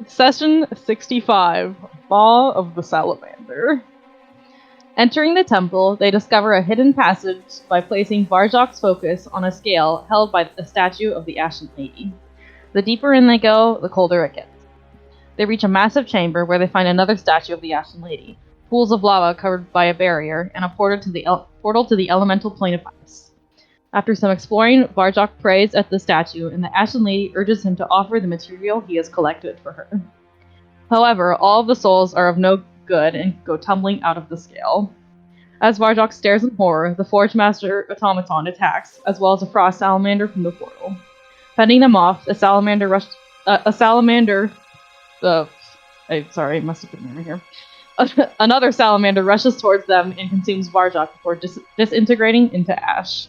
Session 65, Ball of the Salamander. Entering the temple, they discover a hidden passage by placing Varjok's focus on a scale held by the statue of the Ashen Lady. The deeper in they go, the colder it gets. They reach a massive chamber where they find another statue of the Ashen Lady, pools of lava covered by a barrier, and a portal to the elemental plane of ice. After some exploring, Varjok prays at the statue, and the Ashen Lady urges him to offer the material he has collected for her. However, all of the souls are of no good and go tumbling out of the scale. As Varjok stares in horror, the Forge Master automaton attacks, as well as a frost salamander from the portal. Fending them off, a salamander sorry, must have been over here. Another salamander rushes towards them and consumes Varjok before disintegrating into ash.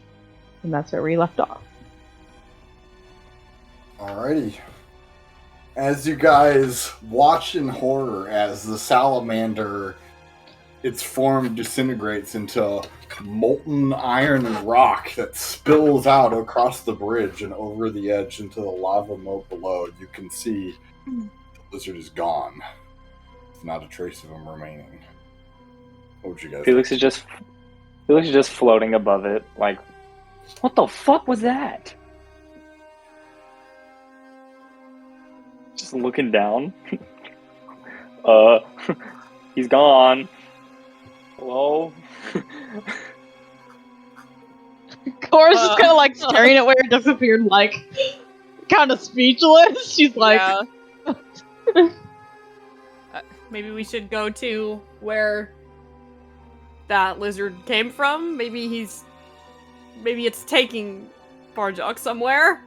And that's where we left off. Alrighty. As you guys watch in horror as the salamander, its form disintegrates into molten iron and rock that spills out across the bridge and over the edge into the lava moat below, you can see the lizard is gone. There's not a trace of him remaining. What would you guys Felix is just floating above it, like, what the fuck was that? Just looking down. He's gone. Hello? Korrah's just kind of like staring at where it disappeared, like, kind of speechless. She's like... Yeah. Maybe we should go to where that lizard came from. Maybe it's taking Varjok somewhere.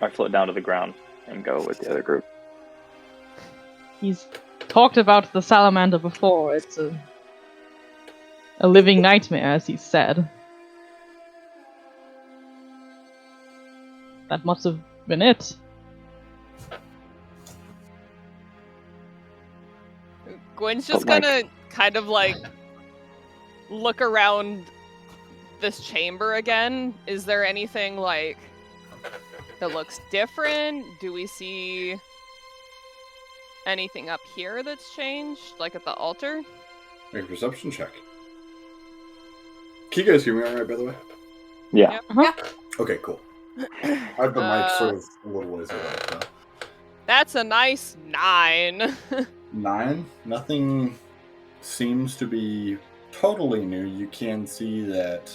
I float down to the ground and go with the other group. He's talked about the salamander before. It's a living nightmare, as he said. That must have been it. Gwen's just gonna kind of like look around this chamber again. Is there anything like that looks different? Do we see anything up here that's changed, like at the altar? Make a perception check. Can you guys hear me all right, by the way? Yeah. Uh-huh. Okay, cool. I have the mic sort of a little ways away. So. That's a nice 9. 9? Nothing seems to be totally new. You can see that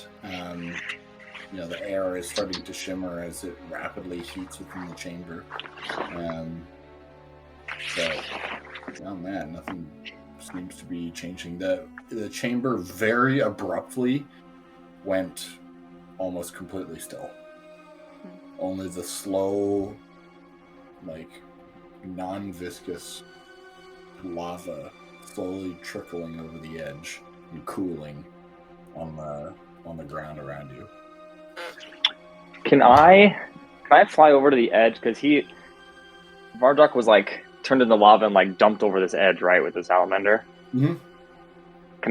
the air is starting to shimmer as it rapidly heats within the chamber. So beyond that, nothing seems to be changing. The chamber very abruptly went almost completely still. Only the slow, non-viscous lava slowly trickling over the edge and cooling on the ground around you. Can I fly over to the edge? Because Varjok was turned into lava and dumped over this edge, right, with the salamander. Mm-hmm.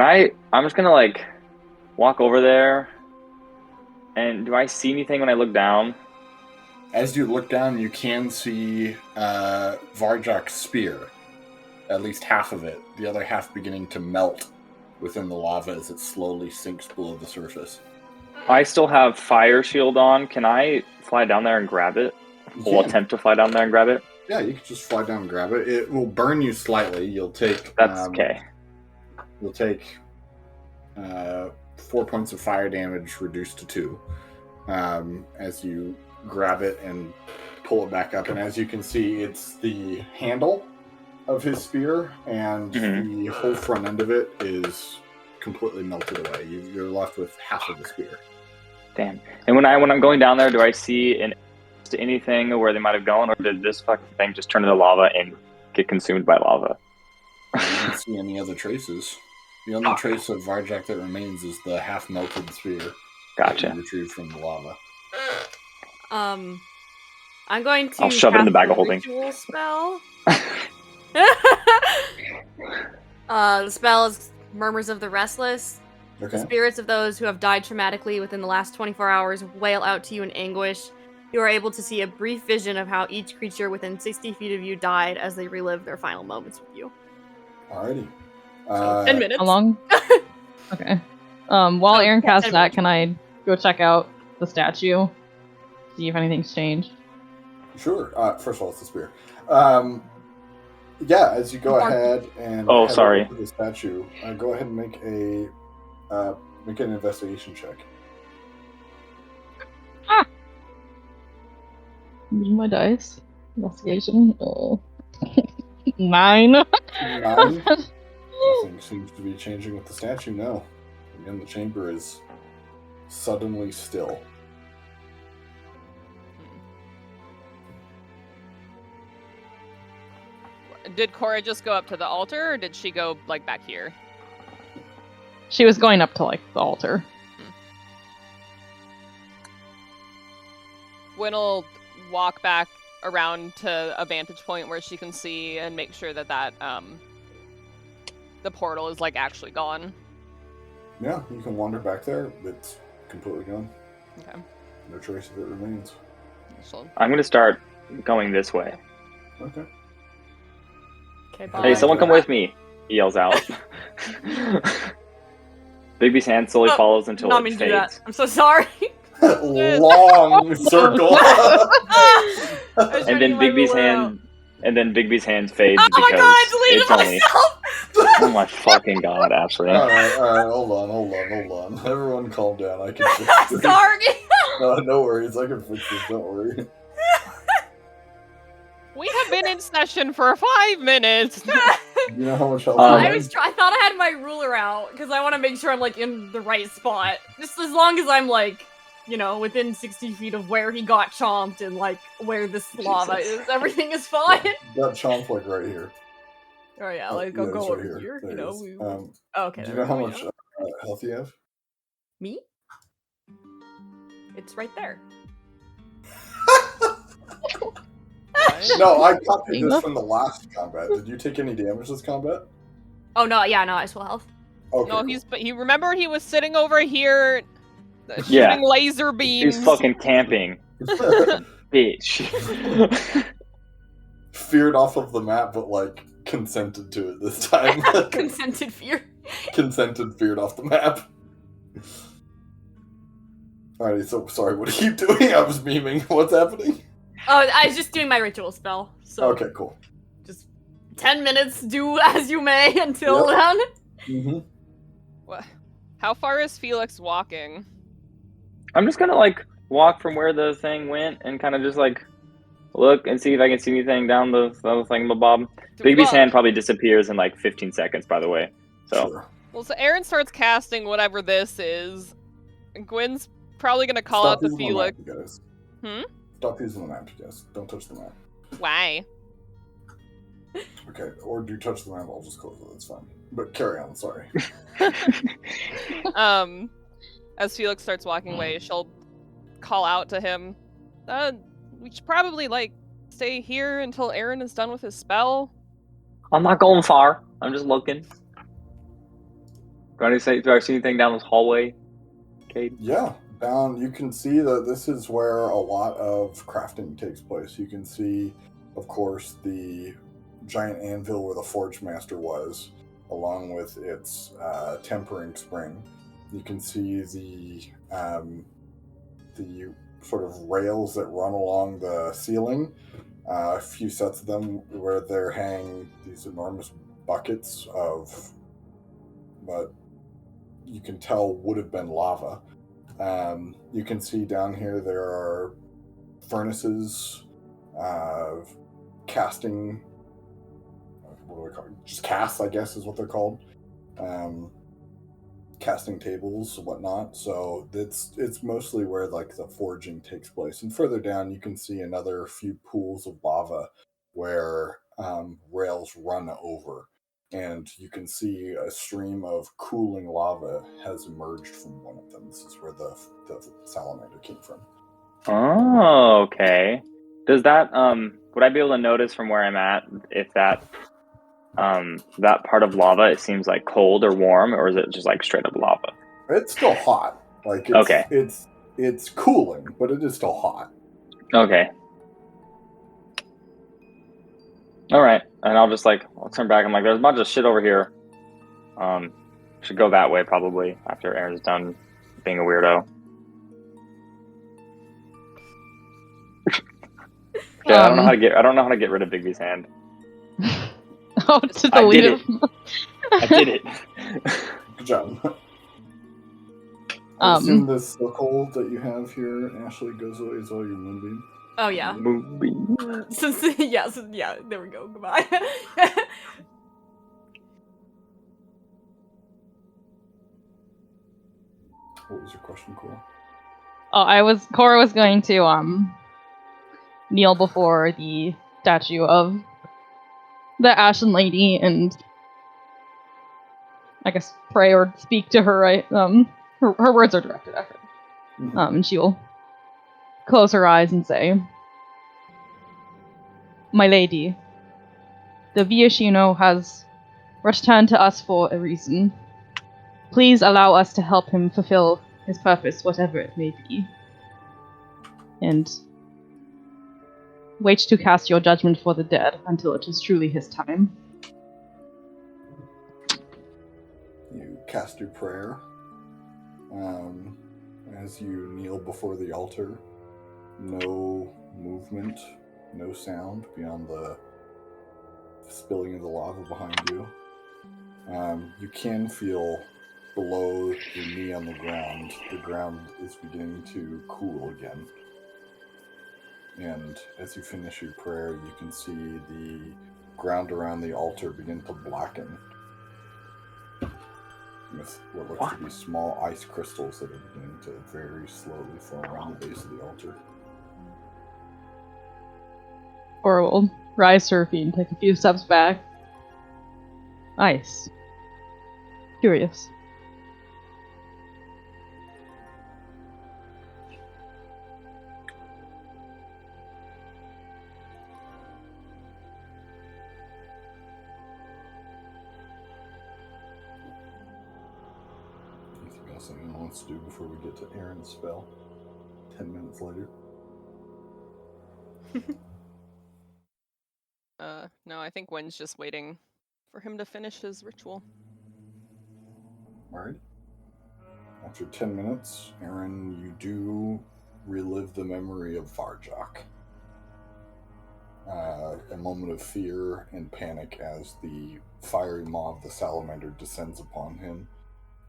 I'm just gonna walk over there, and do I see anything when I look down? As you look down, you can see Varjok's spear. At least half of it. The other half beginning to melt within the lava as it slowly sinks below the surface. I still have fire shield on. Can I fly down there and grab it? Or attempt to fly down there and grab it? Yeah, you can just fly down and grab it. It will burn you slightly. You'll take... That's okay. You'll take 4 points of fire damage reduced to 2 as you grab it and pull it back up. And as you can see, it's the handle of his spear, and the whole front end of it is completely melted away. You're left with half of the spear. Damn. And when I'm going down there, do I see anything where they might have gone, or did this fucking thing just turn into lava and get consumed by lava? You don't see any other traces. The only trace of Varjok that remains is the half-melted spear. Gotcha. Retrieved from the lava. I'm going to I'll shove it in the bag of holding. Ritual spell. The spell is Murmurs of the Restless. Okay. The spirits of those who have died traumatically within the last 24 hours wail out to you in anguish. You are able to see a brief vision of how each creature within 60 feet of you died as they relive their final moments with you. Alrighty. So 10 minutes. How long? Okay. While Oh, Aaron yeah, casts 10 that, minutes. can I go check out the statue? See if anything's changed? Sure. First of all, it's a spear. Yeah, as you go ahead and Oh, head sorry. over to the statue, go ahead and make an investigation check. Using my dice. Investigation. 9. 9. Nothing seems to be changing with the statue. No. Again, the chamber is suddenly still. Did Korrah just go up to the altar, or did she go, like, back here? She was going up to, like, the altar. Gwyn will walk back around to a vantage point where she can see and make sure that the portal is, like, actually gone. Yeah, you can wander back there. It's completely gone. Okay. No trace of it remains. So, I'm going to start going this way. Okay. Okay, Hey, Hey, someone come with me, he yells out. Bigby's hand slowly follows until Not it mean to do that. fades. I'm so sorry. Long circle. And then Bigby's hand fades Oh my because god, I it's deleted only... myself! Oh my fucking god, Ashley. Alright, hold on. Everyone calm down. I can fix I'm this. sorry! No worries, I can fix this, don't worry. we have been in session for 5 minutes. You know how much health Um, you I have? thought I had my ruler out, because I want to make sure I'm, like, in the right spot. Just as long as I'm, like, you know, within 60 feet of where he got chomped and, like, where this lava Jesus. is. Everything is fine. That chomp's like right here. Oh yeah, Oh, like yeah, go it's over right here. There You it know. is. Okay. Do you there know we how go, much yeah. health you have? Me? It's right there. No, I copied this from the last combat. Did you take any damage this combat? Oh no, yeah, no, I still have. Okay. No, cool. he remember he was sitting over here shooting Yeah. laser beams. He's fucking camping. Bitch. Feared off of the map, but like consented to it this time. Consented fear. Consented feared off the map. Alrighty, so sorry, what are you doing? I was memeing. What's happening? Oh, I was just doing my ritual spell. So Okay, cool. just 10 minutes, do as you may until Yep. then. Mm-hmm. What? How far is Felix walking? I'm just gonna like walk from where the thing went and kind of just like look and see if I can see anything down the thingamabob. Bigby's Well- hand probably disappears in like 15 seconds, by the way. So Sure. Well, so Aaron starts casting whatever this is. And Gwyn's probably gonna call Stop out to using the Felix. map, you guys. Hmm? Stop using the map, you guys. Don't touch the map. Why? Okay, or do touch the map, I'll just close it, that's fine. But carry on, sorry. As Felix starts walking away, she'll call out to him. We should probably like stay here until Aaron is done with his spell. I'm not going far. I'm just looking. Do I see anything down this hallway, Cade? Yeah, down, you can see that this is where a lot of crafting takes place. You can see, of course, the giant anvil where the Forge Master was, along with its tempering spring. You can see the sort of rails that run along the ceiling. A few sets of them where they're hanging these enormous buckets of what you can tell would have been lava. You can see down here there are furnaces, casting. What do I call it? Just casts, I guess, is what they're called. Casting tables, whatnot. So it's mostly where like the forging takes place. And further down, you can see another few pools of lava where rails run over. And you can see a stream of cooling lava has emerged from one of them. This is where the salamander came from. Oh, okay. Does that would I be able to notice from where I'm at if that that part of lava, it seems like cold or warm, or is it just like straight up lava? It's still hot. Like Okay. It's cooling, but it is still hot. Okay. All right, and I'll turn back. I'm like, there's a bunch of shit over here. Should go that way probably after Aaron's done being a weirdo. Okay, I don't know how to get rid of Bigby's hand. Oh, to delete it. I did it. Good job. I assume the circle that you have here, Ashley, goes away as well. Your moonbeam. Oh yeah. Moonbeam. Yeah. There we go. Goodbye. What was your question, Korrah? Oh, Korrah was going to kneel before the statue of the Ashen Lady and I guess pray or speak to her. Right? Her words are directed at her. Mm-hmm. And she will close her eyes and say, "My lady, the Viashino has returned to us for a reason. Please allow us to help him fulfill his purpose, whatever it may be. And wait to cast your judgment for the dead until it is truly his time." You cast your prayer. As you kneel before the altar, no movement, no sound beyond the spilling of the lava behind you. You can feel below your knee on the ground is beginning to cool again. And as you finish your prayer, you can see the ground around the altar begin to blacken with what looks to be small ice crystals that are beginning to very slowly fall around the base of the altar. Or will rise to her feet and take a few steps back. Ice. Curious. Anything else anyone wants to do before we get to Aaron's spell? 10 minutes later. No, I think Gwen's just waiting for him to finish his ritual. Alright. After 10 minutes, Aaron, you do relive the memory of Varjok. A moment of fear and panic as the fiery maw of the salamander descends upon him,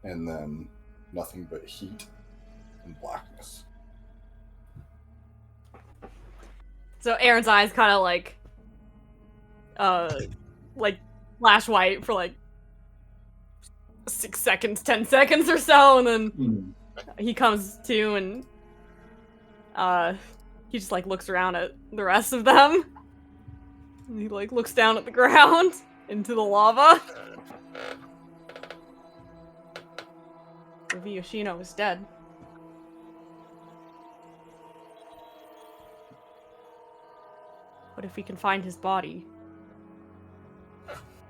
and then nothing but heat and blackness. So Aaron's eyes kind of flash white for 6 seconds, 10 seconds or so, and then he comes to and he just looks around at the rest of them. And he looks down at the ground into the lava. The Viashino is dead. What if we can find his body?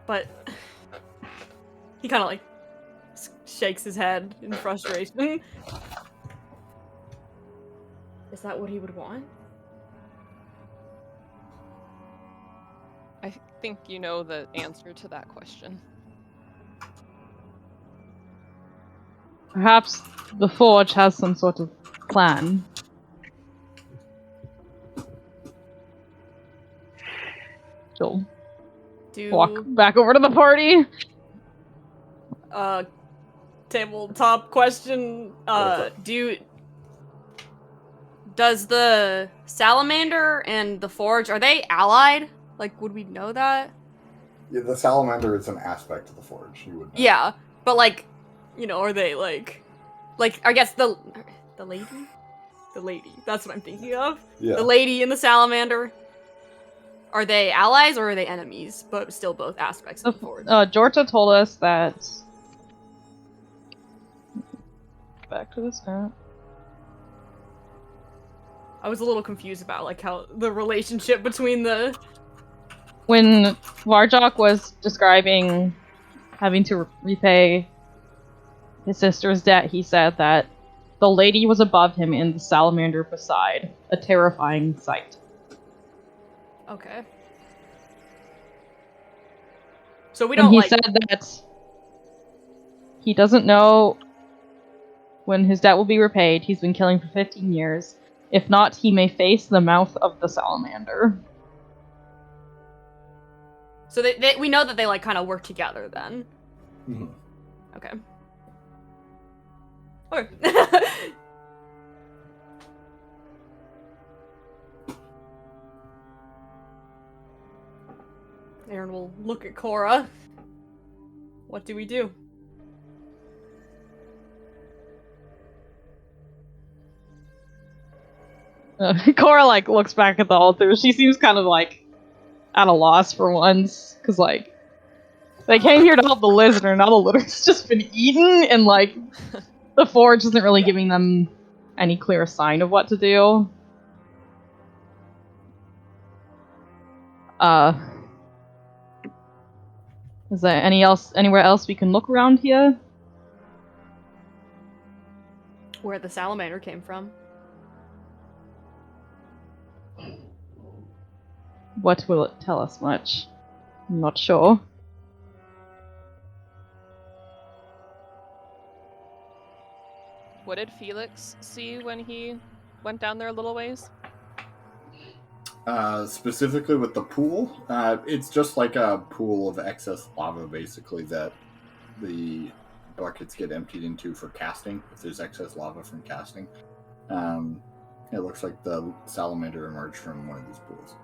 But he kind of shakes his head in frustration. Is that what he would want? I think you know the answer to that question. Perhaps the Forge has some sort of plan. She'll walk back over to the party. Tabletop question. Does the salamander and the Forge, are they allied? Would we know that? Yeah, the salamander is an aspect of the Forge. You would know. Yeah, but are they I guess the lady? The lady. That's what I'm thinking of. Yeah. The lady and the salamander. Are they allies or are they enemies? But still both aspects of the Forge. Georgia told us that. Back to this now. I was a little confused about how the relationship between the. When Varjok was describing having to repay his sister's debt, he said that The lady was above him and the salamander beside, a terrifying sight. Okay. So we And don't he like. said that he doesn't know when his debt will be repaid. He's been killing for 15 years. If not, he may face the mouth of the salamander. So we know that they like kind of work together then. Mm-hmm. Okay. Okay. Aaron will look at Korrah. What do we do? Korrah, like, looks back at the altar. She seems kind of, like, at a loss for once. Because, like, they came here to help the listener, now the litter's just been eaten, and, like, the forge isn't really giving them any clear sign of what to do. Is there anywhere else we can look around here? Where the salamander came from. What will it tell us much? I'm not sure. What did Felix see when he went down there a little ways? Specifically with the pool, it's just like a pool of excess lava, basically, that the buckets get emptied into for casting, if there's excess lava from casting. It looks like the salamander emerged from one of these pools.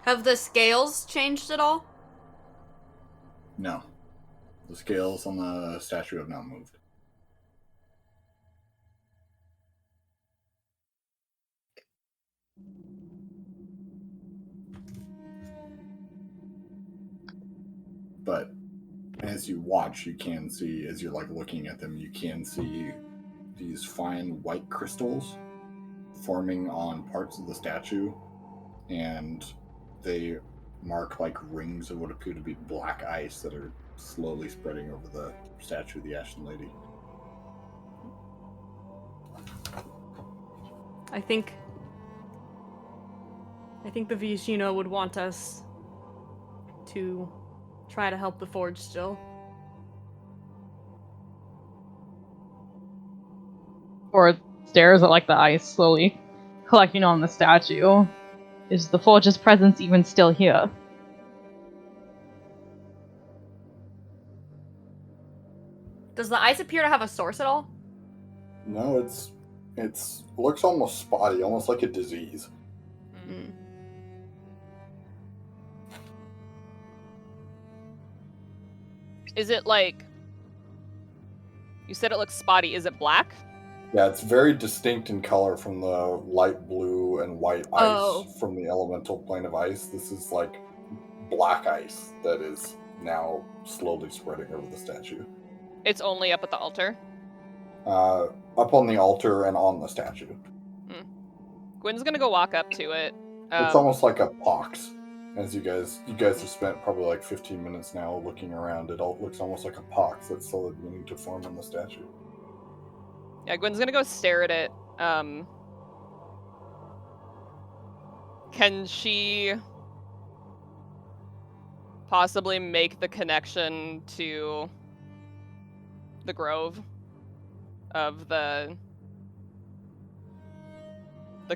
Have the scales changed at all? No. The scales on the statue have not moved. But as you watch, you can see, as you're like looking at them, you can see these fine white crystals forming on parts of the statue, and they mark like rings of what appear to be black ice that are slowly spreading over the statue of the Ashen Lady. I think the Vishino would want us to try to help the Forge still. Or stares at, like, the ice slowly collecting on the statue. Is the Forge's presence even still here? Does the ice appear to have a source at all? No, it's looks almost spotty, almost like a disease. Mm. Is it like... You said it looks spotty. Is it black? Yeah, it's very distinct in color from the light blue and white ice from the elemental plane of ice. This is like black ice that is now slowly spreading over the statue. It's only up at the altar? Up on the altar and on the statue. Gwen's gonna go walk up to it. It's almost like a pox. As you guys have spent probably like 15 minutes now looking around. It all looks almost like a pox that's slowly beginning to form on the statue. Yeah, Gwen's gonna go stare at it. Can she possibly make the connection to the grove of the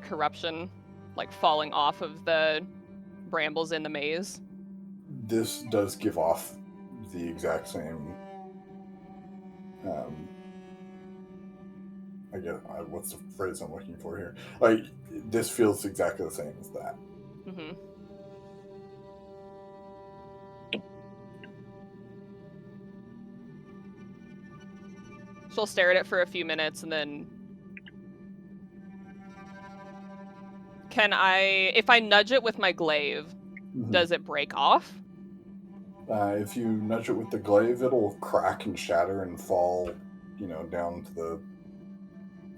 corruption, like falling off of the brambles in the maze? This does give off the exact same. I get what's the phrase I'm looking for here? Like, this feels exactly the same as that. Mm-hmm. She'll stare at it for a few minutes and then... If I nudge it with my glaive, does it break off? If you nudge it with the glaive, it'll crack and shatter and fall, down to the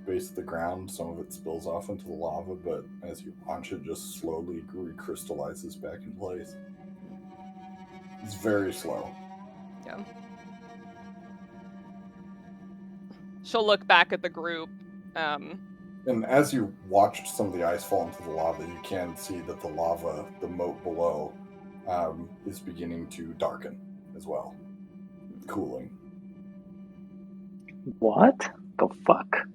base of the ground, some of it spills off into the lava, but as you launch it, just slowly recrystallizes back in place. It's very slow. Yeah. She'll look back at the group. And as you watched some of the ice fall into the lava, you can see that the lava, the moat below, is beginning to darken as well, cooling. What the fuck?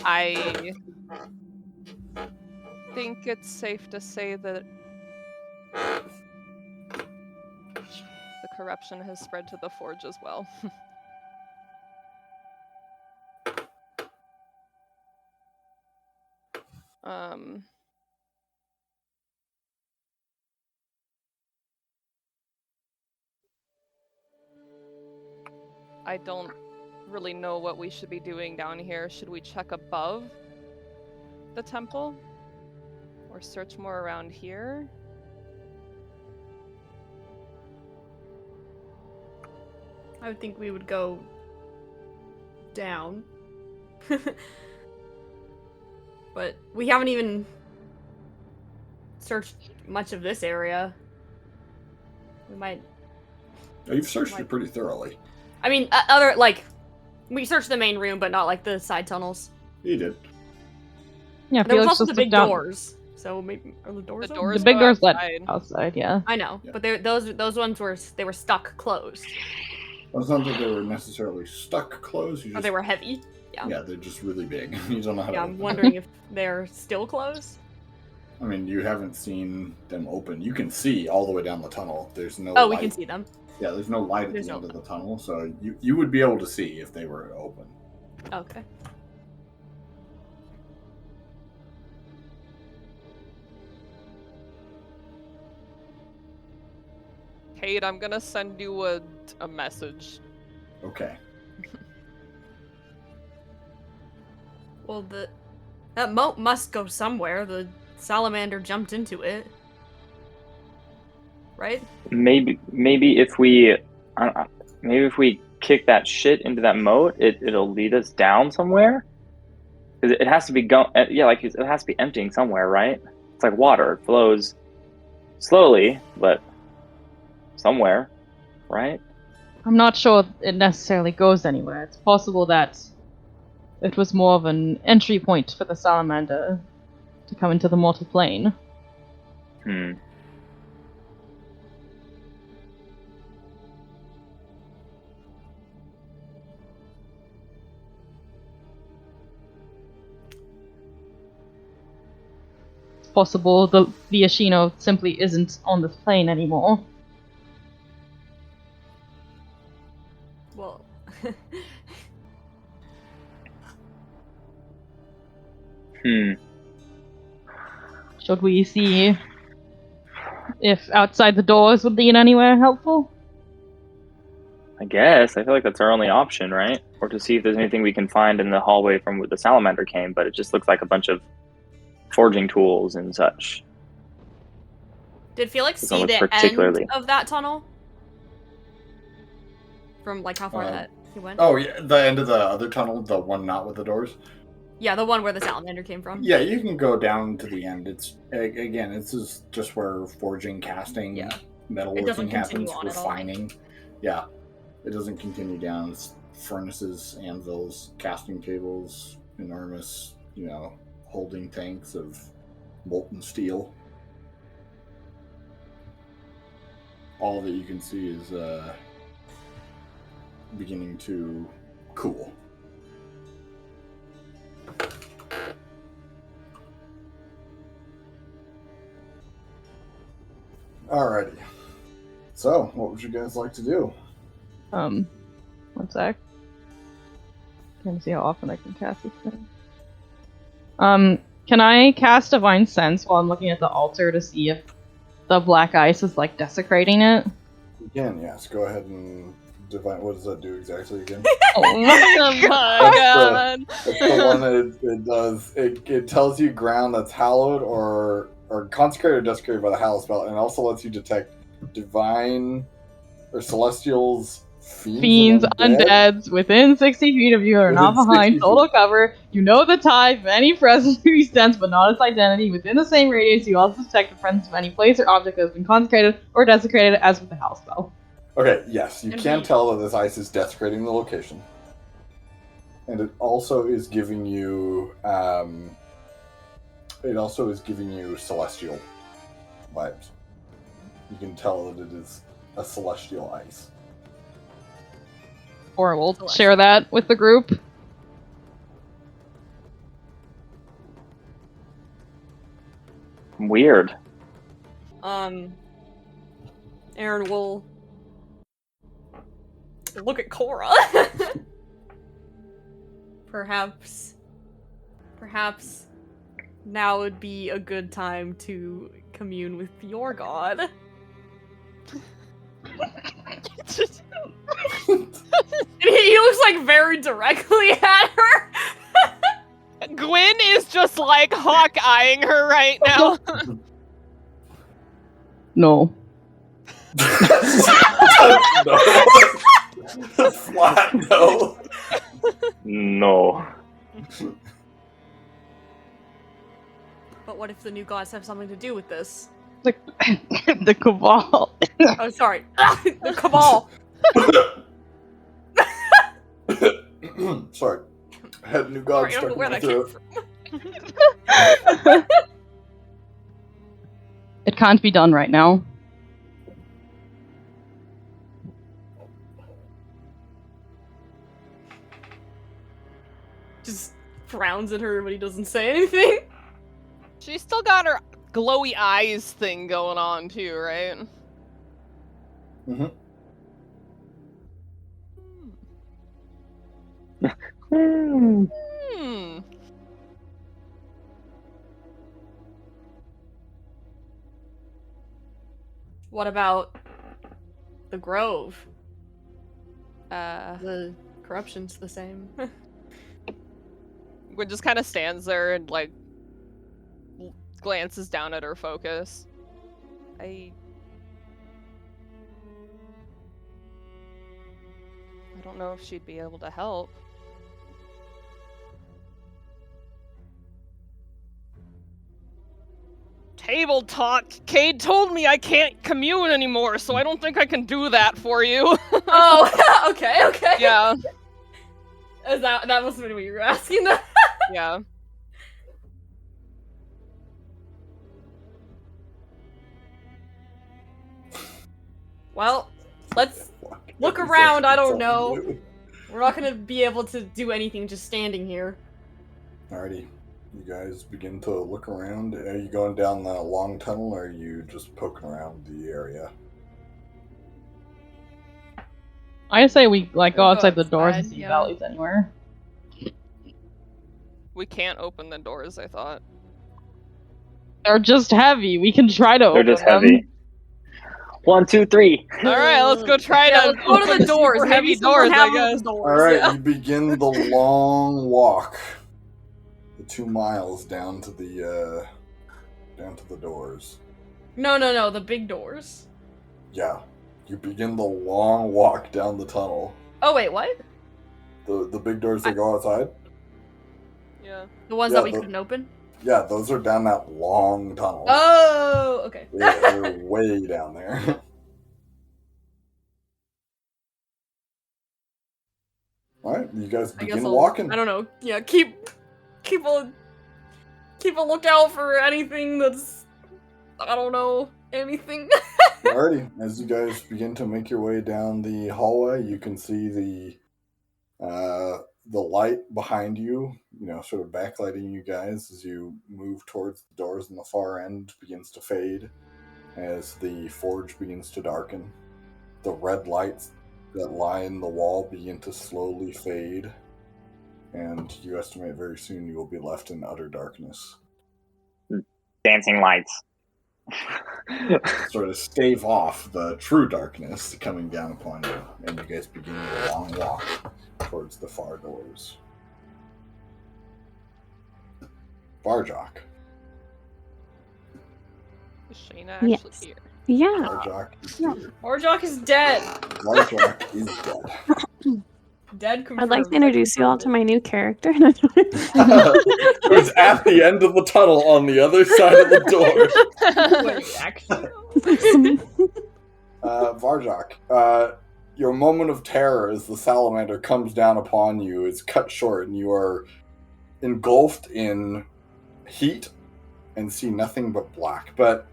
I think it's safe to say that the corruption has spread to the forge as well. I don't really know what we should be doing down here. Should we check above the temple? Or search more around here? I would think we would go down. But we haven't even searched much of this area. We might... You've searched it pretty thoroughly. I mean, we searched the main room, but not, like, the side tunnels. You did. Yeah, There was Felix also just the big looked down. doors. So maybe... Are the doors The open? doors The big go doors outside. led outside, yeah. I know, Yeah. but those ones they were stuck closed. Well, it's not that they were necessarily stuck closed. You Or just, they were heavy. yeah, they're just really big. You don't know how to Yeah, open I'm them. wondering if they're still closed. I mean, you haven't seen them open. You can see all the way down the tunnel. There's no Oh, light. we can see them. Yeah, there's no light at There's the no end of the tunnel, so you would be able to see if they were open. Okay. Kate, I'm gonna send you a message. Okay. Well, that moat must go somewhere. The salamander jumped into it. Right? Maybe if we kick that shit into that moat, it'll lead us down somewhere. Because it has to be it has to be emptying somewhere, right? It's like water. It flows slowly, but somewhere, right? I'm not sure it necessarily goes anywhere. It's possible that it was more of an entry point for the salamander to come into the mortal plane. It's possible the Ashino simply isn't on this plane anymore. Well. Should we see if outside the doors would lead anywhere helpful? I guess. I feel like that's our only option, right? Or to see if there's anything we can find in the hallway from where the salamander came, but it just looks like a bunch of forging tools and such. Did Felix Doesn't see look the particularly- end of that tunnel? From, like, how far that he went? Oh, yeah, the end of the other tunnel, the one not with the doors? Yeah, the one where the salamander came from. Yeah, you can go down to the end. It's, again, this is just where forging, casting, Yeah. metalworking doesn't continue happens, on at all. refining. Yeah, it doesn't continue down. It's furnaces, anvils, casting tables, enormous, holding tanks of molten steel. All that you can see is beginning to cool. Alrighty. So, what would you guys like to do? One sec. Trying to see how often I can cast this thing. Can I cast Divine Sense while I'm looking at the altar to see if the black ice is, like, desecrating it? You can, yes. Go ahead and divine. What does that do exactly again? Oh my Oh my god! That's the one that it does. It tells you ground that's hallowed or consecrated or desecrated by the hallow spell, and also lets you detect divine or celestials Fiends, undeads, within 60 feet of you are not behind total cover. You know the type, any presence who he stands, but not its identity. Within the same radius, you also detect the presence of any place or object that has been consecrated or desecrated, as with the house spell. Okay, yes, you can tell that this ice is desecrating the location. And it also is giving you celestial vibes. You can tell that it is a celestial ice. Or we'll share that with the group. Weird. Aaron will look at Korrah. Perhaps now would be a good time to commune with your god. He looks like very directly at her. Guin is just like hawk-eyeing her right now. No. No. Flat no. No. But what if the new gods have something to do with this? The Cabal. Oh, sorry. The Cabal. Sorry. I had a new god Sorry, I don't know stuck where in my that came throat. from. It can't be done right now. Just frowns at her, but he doesn't say anything. She's still got her glowy eyes thing going on too, right? Mm-hmm. Hmm. What about the Grove? The corruption's the same. Gwen just kind of stands there and like glances down at her focus. I don't know if she'd be able to help. Table talk. Cade told me I can't commune anymore, so I don't think I can do that for you. Oh, okay. Yeah. Is that must have been what you were asking? Yeah. Well, let's look around. I don't know. We're not gonna be able to do anything just standing here. Alrighty. You guys begin to look around. Are you going down the long tunnel, or are you just poking around the area? I say we go outside the doors and outside, see yeah. valleys anywhere. We can't open the doors, I thought. They're just heavy. We can try to They're open just them. heavy. 1, 2, 3. Alright, let's go try Yeah, to let's go to open the doors. super Maybe heavy someone doors, I have guess. the doors. Alright, Yeah. you begin the long walk. The 2 miles down to the doors. No, the big doors. Yeah. You begin the long walk down the tunnel. Oh wait, what? The big doors that go outside? Yeah. The ones Yeah, that we couldn't open? Yeah, those are down that long tunnel. Oh, okay. They're way down there. Alright, you guys I guess begin I'll, walking. I don't know. Yeah, keep a lookout for anything that's, I don't know, anything. Alrighty, as you guys begin to make your way down the hallway, you can see the light behind you, sort of backlighting you guys as you move towards the doors in the far end begins to fade as the forge begins to darken. The red lights that line the wall begin to slowly fade, and you estimate very soon you will be left in utter darkness. Dancing lights. Sort of stave off the true darkness coming down upon you, and you guys begin your long walk towards the far doors. Barjock. Is Shayna actually here? Yeah. Varjok is here. Varjok is dead. Varjok is dead. Dead confirmed. I'd like to introduce you all to my new character. Who's at the end of the tunnel on the other side of the door. Wait, actually. Varjok, your moment of terror as the salamander comes down upon you is cut short, and you are engulfed in heat and see nothing but black. But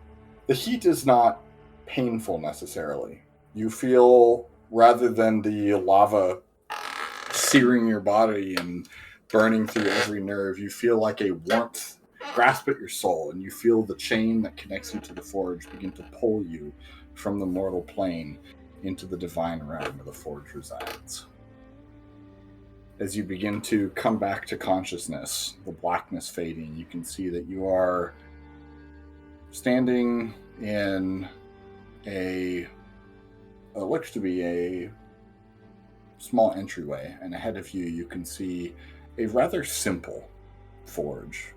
the heat is not painful necessarily. You feel, rather than the lava searing your body and burning through every nerve, you feel like a warmth grasp at your soul, and you feel the chain that connects you to the forge begin to pull you from the mortal plane into the divine realm where the forge resides. As you begin to come back to consciousness, the blackness fading, you can see that you are standing in what looks to be a small entryway, and ahead of you, you can see a rather simple forge.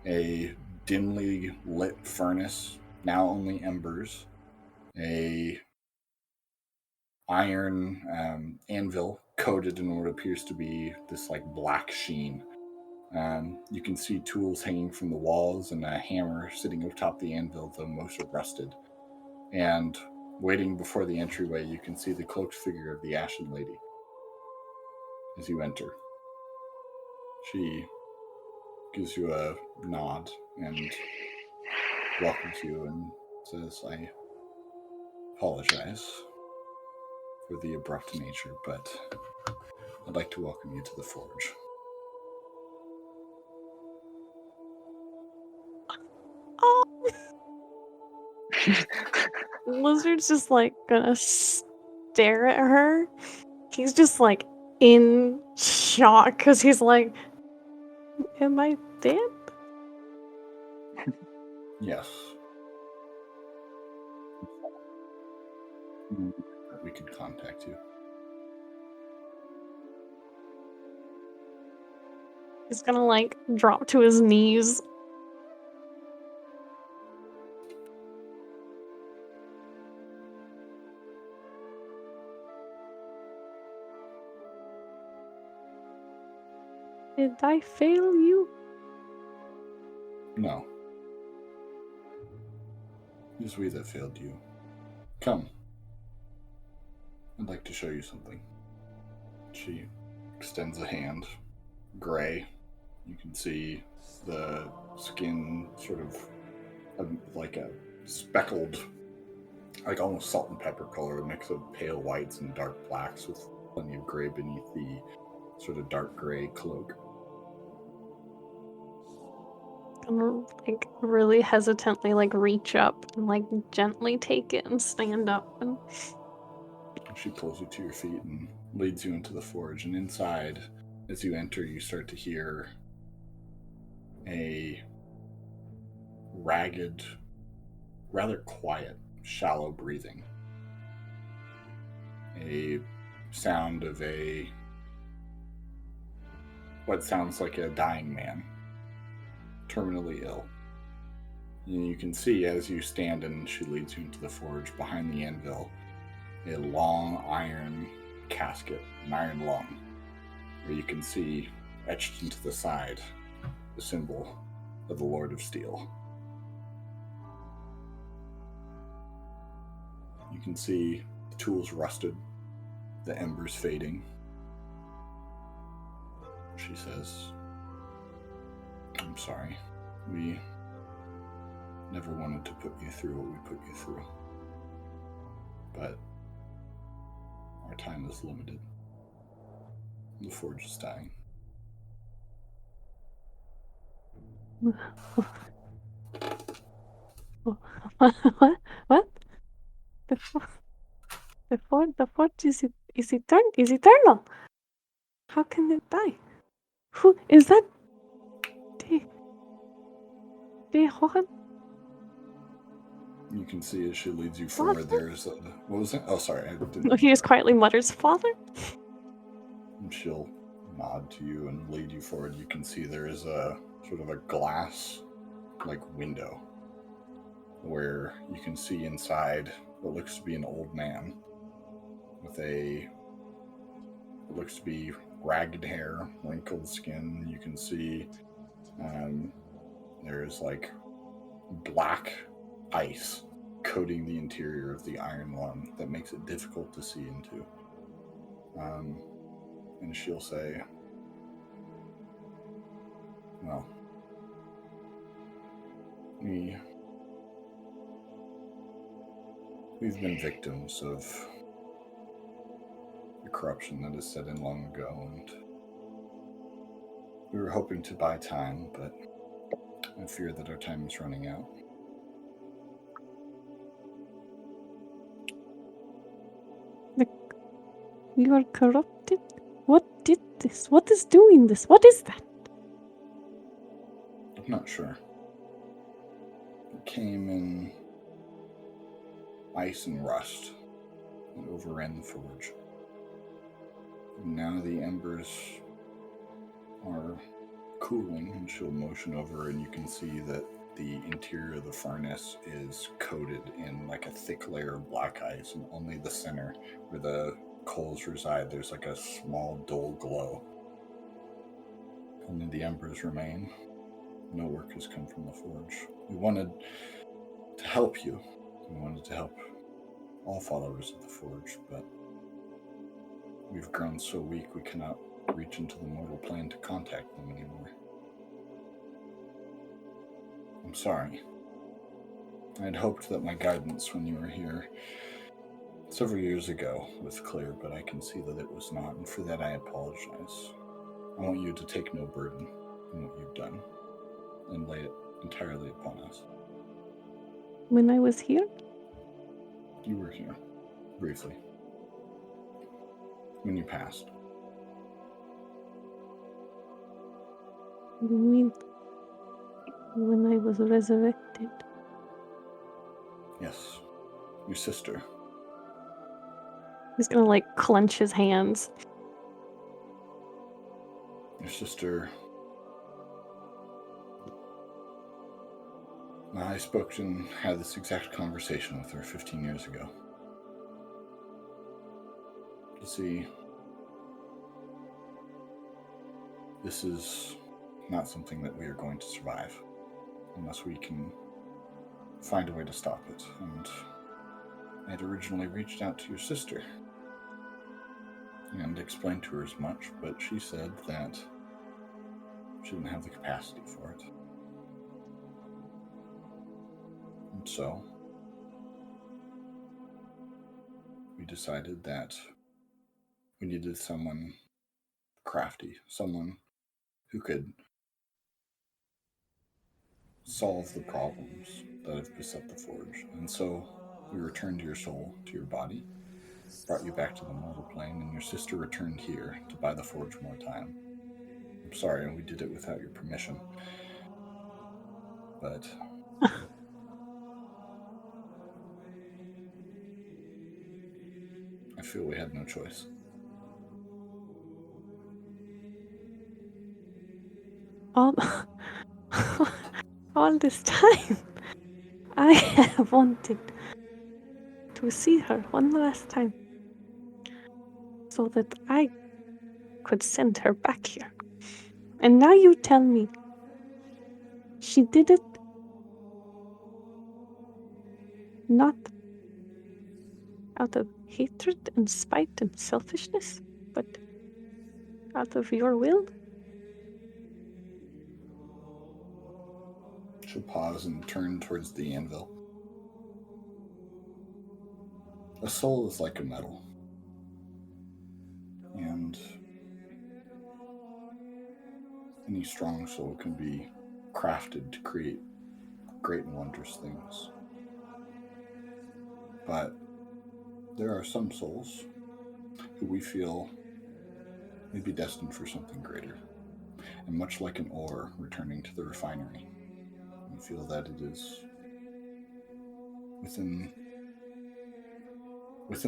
A dimly lit furnace, now only embers, a iron anvil coated in what appears to be this like black sheen. You can see tools hanging from the walls and a hammer sitting atop the anvil, though most are rusted. And waiting before the entryway, you can see the cloaked figure of the Ashen Lady. As you enter, she gives you a nod and welcomes you and says, I apologize for the abrupt nature, but I'd like to welcome you to the forge. Oh. Lizard's just like gonna stare at her. He's just like in shock because he's like, am I dead? Yes. We could contact you. He's gonna like drop to his knees. Did I fail you? No. It is we that failed you. Come. I'd like to show you something. She extends a hand. Gray. You can see the skin sort of like a speckled, like almost salt and pepper color, a mix of pale whites and dark blacks with plenty of gray beneath the sort of dark gray cloak. I'm like really hesitantly like reach up and like gently take it and stand up and she pulls you to your feet and leads you into the forge, and inside, as you enter, you start to hear a ragged, rather quiet, shallow breathing. A sound of what sounds like a dying man, terminally ill. And you can see as you stand and she leads you into the forge, behind the anvil, a long iron casket, an iron lung, where you can see etched into the side the symbol of the Lord of Steel. You can see the tools rusted, the embers fading. She says, I'm sorry. We never wanted to put you through what we put you through. But our time is limited. The forge is dying. What? The forge is eternal. How can it die? Who is that? The Johan? You can see as she leads you forward, there's what was it? Oh, sorry, I didn't. He just quietly mutters, "Father." And she'll nod to you and lead you forward. You can see there is a sort of a glass, like window, where you can see inside what looks to be an old man with what looks to be ragged hair, wrinkled skin. You can see there's like black ice coating the interior of the iron one that makes it difficult to see into. And she'll say, well, we've been victims of the corruption that is set in long ago, and we were hoping to buy time, but I fear that our time is running out. We are corrupted? What did this? What is doing this? What is that? I'm not sure. It came in ice and rust and overran the forge. And now the embers are cooling, and she'll motion over, and you can see that the interior of the furnace is coated in like a thick layer of black ice, and only the center where the coals reside, there's like a small dull glow. Only the embers remain. No work has come from the forge. We wanted to help you. We wanted to help all followers of the forge, but we've grown so weak we cannot reach into the mortal plane to contact them anymore. I'm sorry. I had hoped that my guidance when you were here several years ago was clear, but I can see that it was not, and for that I apologize. I want you to take no burden in what you've done and lay it entirely upon us. When I was here? You were here, briefly. When you passed. You mean when I was resurrected? Yes. Your sister. He's gonna like clench his hands. Your sister... I spoke and had this exact conversation with her 15 years ago. You see, this is not something that we are going to survive unless we can find a way to stop it. And I had originally reached out to your sister and explained to her as much, but she said that she didn't have the capacity for it. And so we decided that we needed someone crafty, someone who could solve the problems that have beset the forge. And so we returned your soul to your body, brought you back to the mortal plane, and your sister returned here to buy the forge more time. I'm sorry, we did it without your permission. But I feel we had no choice. All this time, I have wanted to see her one last time so that I could send her back here. And now you tell me she did it not out of hatred and spite and selfishness, but out of your will? She'll pause and turn towards the anvil. A soul is like a metal. And any strong soul can be crafted to create great and wondrous things. But there are some souls who we feel may be destined for something greater. And much like an ore returning to the refinery, we feel that it is within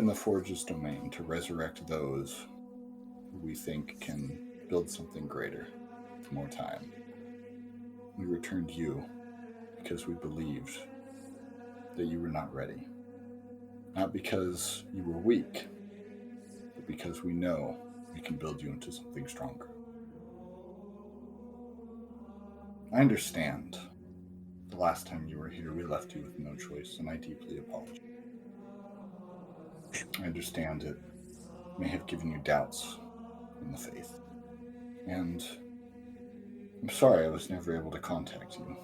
the Forge's domain to resurrect those who we think can build something greater with more time. We returned you because we believed that you were not ready. Not because you were weak, but because we know we can build you into something stronger. I understand. The last time you were here, we left you with no choice, and I deeply apologize. I understand it may have given you doubts in the faith. And I'm sorry I was never able to contact you.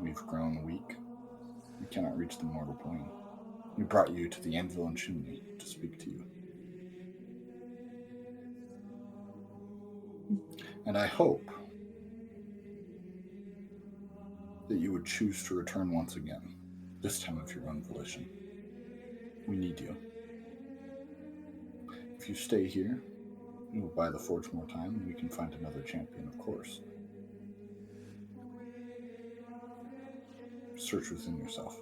We've grown weak. We cannot reach the mortal plane. We brought you to the anvil and chimney to speak to you. And I hope that you would choose to return once again, this time of your own volition. We need you. If you stay here, we will buy the forge more time and we can find another champion, of course. Search within yourself.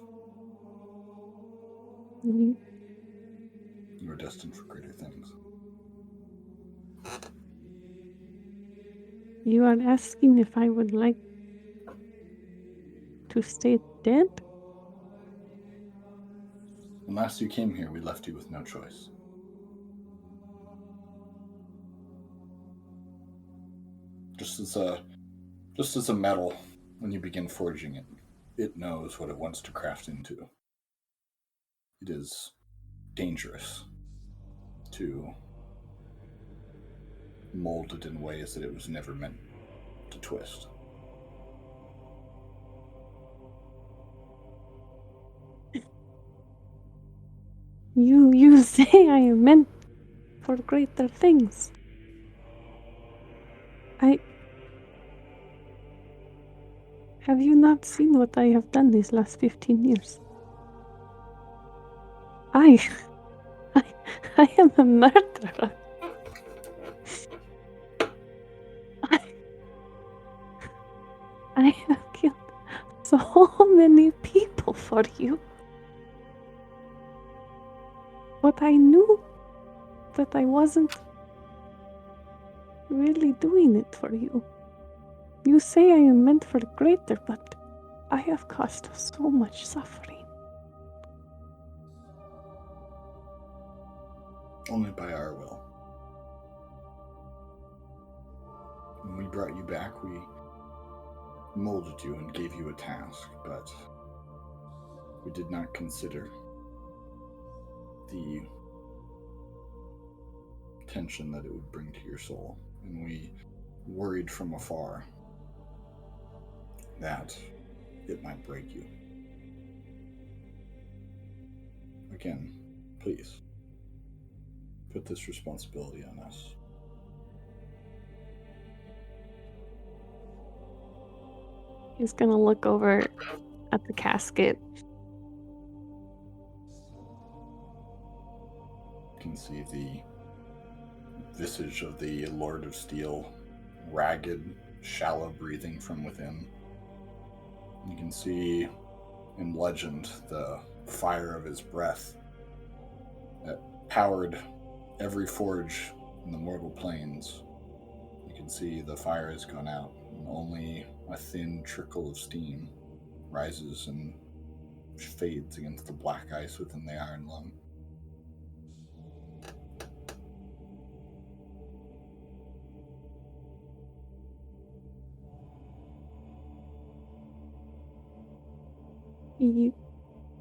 Mm-hmm. You are destined for greater things. You are asking if I would like to stay dead? When last you came here, we left you with no choice. Just as a metal, when you begin forging it, it knows what it wants to craft into. It is dangerous to mold it in ways that it was never meant to twist. You say I am meant for greater things. Have you not seen what I have done these last 15 years? I am a murderer. I have killed so many people for you. But I knew that I wasn't really doing it for you. You say I am meant for greater, but I have caused so much suffering. Only by our will. When we brought you back, we molded you and gave you a task, but we did not consider the tension that it would bring to your soul, and we worried from afar that it might break you. Again, please, put this responsibility on us. He's gonna look over at the casket. You can see the visage of the Lord of Steel, ragged, shallow breathing from within. You can see in legend the fire of his breath that powered every forge in the mortal planes. You can see the fire has gone out, and only a thin trickle of steam rises and fades against the black ice within the iron lung.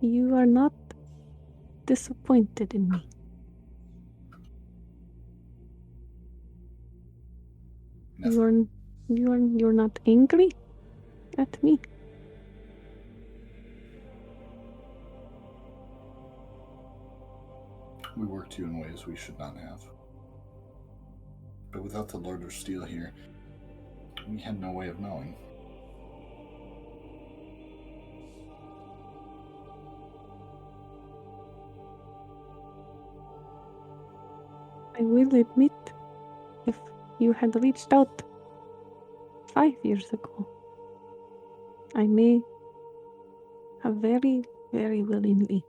You are not disappointed in me. Never. You're not angry at me. We worked you in ways we should not have. But without the Lord of Steel here, we had no way of knowing. I will admit, if you had reached out 5 years ago, I may have very, very willingly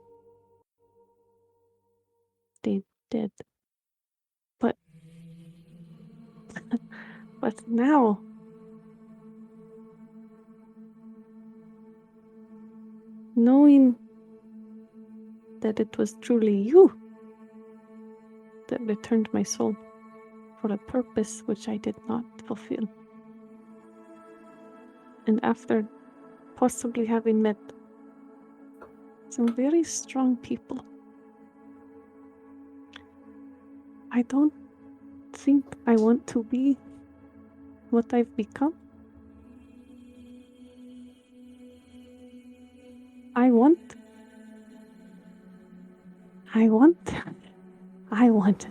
stayed dead. But now, knowing that it was truly you that returned my soul for a purpose which I did not fulfill. And after possibly having met some very strong people, I don't think I want to be what I've become. I want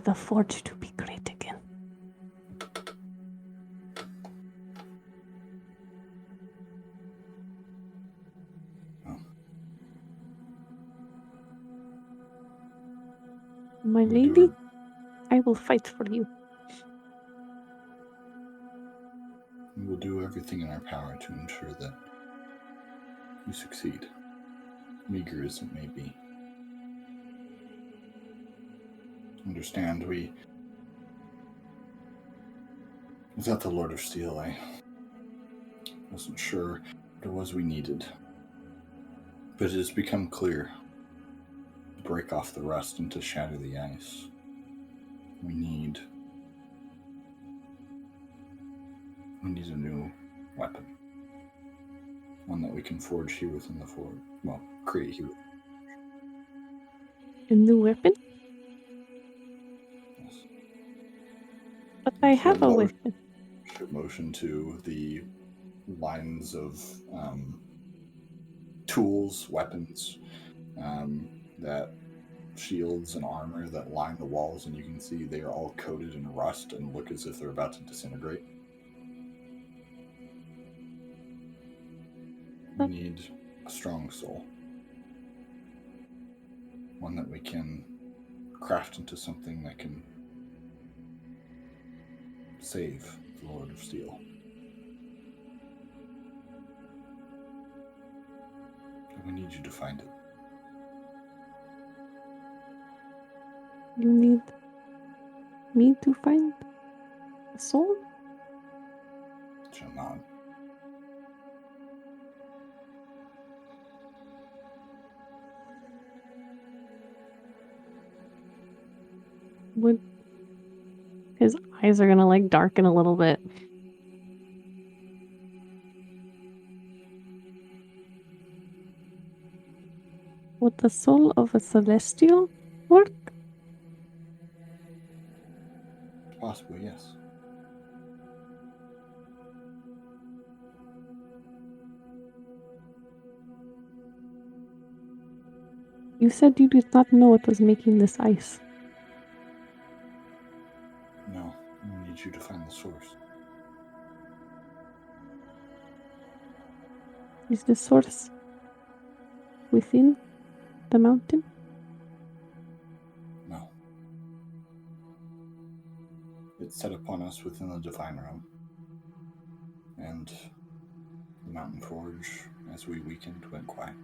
the Forge to be great again. My lady, I will fight for you. We will do everything in our power to ensure that you succeed, meager as it may be. Understand, without the Lord of Steel, I wasn't sure what it was we needed. But it has become clear. To break off the rust and to shatter the ice, we need a new weapon. One that we can forge here within the forge. Well, create here. A new weapon? Yes. But I have a weapon. Motion to the lines of tools, weapons, that shields and armor that line the walls, and you can see they are all coated in rust and look as if they're about to disintegrate. We need a strong soul. One that we can craft into something that can save the Lord of Steel. And we need you to find it. You need me to find a soul? Shall not. His eyes are gonna like darken a little bit. Would the soul of a celestial work? Possibly, yes. You said you did not know what was making this ice. No, we need you to find the source. Is the source within the mountain? No. It set upon us within the Divine Realm. And the Mountain Forge, as we weakened, went quiet.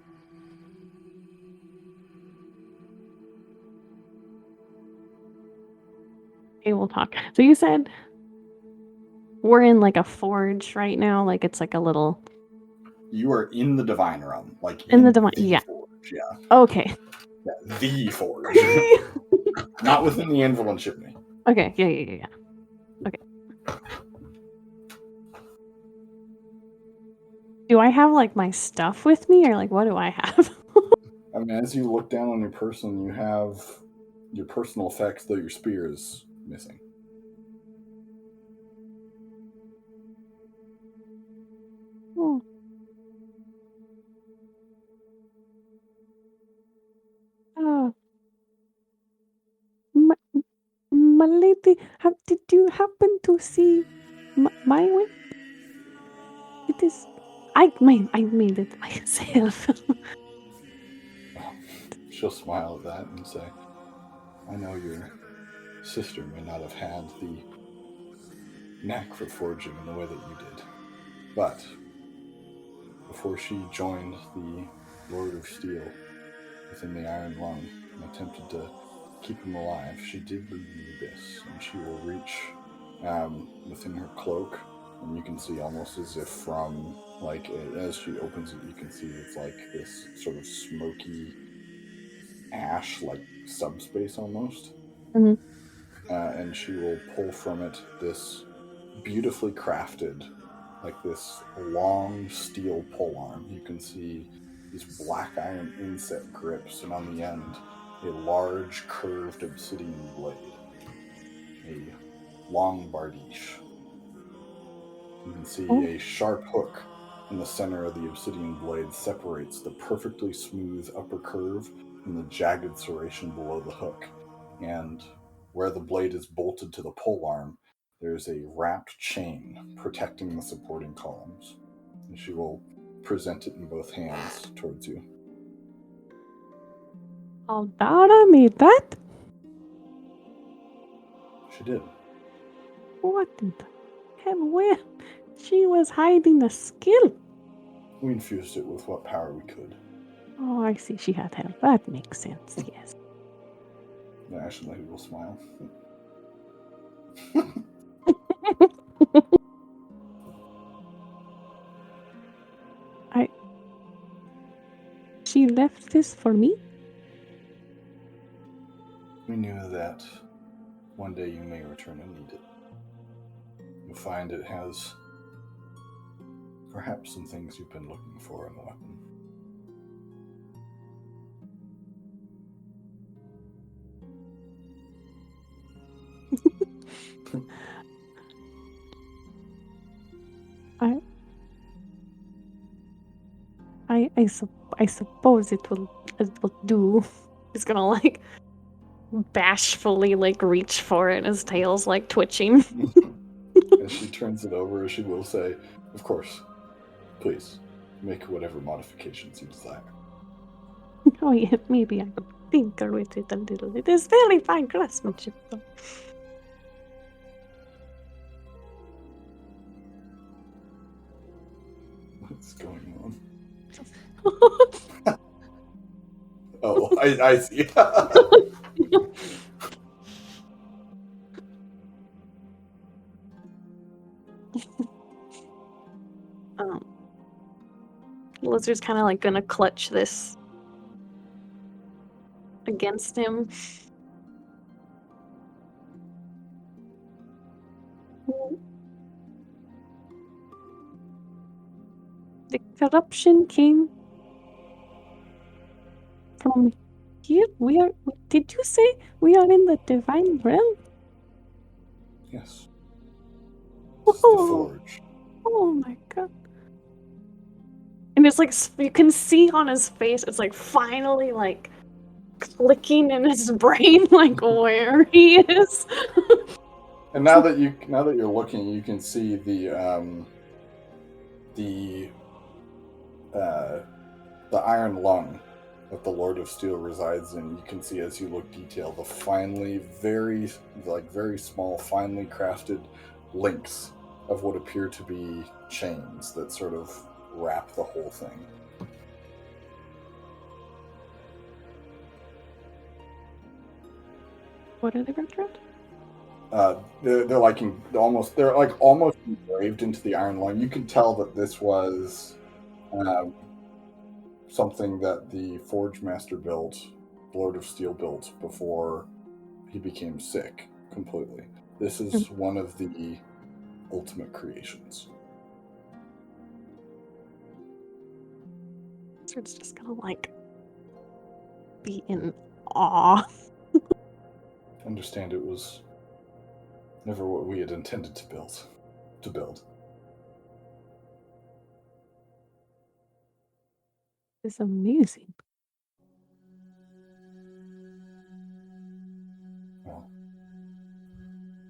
Okay, we'll talk. So you said we're in like a forge right now, like it's like a little... You are in the Divine Realm, like in the Divine, yeah. Forge, yeah. Okay. Yeah, the Forge. Not within the Anvil and Chimney. Okay, yeah. Okay. Do I have like my stuff with me, or like what do I have? I mean, as you look down on your person, you have your personal effects, though your spear is missing. Oh. My lady, did you happen to see my way? It is... I made it myself. She'll smile at that and say, I know your sister may not have had the knack for forging in the way that you did, but before she joined the Lord of Steel within the Iron Lung and attempted to keep him alive, she did leave you this, and she will reach within her cloak And you can see almost as if from, like, as she opens it, you can see it's like this sort of smoky ash, like subspace almost. Mm-hmm. And she will pull from it this beautifully crafted, like this long steel polearm. You can see these black iron inset grips, and on the end, a large curved obsidian blade, a long bardiche. You can see a sharp hook in the center of the obsidian blade separates the perfectly smooth upper curve from the jagged serration below the hook. And where the blade is bolted to the polearm, there's a wrapped chain protecting the supporting columns. And she will present it in both hands towards you. Aldara made that? She did. What in the hell? Where? She was hiding a skill. We infused it with what power we could. Oh, I see. She had help. That makes sense, yes. The Ashen Lady will smile. She left this for me? We knew that one day you may return and need it. You'll find it has perhaps some things you've been looking for in a weapon. I suppose it will do. He's gonna like bashfully like reach for it. His tail's like twitching. As she turns it over, she will say, "Of course, please make whatever modifications you desire." Oh yeah, maybe I could tinker with it a little. It is very fine craftsmanship, though. What's going on? Oh, I see. Lizard's kind of like gonna clutch this against him. The corruption came from here. We are. Did you say we are in the divine realm? Yes. It's the Forge. Oh my god. And it's like, you can see on his face, it's like finally like clicking in his brain, like where he is. And now that you're looking, you can see the iron lung that the Lord of Steel resides in. You can see as you look detail the very small, finely crafted links of what appear to be chains that sort of wrap the whole thing. What are they wrapped around? They're almost engraved into the iron lung. You can tell that this was something that the Forge Master built, Lord of Steel built before he became sick completely. This is one of the ultimate creations. So it's just gonna like be in awe. Understand it was never what we had intended to build. It's amazing. Well,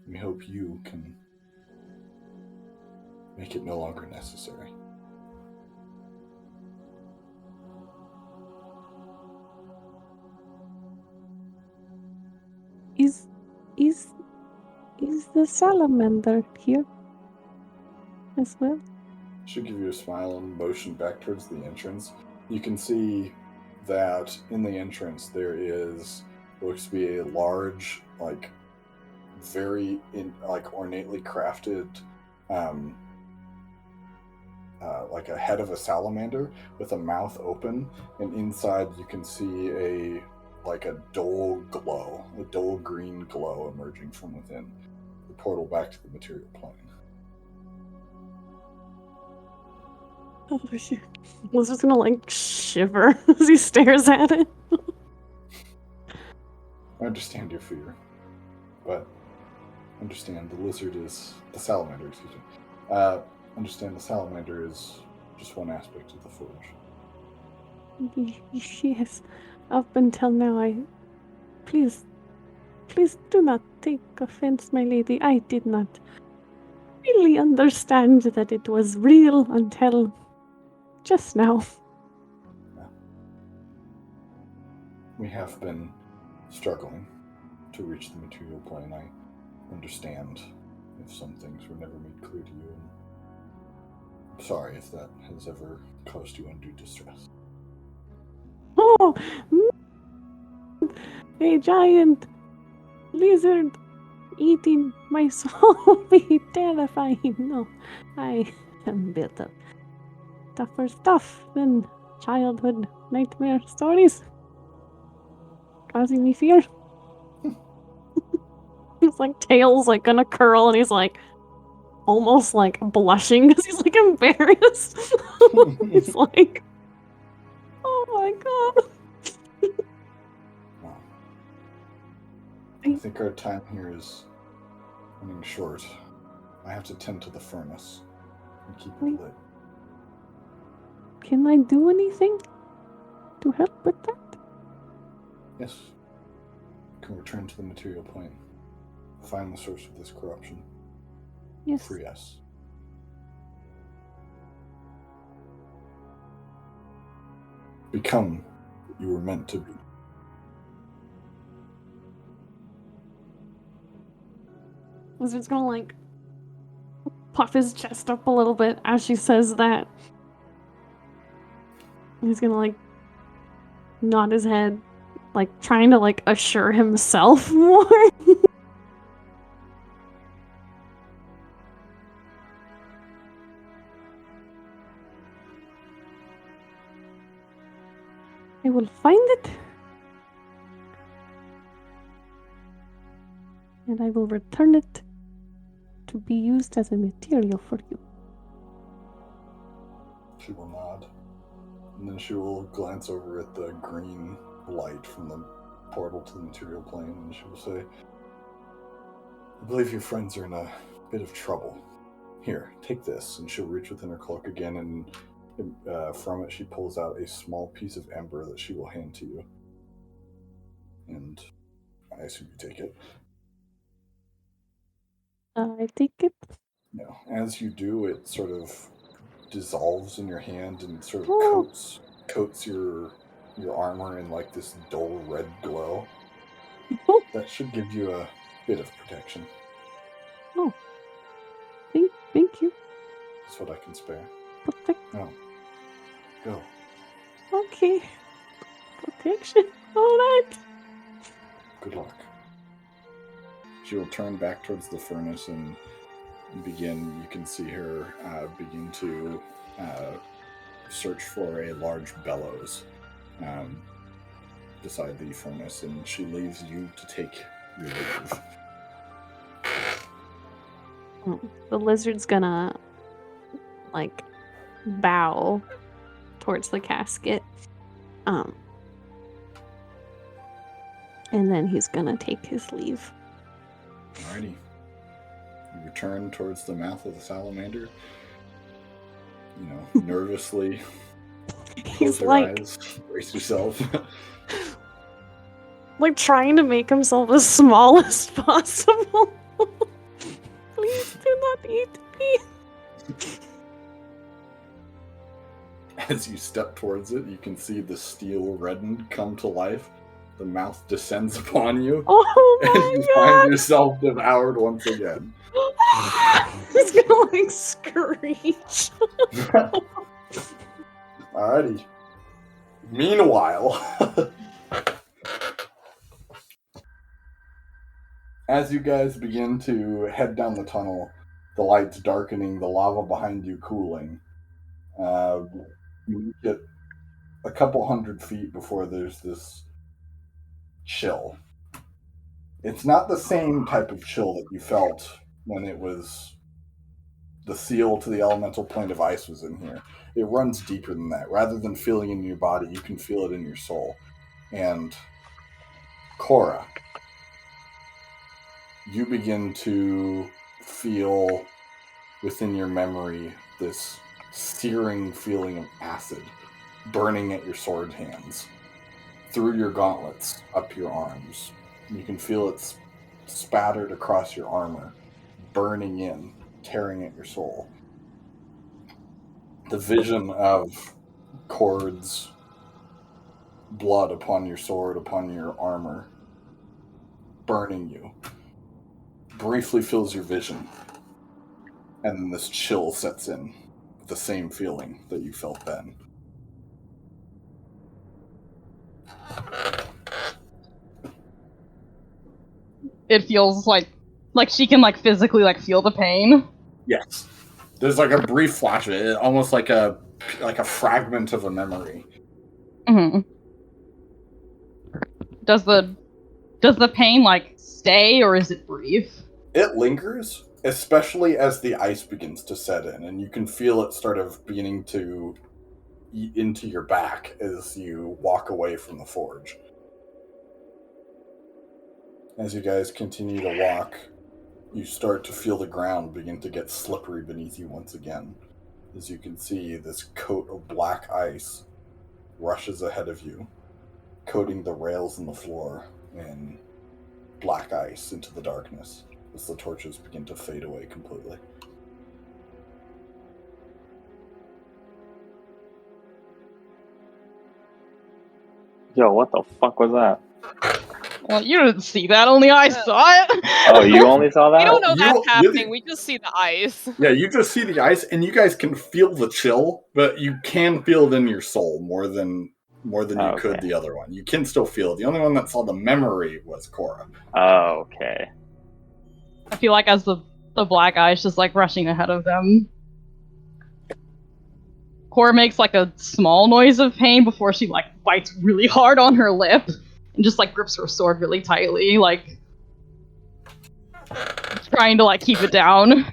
we hope you can make it no longer necessary. Is the salamander here as well? She'll give you a smile and motion back towards the entrance. You can see that in the entrance there looks to be a large, very ornately crafted like a head of a salamander with a mouth open, and inside you can see a dull glow, a dull green glow emerging from within the portal back to the material plane. Oh shit. Lizard's gonna like shiver as he stares at it. I understand your fear, but understand the salamander, excuse me. Understand the salamander is just one aspect of the forge. Yes. Up until now, Please do not take offense, my lady. I did not really understand that it was real until just now. We have been struggling to reach the material plane. I understand if some things were never made clear to you. And I'm sorry if that has ever caused you undue distress. Oh! A giant lizard eating my soul would be terrifying. No, I am built up tougher stuff than childhood nightmare stories. Causing me fear. His like tail's like gonna curl, and he's like almost like blushing because he's like embarrassed. He's like, oh my god. Well, I think our time here is running short. I have to tend to the furnace and keep it lit. Can I do anything to help with that? Yes. You can return to the material plane. Find the source of this corruption. Yes. Free us. Become what you were meant to be. Lizard's gonna like puff his chest up a little bit as she says that. He's gonna like nod his head, like trying to like assure himself more. I will find it. And I will return it to be used as a material for you. She will nod. And then she will glance over at the green light from the portal to the material plane, and she will say, I believe your friends are in a bit of trouble. Here, take this. And she'll reach within her cloak again, and from it she pulls out a small piece of ember that she will hand to you. And I assume you take it. I take it. No. As you do, it sort of dissolves in your hand and sort of coats your armor in like this dull red glow. That should give you a bit of protection. Oh. Thank you. That's what I can spare. Protect. No. Go. Okay. Protection. Alright. Good luck. She will turn back towards the furnace and begin. You can see her begin to search for a large bellows beside the furnace, and she leaves you to take your leave. The lizard's gonna like bow towards the casket. And then he's gonna take his leave. Alrighty. You return towards the mouth of the salamander. You know, nervously. He's Close your like eyes, brace yourself. like trying to make himself as small as possible. Please do not eat me. As you step towards it, you can see the steel redden come to life. The mouth descends upon you. Oh my and you god! find yourself devoured once again. He's gonna like screech. Alrighty. Meanwhile, as you guys begin to head down the tunnel, the lights darkening, the lava behind you cooling, You get a couple 100 feet before there's this chill. It's not the same type of chill that you felt when it was the seal to the elemental plane of ice was in here. It runs deeper than that. Rather than feeling it in your body, you can feel it in your soul. And Korrah, you begin to feel within your memory this searing feeling of acid burning at your sword hands, through your gauntlets, up your arms. You can feel it spattered across your armor, burning in, tearing at your soul. The vision of Kord's blood upon your sword, upon your armor, burning you, briefly fills your vision. And then this chill sets in, the same feeling that you felt then. It feels like she can physically feel the pain. Yes. There's a brief flash of it, almost like a fragment of a memory. Mm-hmm. Does the pain stay, or is it brief? It lingers, especially as the ice begins to set in, and you can feel it sort of beginning to eat into your back as you walk away from the forge. As you guys continue to walk, you start to feel the ground begin to get slippery beneath you once again. As you can see, this coat of black ice rushes ahead of you, coating the rails and the floor in black ice into the darkness as the torches begin to fade away completely. Yo, what the fuck was that? Well, you didn't see that, only I saw it. Oh, you only saw that? We don't know that's happening, really- we just see the ice. Yeah, you just see the ice, and you guys can feel the chill, but you can feel it in your soul more than you could the other one. You can still feel it. The only one that saw the memory was Korrah. Oh, okay. I feel like as the black ice just rushing ahead of them, Korrah makes a small noise of pain before she bites really hard on her lip and just grips her sword really tightly, trying to keep it down.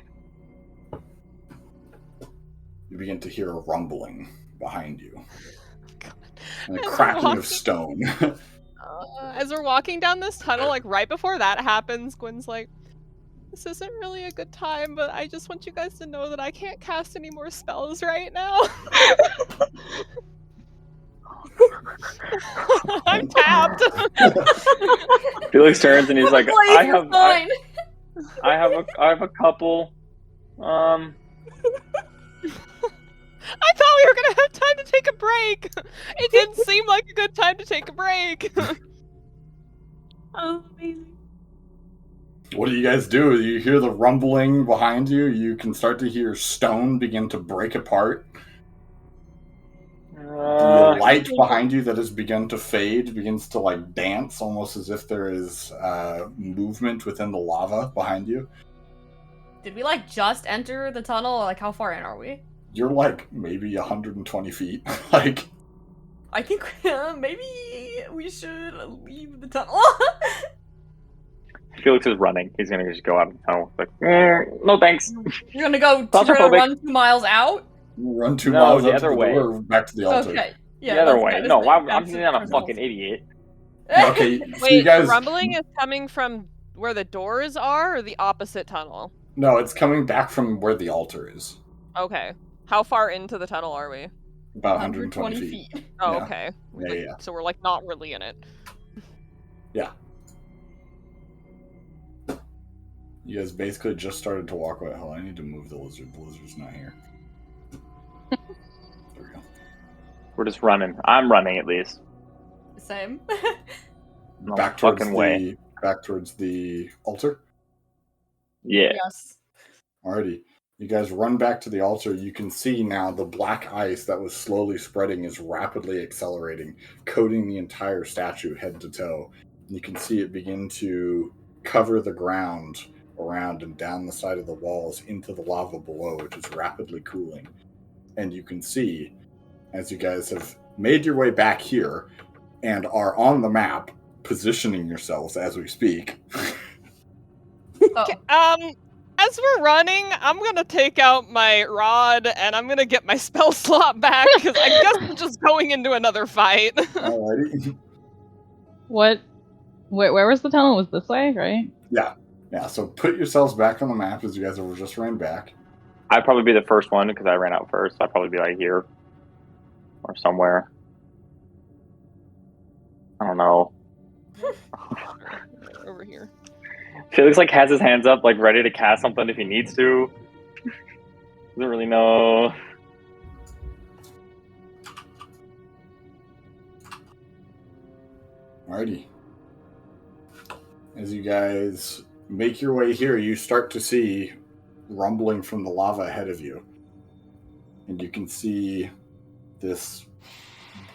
You begin to hear a rumbling behind you. And a As we're cracking of walking- stone. As we're walking down this tunnel, right before that happens, Gwyn's this isn't really a good time, but I just want you guys to know that I can't cast any more spells right now. I'm tapped. Felix turns and he's like, Glaive I is have fine. I have a couple. I thought we were gonna have time to take a break. It didn't seem like a good time to take a break. Oh, amazing. What do you guys do? You hear the rumbling behind you. You can start to hear stone begin to break apart. The light behind you that has begun to fade begins to dance, almost as if there is movement within the lava behind you. Did we just enter the tunnel? How far in are we? You're maybe 120 feet. I think maybe we should leave the tunnel. Felix is running. He's gonna just go out of the tunnel. No thanks. You're gonna go Claustrophobic. run 2 miles out? Run 2 No, miles the up to other the way. door, back to the altar. Okay. Yeah, the other let's way. go. No, I'm That's not a the fucking idiot. Okay, so Wait, you guys... the rumbling is coming from where the doors are, or the opposite tunnel? No, it's coming back from where the altar is. Okay. How far into the tunnel are we? About 120 feet. Oh, Yeah. okay. Yeah. So we're not really in it. Yeah. You guys basically just started to walk away. Hold on, I need to move the lizard. The lizard's not here. There we go. We're just running. I'm running at least. Same. No Back towards fucking way. back towards the altar. Yeah. Yes. Alrighty. You guys run back to the altar. You can see now the black ice that was slowly spreading is rapidly accelerating, coating the entire statue head to toe. You can see it begin to cover the ground around and down the side of the walls into the lava below, which is rapidly cooling. and you can see, as you guys have made your way back here and are on the map, positioning yourselves as we speak. As we're running, I'm gonna take out my rod and I'm gonna get my spell slot back because I guess I'm just going into another fight. Alrighty. What? Where was the tunnel? Was this way, right? Yeah, so put yourselves back on the map as you guys have just ran back. I'd probably be the first one because I ran out first. I'd probably be like here or somewhere. I don't know. Over here. Felix like has his hands up, like ready to cast something if he needs to. Doesn't really know. Alrighty. As you guys make your way here, you start to see rumbling from the lava ahead of you. And you can see this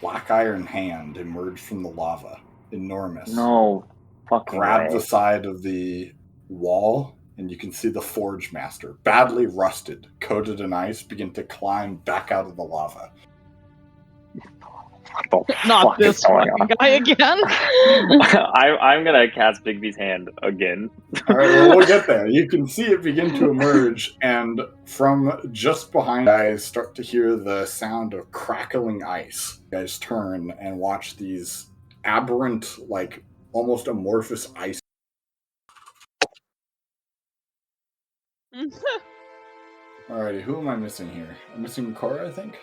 black iron hand emerge from the lava. Enormous. No. Fucking Grab way. the side of the wall, and you can see the Forge Master, badly rusted, coated in ice, begin to climb back out of the lava. What the Not fuck this is going fucking on? guy again. I'm gonna cast Bigby's hand again. All right, well, we'll get there. You can see it begin to emerge, and from just behind you guys start to hear the sound of crackling ice. You guys turn and watch these aberrant, like almost amorphous ice. Alrighty, who am I missing here? I'm missing Korrah, I think.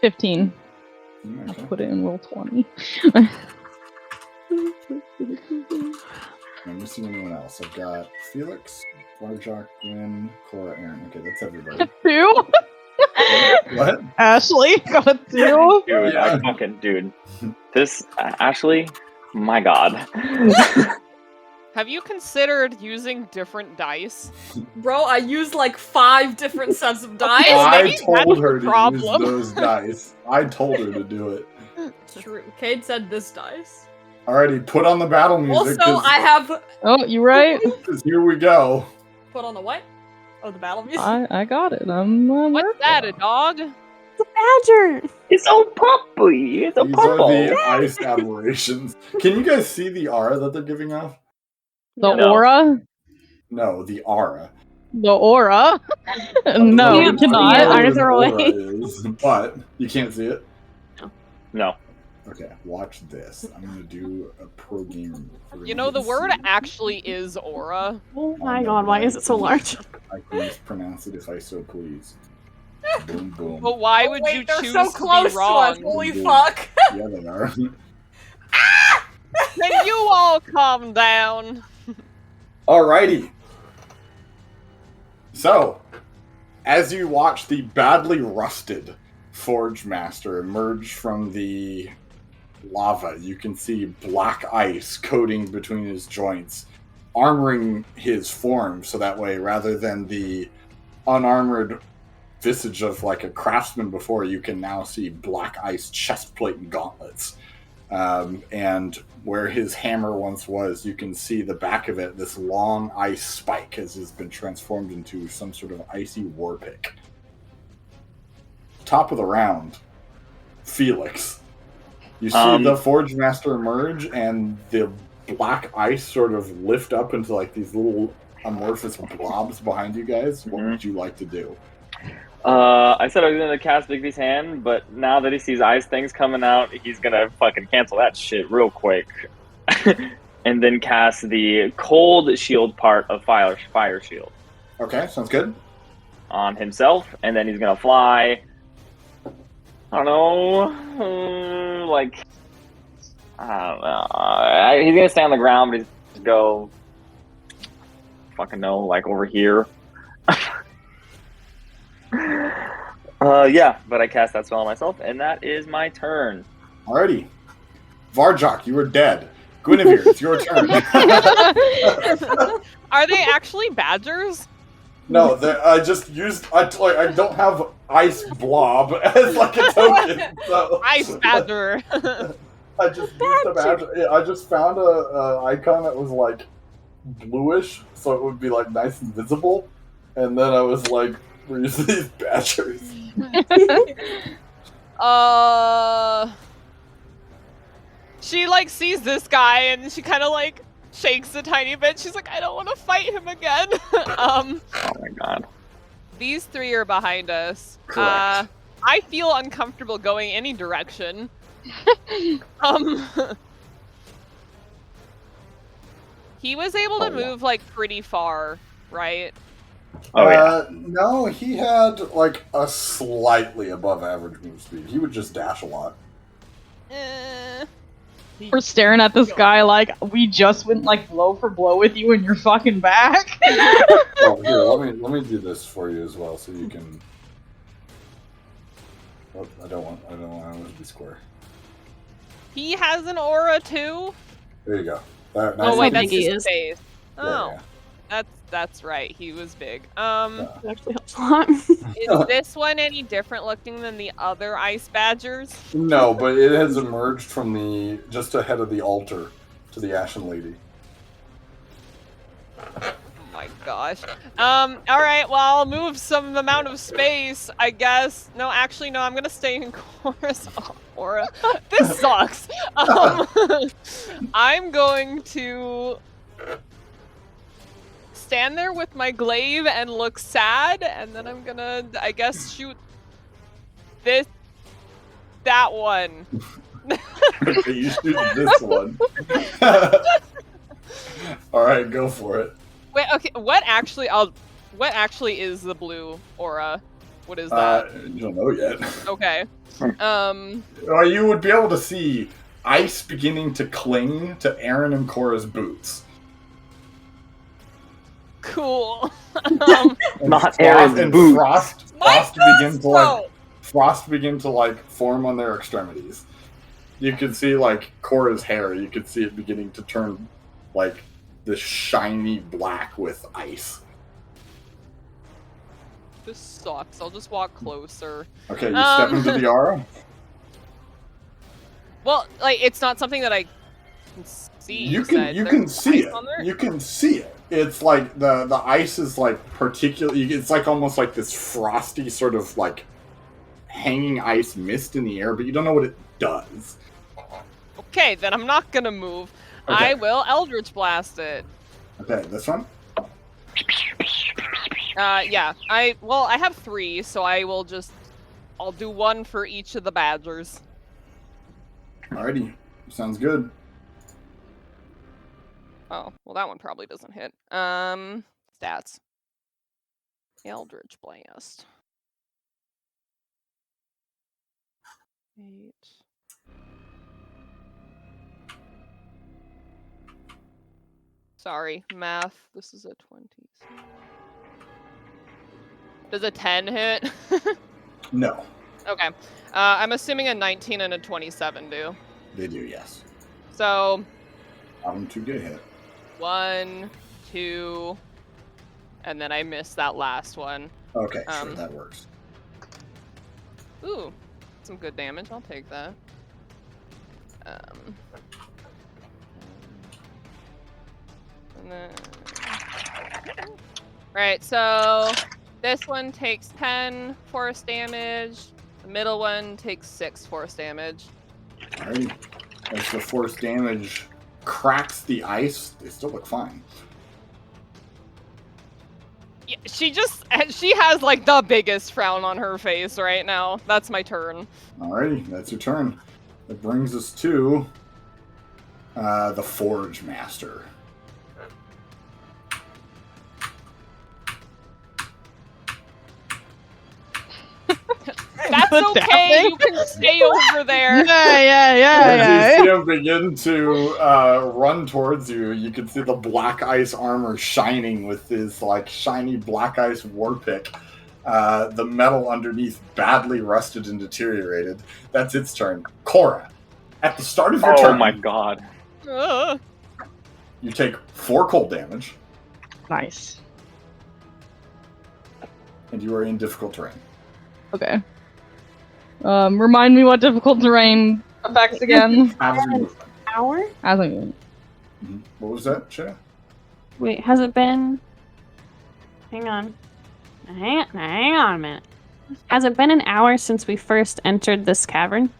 15. Okay. Put it in roll 20. Am I missing anyone else? I've got Felix, Varjok, Guin, Korrah, Aaron. Okay, that's everybody. 2? What? Ashley got a 2. Dude, Yeah. dude. This, Ashley, my god. Have you considered using different dice? Bro, I used like 5 different sets of dice. I maybe told that's her the to problem. use those dice. I told her to do it. True. Cade said this dice. Alrighty, put on the battle music. Also, I have Oh, you right. Because here we go. put on the what? Oh, the battle music. I got it. I'm What's working. that, a dog? It's a badger! It's a puppy. It's a These are puppy. the ice aberrations. Can you guys see the aura that they're giving off? The No. aura? No, the aura. The aura? I No, don't you know cannot. what Aren't an there aura away? is, but you can't see it? No. Okay, watch this. I'm going to do a pro game. You know, the word actually is aura. Oh my god, why is it so large? I can mispronounce it if I so please. Boom, boom. But why would Wait, you they're choose so to close be to us. wrong? Holy Boom, boom. fuck. Yeah, they are. Can you all calm down? Alrighty. So, as you watch the badly rusted Forge Master emerge from the lava, you can see black ice coating between his joints, armoring his form so that way, rather than the unarmored visage of like a craftsman before, you can now see black ice chest plate and gauntlets. And where his hammer once was, you can see the back of it, this long ice spike has been transformed into some sort of icy war pick. Top of the round, Felix. You see the Forge Master emerge, and the black ice sort of lift up into like these little amorphous blobs behind you guys. What would you like to do? I said I was gonna cast Bigby's hand, but now that he sees ice things coming out, he's gonna fucking cancel that shit real quick. And then cast the cold shield part of fire shield Okay, sounds good. on himself, and then he's gonna fly. I don't know, like I don't know. He's gonna stay on the ground, but he's gonna go fucking know, like over here. Yeah, but I cast that spell on myself, and that is my turn. Alrighty. Varjok, you are dead. Guinevere, it's your turn. Are they actually badgers? No, I just used. I don't have ice blob as like a token. So. Ice badger. I just used a badger. Yeah, I just found a icon that was like bluish, so it would be like nice and visible. And then I was like, we're using these badgers. She like sees this guy and she kind of like shakes a tiny bit. She's like, I don't want to fight him again. Oh my god. These three are behind us. Correct. I feel uncomfortable going any direction. He was able to move like pretty far, right? Oh yeah. No, he had like a slightly above average move speed. He would just dash a lot. We're staring at this guy like we just went like blow for blow with you and you're fucking back. Oh, here, let me do this for you as well, so you can. Oh, I don't want it to be square. He has an aura too. There you go. Oh wait, that's big he his is. face. Yeah, Oh, that's right. He was big. It actually helps a lot. Is this one any different looking than the other ice badgers? No, but it has emerged from just ahead of the altar to the Ashen Lady. Oh my gosh. All right. Well, I'll move some amount of space, I guess. No, actually, no. I'm gonna stay in Korrah's aura. This sucks. I'm going to stand there with my glaive and look sad, and then I'm gonna, I guess, shoot that one. Okay, you shoot this one. All right, go for it. Wait, okay. What actually is the blue aura? What is that? You don't know yet. Okay. You would be able to see ice beginning to cling to Aaron and Korrah's boots. Cool. Not Aaron's and boots. frost begin to like form on their extremities. You could see like Korrah's hair. You could see it beginning to turn like this shiny black with ice. This sucks. I'll just walk closer. Okay, you step into the aura. Well, like it's not something that I can see. You can see it. You can see it. It's like the ice is like particularly. It's like almost like this frosty sort of like hanging ice mist in the air, but you don't know what it does. Okay, then I'm not gonna move. Okay. I will Eldritch Blast it. Okay, this one. Yeah. I have 3, so I'll do 1 for each of the badgers. Alrighty, sounds good. Oh, well that one probably doesn't hit. Stats. Eldritch Blast. 8. Sorry, math. This is a 20. Does a 10 hit? No. Okay. I'm assuming a 19 and a 27 do. They do, yes. So. I'm too good hit. 1, 2, and then I missed that last one. Okay, sure, that works. Ooh, some good damage. I'll take that. And then... Right, so this one takes 10 force damage. The middle one takes 6 force damage. Alrighty. As the force damage cracks the ice, they still look fine. Yeah, she has like the biggest frown on her face right now. That's my turn. Alrighty, that's your turn. That brings us to the Forge Master. That's okay. You can stay over there. Yeah. As you see him begin to run towards you, you can see the black ice armor shining with his like shiny black ice war pick. The metal underneath badly rusted and deteriorated. That's its turn. Korrah, at the start of your turn, Oh my god. you take 4 cold damage, Nice. and you are in difficult terrain. Okay. Remind me what difficult terrain affects again. As you move. Hour? As I move. What was that, Shayna? Wait, has it been? Hang on. Hang on a minute. Has it been an hour since we first entered this cavern?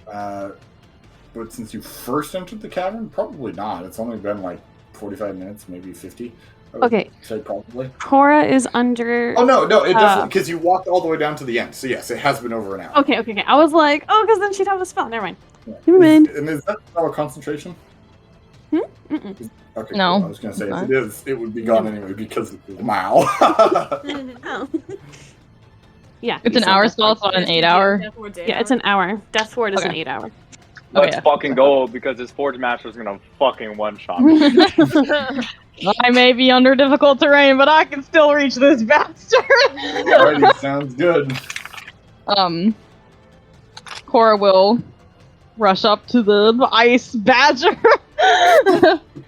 But since you first entered the cavern, probably not. It's only been like 45 minutes, maybe 50. I would Okay. say probably. Korrah is under... Oh, no, it definitely... Because you walked all the way down to the end. So, yes, it has been over an hour. Okay. I was like, because then she'd have a spell. Never mind. Yeah. Never mind. And is that spell a concentration? Mm-mm. Okay, No, cool. I was going to say, it's if it is, it would be gone anyway because of the Mao. Oh. Yeah. It's an so hour Death spell, it's Ward. not an 8 hour. Yeah, it's an hour. Death Ward is an Okay. 8 hour. Let's yeah. fucking go because this Forge Master's gonna fucking one shot. I may be under difficult terrain, but I can still reach this bastard. Alrighty, sounds good. Korrah will rush up to the ice badger.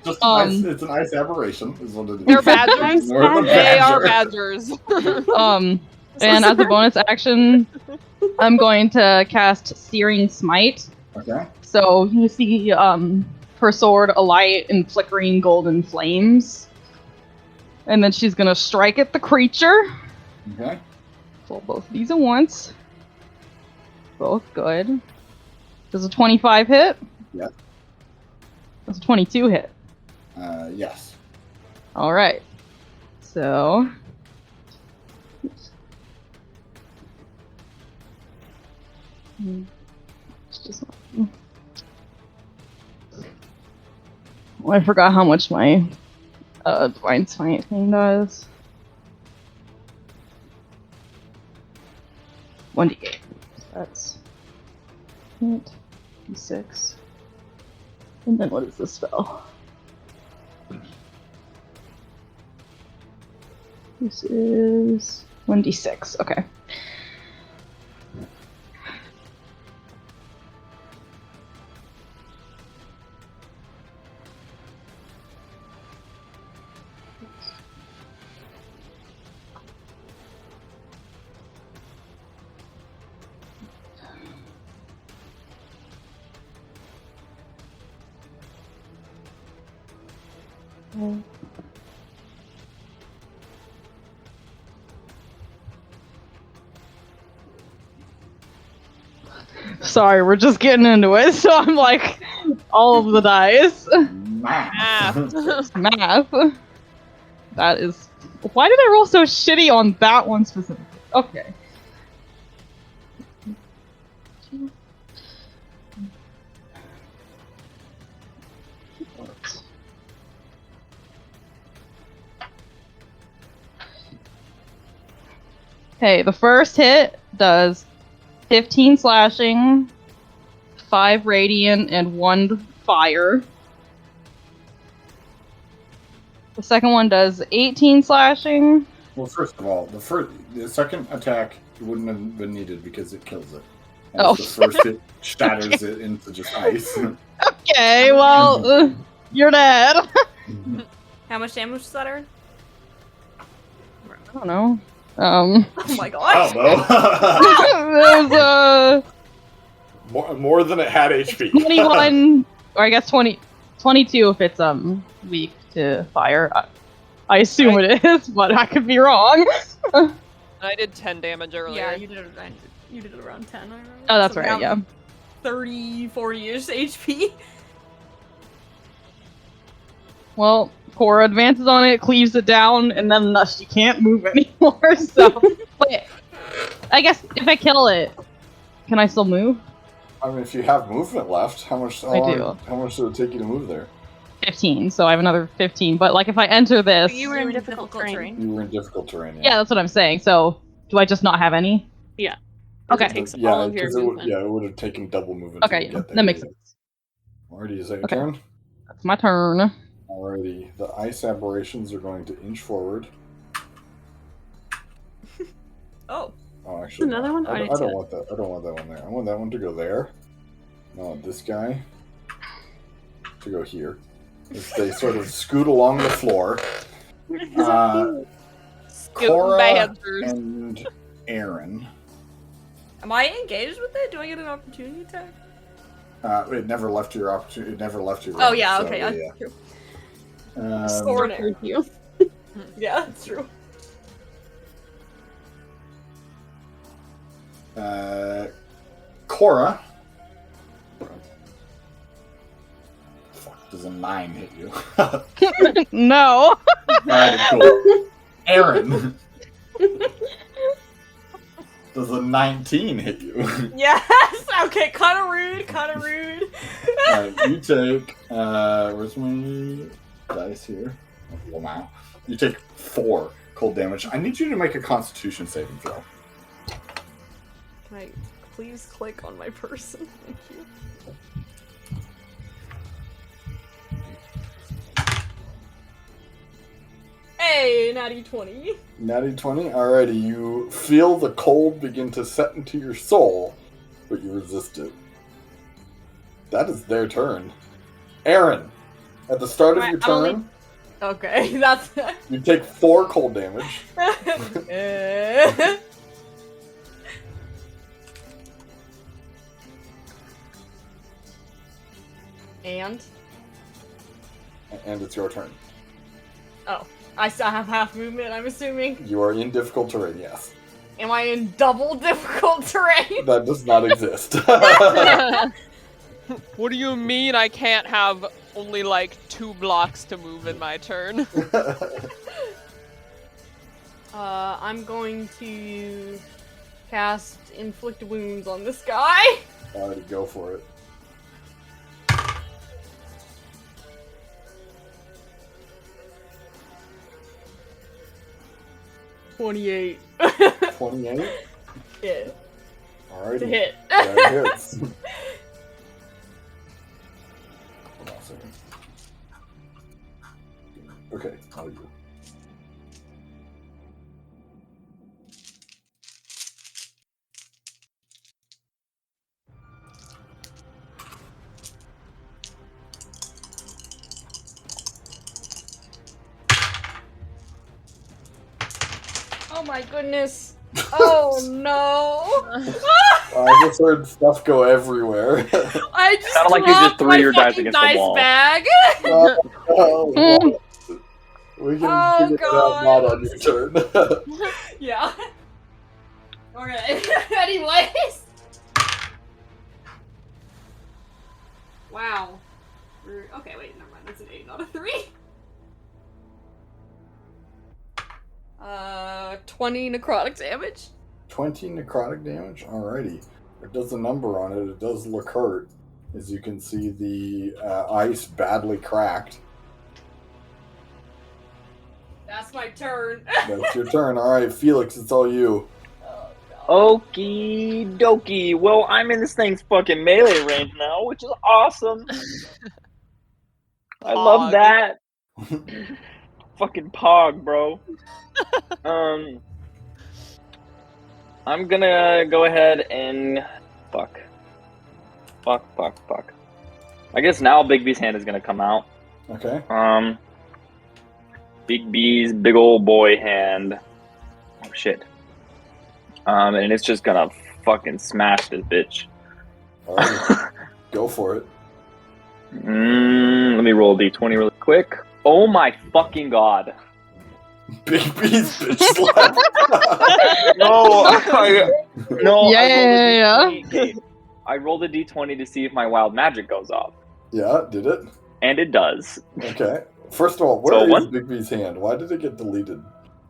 Just it's an ice aberration, is what it is. They're badgers. More than They are badger. badgers. And as a bonus action, I'm going to cast Searing Smite. Okay. So you see her sword alight in flickering golden flames. And then she's gonna strike at the creature. Okay. Roll both of these at once. Both good. Does a 25 hit? Yes. Does a 22 hit? Yes. Alright. So... It's just... Oh, I forgot how much my Divine Smite thing does. 1d8. That's... 8, d6. And then what is this spell? This is 1d6. Okay. Sorry, we're just getting into it, so I'm like, all of the dice. Math. Math. That is... Why did I roll so shitty on that one specifically? Okay. Okay, the first hit does 15 slashing, 5 radiant, and 1 fire. The second one does 18 slashing. Well, first of all, the second attack wouldn't have been needed because it kills it. And Oh. the first hit shatters it into just ice. Okay, well, you're dead. How much damage was that, Aaron? I don't know. Oh my I gosh! don't know. It was more than it had HP. 21, or I guess 22 if it's weak to fire. I assume it is, but I could be wrong. I did 10 damage earlier. Yeah, you did it around 10, I remember. Oh, that's So right, now yeah. 30, 40-ish HP. Well, Korrah advances on it, cleaves it down, and then she can't move anymore, so... But I guess if I kill it, can I still move? I mean, if you have movement left, how much does it take you to move there? 15, so I have another 15. But, like, if I enter this... You were in difficult terrain. You were in difficult terrain, Yeah, that's what I'm saying. So, do I just not have any? Yeah. Okay. It takes all of your because movement. it would have taken double movement. Okay, to get there. that makes sense. Alrighty, is that your Okay. turn? That's my turn. Alrighty, the ice aberrations are going to inch forward. Oh. Oh, actually, Another no. one? I I don't want that. I don't want that one there. I want that one to go there. I want this guy to go here. As they sort of scoot along the floor. Korrah badgers. and Aaron. Am I engaged with it? Do I get an opportunity attack? It never left your opportunity. It never left your. Oh, round, yeah, so, okay. yeah. True. Sword Aaron. You. Yeah, that's true. Korrah. Fuck, does a 9 hit you? No. Alright, cool. Aaron. Does a 19 hit you? Yes! Okay, kinda rude. Alright, you take, where's my dice here? Well, now. You take 4 cold damage. I need you to make a constitution saving throw. Can I please click on my person? Thank you. Hey, natty 20. Natty 20? Alrighty, you feel the cold begin to set into your soul, but you resist it. That is their turn. Aaron, at the start of your turn, Okay, that's... you take 4 cold damage. And it's your turn. oh, I still have half movement, I'm assuming. You are in difficult terrain, yes. Am I in double difficult terrain? That does not exist. What do you mean I can't have only like 2 blocks to move in my turn? I'm going to cast Inflict Wounds on this guy. Alrighty, go for it. $28. 28? Yeah. Alrighty. To hit. That hits. Hold on a second. Okay, how are you? Oh my goodness. Oh no. I just heard stuff go everywhere. I just Sounded like you just dropped threw my your dice fucking against the dice wall. bag. Well, we can Oh, figure that out God. not on your turn. Yeah. Alright. Anyways. Wow. Okay, wait, never mind. That's an 8, not a 3. 20 necrotic damage. 20 necrotic damage? Alrighty. It does a number on it. It does look hurt. As you can see, the ice badly cracked. That's my turn. That's your turn. Alright, Felix, it's all you. Okie dokie. Well, I'm in this thing's fucking melee range now, which is awesome. I love Pog. that. Fucking pog, bro. I'm gonna go ahead and fuck. I guess now Big B's hand is gonna come out. Okay. Big B's big old boy hand. Oh shit. And it's just gonna fucking smash this bitch. Alright. Go for it. Let me roll a d20 really quick. Oh my fucking god. Big B's bitch slap. No. Yeah. I rolled a d20 to see if my wild magic goes off. Yeah, did it? And it does. Okay. First of all, where is Big B's hand? Why did it get deleted?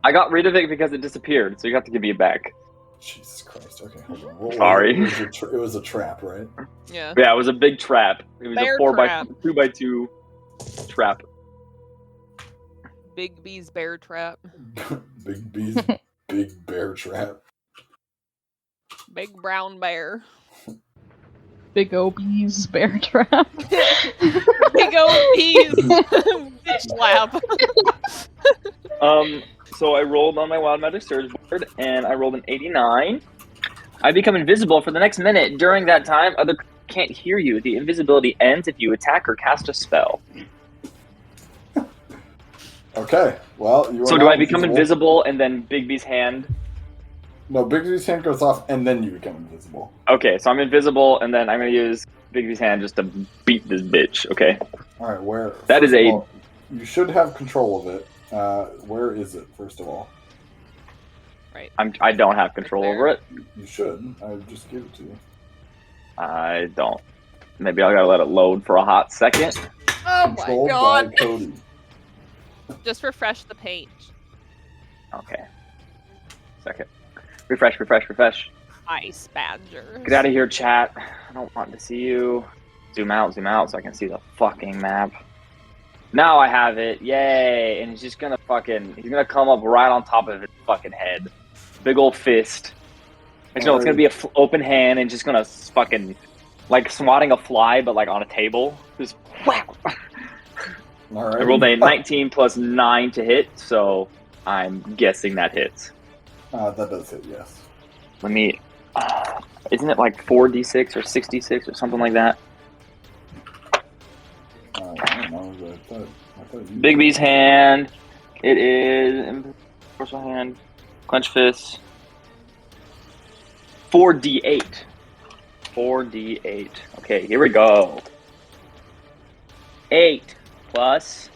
I got rid of it because it disappeared, so you have to give me it back. Jesus Christ. Okay, hold on. What Sorry. It was a trap, right? Yeah. Yeah, it was a big trap. It was Bear a trap. 2x2 trap. Big B's bear trap. Big B's big bear trap. Big brown bear. Big OB's bear trap. Big OP's bitch slap. So I rolled on my Wild Magic Surge board, and I rolled an 89. I become invisible for the next minute. During that time, other can't hear you. The invisibility ends if you attack or cast a spell. Okay, well, you are So do now I become invisible and then Big B's hand? No, Big B's hand goes off, and then you become invisible. Okay, so I'm invisible, and then I'm going to use Big B's hand just to beat this bitch. Okay. Alright, where... That is first of a... all, you should have control of it. Where is it, first of all? Right. I don't have control over it. You should. I just gave it to you. I don't. Maybe I gotta let it load for a hot second. Oh Controlled my god. by Cody. Just refresh the page. Okay. Second. Refresh. Ice badgers. Get out of here, chat. I don't want to see you. Zoom out so I can see the fucking map. Now I have it. Yay. And he's gonna come up right on top of his fucking head. Big old fist. And it's gonna be a open hand and just gonna fucking, like swatting a fly, but like on a table. Just whack. Alright. I rolled a 19 plus 9 to hit, so I'm guessing that hits. That does hit, yes. Let me... isn't it like 4d6 or 6d6 or something like that? I don't know. I thought you... Bigby's hand. It is... Personal hand. Clench fist. 4d8. 4d8. Okay, here we go. 8 plus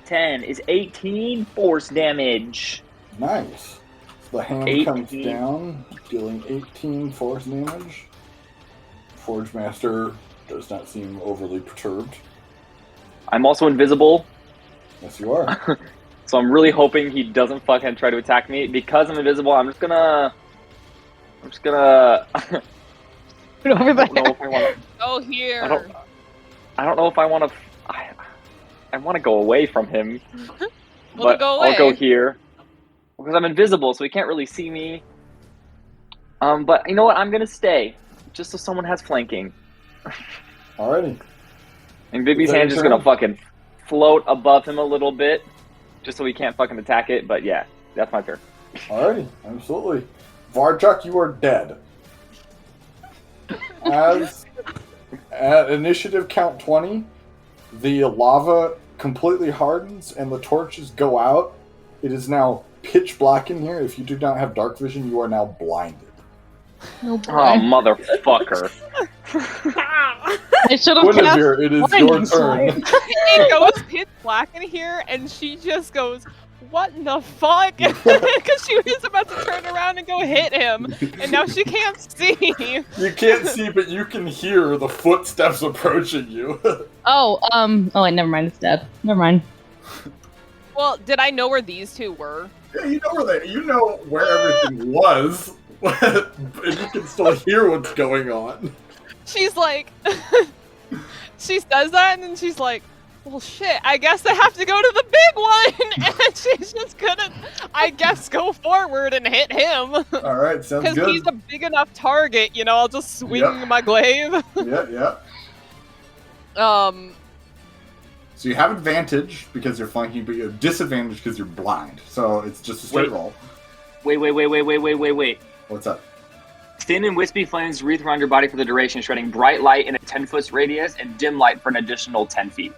10 is 18 force damage. Nice. So the hand 18. comes down, dealing 18 force damage. Forge Master does not seem overly perturbed. I'm also invisible, Yes, you are. so I'm really hoping he doesn't fucking try to attack me. Because I'm invisible, I'm just gonna... Put over I don't know there. if I want to... Go here. I don't know if I want to... I want to go away from him. Well, But go I'll go away. here. Because I'm invisible, so he can't really see me. But you know what? I'm gonna stay. Just so someone has flanking. Alrighty. And Bigby's Is that hand's your just gonna turn? fucking float above him a little bit. Just so he can't fucking attack it. But yeah, that's my turn. Alrighty. Absolutely. Varjuk, you are dead. As at initiative count 20, the lava completely hardens and the torches go out. It is now pitch black in here. If you do not have dark vision, you are now blinded. Oh, boy. Oh, motherfucker. I should have cast Guinevere, it is your blinding turn. light. It goes pitch black in here, and she just goes, "What in the fuck?" Because she was about to turn around and go hit him, and now she can't see. You can't see, but you can hear the footsteps approaching you. Oh, wait, never mind, it's dead. Never mind. Well, did I know where these two were? Yeah, you know where everything was, but you can still hear what's going on. She's like, she says that, and then she's like, well, shit, I guess I have to go to the big one. And she's just gonna, I guess, go forward and hit him. All right, sounds Because good. he's a big enough target, you know, I'll just swing my glaive. Yeah. So you have advantage because you're flanking, but you have disadvantage because you're blind. So it's just a straight roll. Wait. What's up? Thin and wispy flames wreath around your body for the duration, shedding bright light in a 10-foot radius and dim light for an additional 10 feet.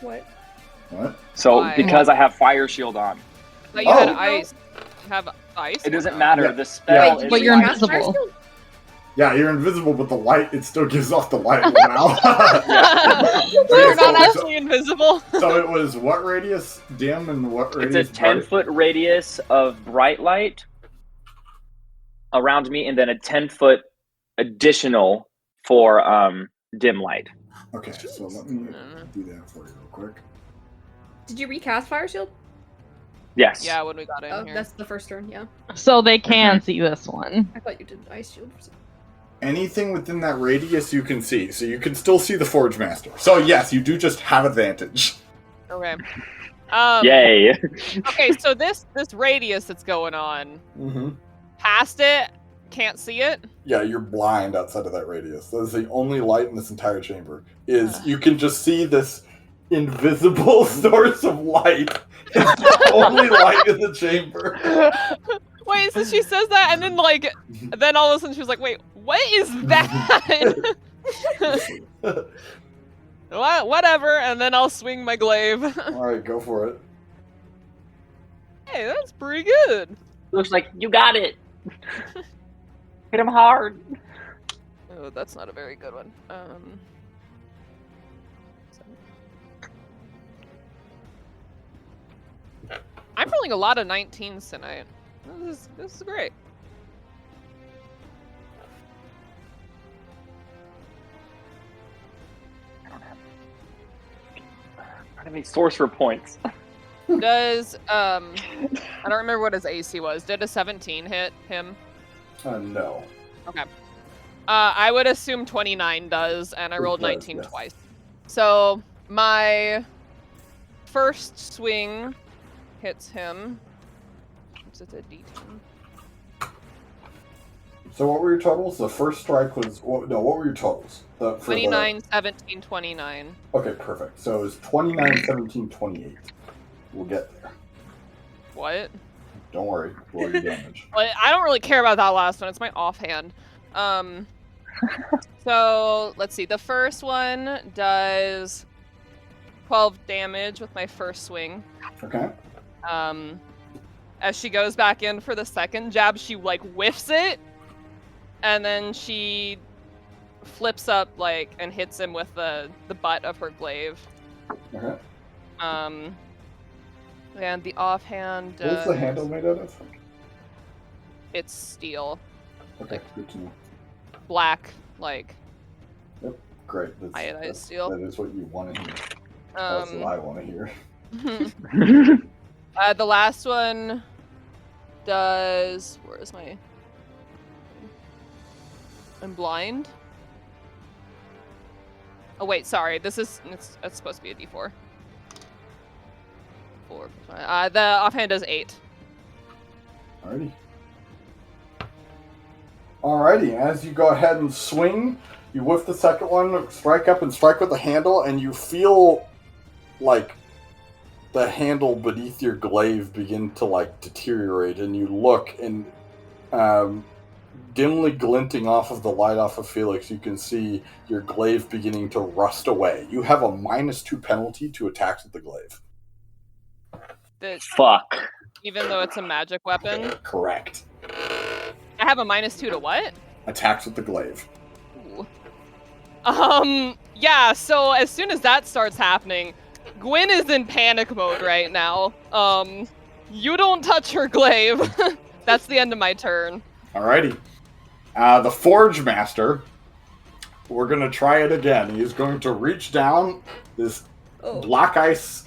What? What? So, Why? because I have fire shield on. But you had Oh. ice. You have ice? It doesn't matter. Yeah. The spell Wait, is but you're light. invisible. Yeah, you're invisible, but the light, it still gives off the light now. You're not So- actually invisible. So it was what radius dim and what It's radius a 10-foot radius of bright light around me, and then a 10-foot additional for dim light. Okay, so let me do that for you real quick. Did you recast Fire Shield? Yes. Yeah, when we got in Oh, here. that's the first turn, yeah. So they can see this one. I thought you did Ice Shield for some. Anything within that radius you can see, so you can still see the Forge Master. So yes, you do just have advantage. Okay. Yay. Okay, so this radius that's going on, Mm-hmm. past it, can't see it. Yeah, you're blind outside of that radius. That is the only light in this entire chamber. Is you can just see this invisible source of light. It's the only light in the chamber. Wait, so she says that, and then all of a sudden she was like, "Wait, what is that?" Whatever, and then I'll swing my glaive. All right, go for it. Hey, that's pretty good. Looks like you got it. Hit him hard. Oh, that's not a very good one. I'm rolling a lot of 19s tonight. This is great. I don't have any sorcerer points. Does I don't remember what his AC was. Did a 17 hit him? No. Okay. I would assume 29 does, and I rolled 19 yes. twice. So my first swing hits him. It's a D10. So what were your totals? The first strike was... what were your totals? 29, 17, 29. Okay, perfect. So it was 29, 17, 28. We'll get there. What? Don't worry. Roll your damage. Well, I don't really care about that last one. It's my offhand. So let's see. The first one does 12 damage with my first swing. Okay. As she goes back in for the second jab, she like whiffs it, and then she flips up like and hits him with the butt of her glaive. Okay. And the offhand. What's the handle made out of? It's steel. Okay, good to know. Black, like. Yep, great. Iodized steel. That is what you want to hear. That's what I want to hear. The last one does. Where is my? I'm blind. Oh wait, sorry. It's supposed to be a D4. 4. The offhand does 8. Alrighty, as you go ahead and swing, you whiff the second one, strike up and strike with the handle, and you feel like the handle beneath your glaive begin to like deteriorate, and you look, and dimly glinting off of the light off of Felix, you can see your glaive beginning to rust away. You have a -2 penalty to attacks with the glaive. Fuck. Even though it's a magic weapon? Correct. I have a -2 to what? Attacks with the glaive. Ooh. Yeah, so as soon as that starts happening, Guin is in panic mode right now. You don't touch her glaive. That's the end of my turn. Alrighty. The Forge Master, we're going to try it again. He's going to reach down. This black ice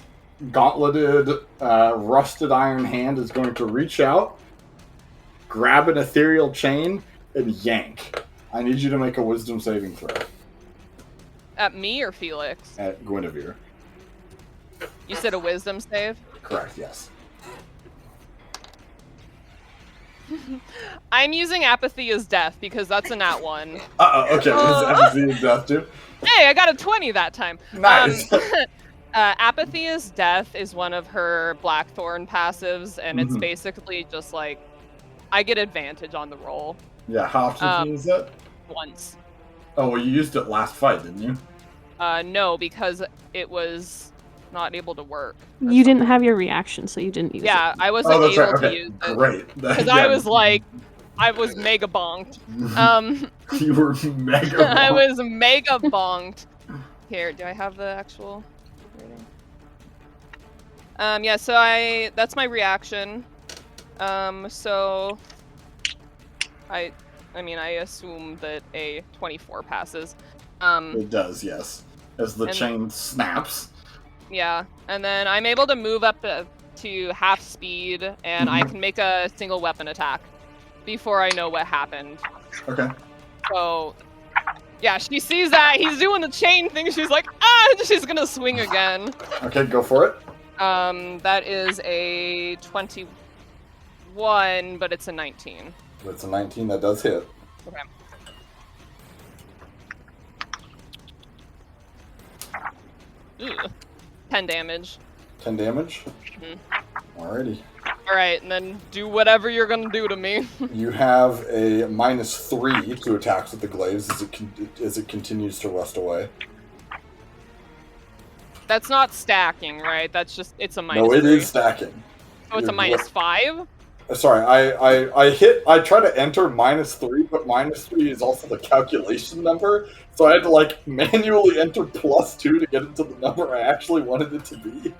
gauntleted, rusted iron hand is going to reach out, grab an ethereal chain, and yank. I need you to make a wisdom saving throw. At me or Felix? At Guinevere. You said a wisdom save? Correct, yes. I'm using apathy as death because that's a nat 1. Okay. Is apathy as death too? Hey, I got a 20 that time. Nice. Apathy as death is one of her Blackthorn passives, and it's basically just like I get advantage on the roll. Yeah, how often do you use it? Once. Oh, well, you used it last fight, didn't you? No, because it was not able to work. You didn't have your reaction, so you didn't use it. Yeah, I wasn't able to use it. Great. Because I was like, I was mega bonked. You were mega bonked. I was mega bonked. Here, do I have the actual rating? Yeah, so that's my reaction. So I assume that a 24 passes. It does, yes. As the chain snaps. Yeah, and then I'm able to move up to half speed, and I can make a single weapon attack before I know what happened. Okay. So, yeah, she sees that he's doing the chain thing. She's like, ah! She's gonna swing again. Okay, go for it. That is a 21, but it's a 19. That's a 19. That does hit. Okay. Ugh. 10 damage. 10 damage? Alrighty. Alright, and then do whatever you're gonna do to me. You have a -3 to attacks with the glaives as it continues to rust away. That's not stacking, right? That's just, it's a -3. No, it is stacking. So it's a -5? Sorry, I try to enter -3, but -3 is also the calculation number, so I had to like manually enter +2 to get it to the number I actually wanted it to be.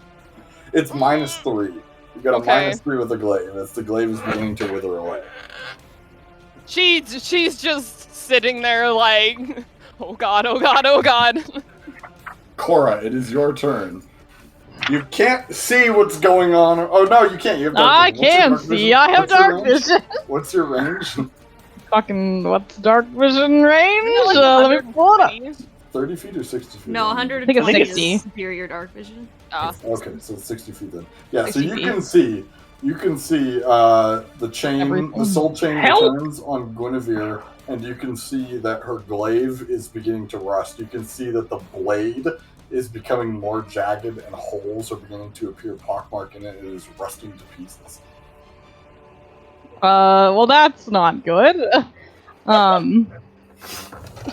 It's -3. You got a Okay. -3 with the glaive, as the glaive is beginning to wither away. She's just sitting there like, oh god, oh god, oh god. Korrah, it is your turn. You can't see what's going on. Oh no, you can't. You have dark I vision. What's your can dark see. vision? I have What's your dark range? vision. What's your range? Fucking, what's dark vision range? Like Let me pull it up. 120? 30 feet or 60 feet? No, I think 120 it's is 60. superior dark vision. Okay, so it's 60 feet then. Yeah, so 60 you feet. can see. You can see the chain, Everything. the soul chain Help! returns on Guinevere, and you can see that her glaive is beginning to rust. You can see that the blade is becoming more jagged and holes are beginning to appear pockmarked in it. It is rusting to pieces. Well, that's not good.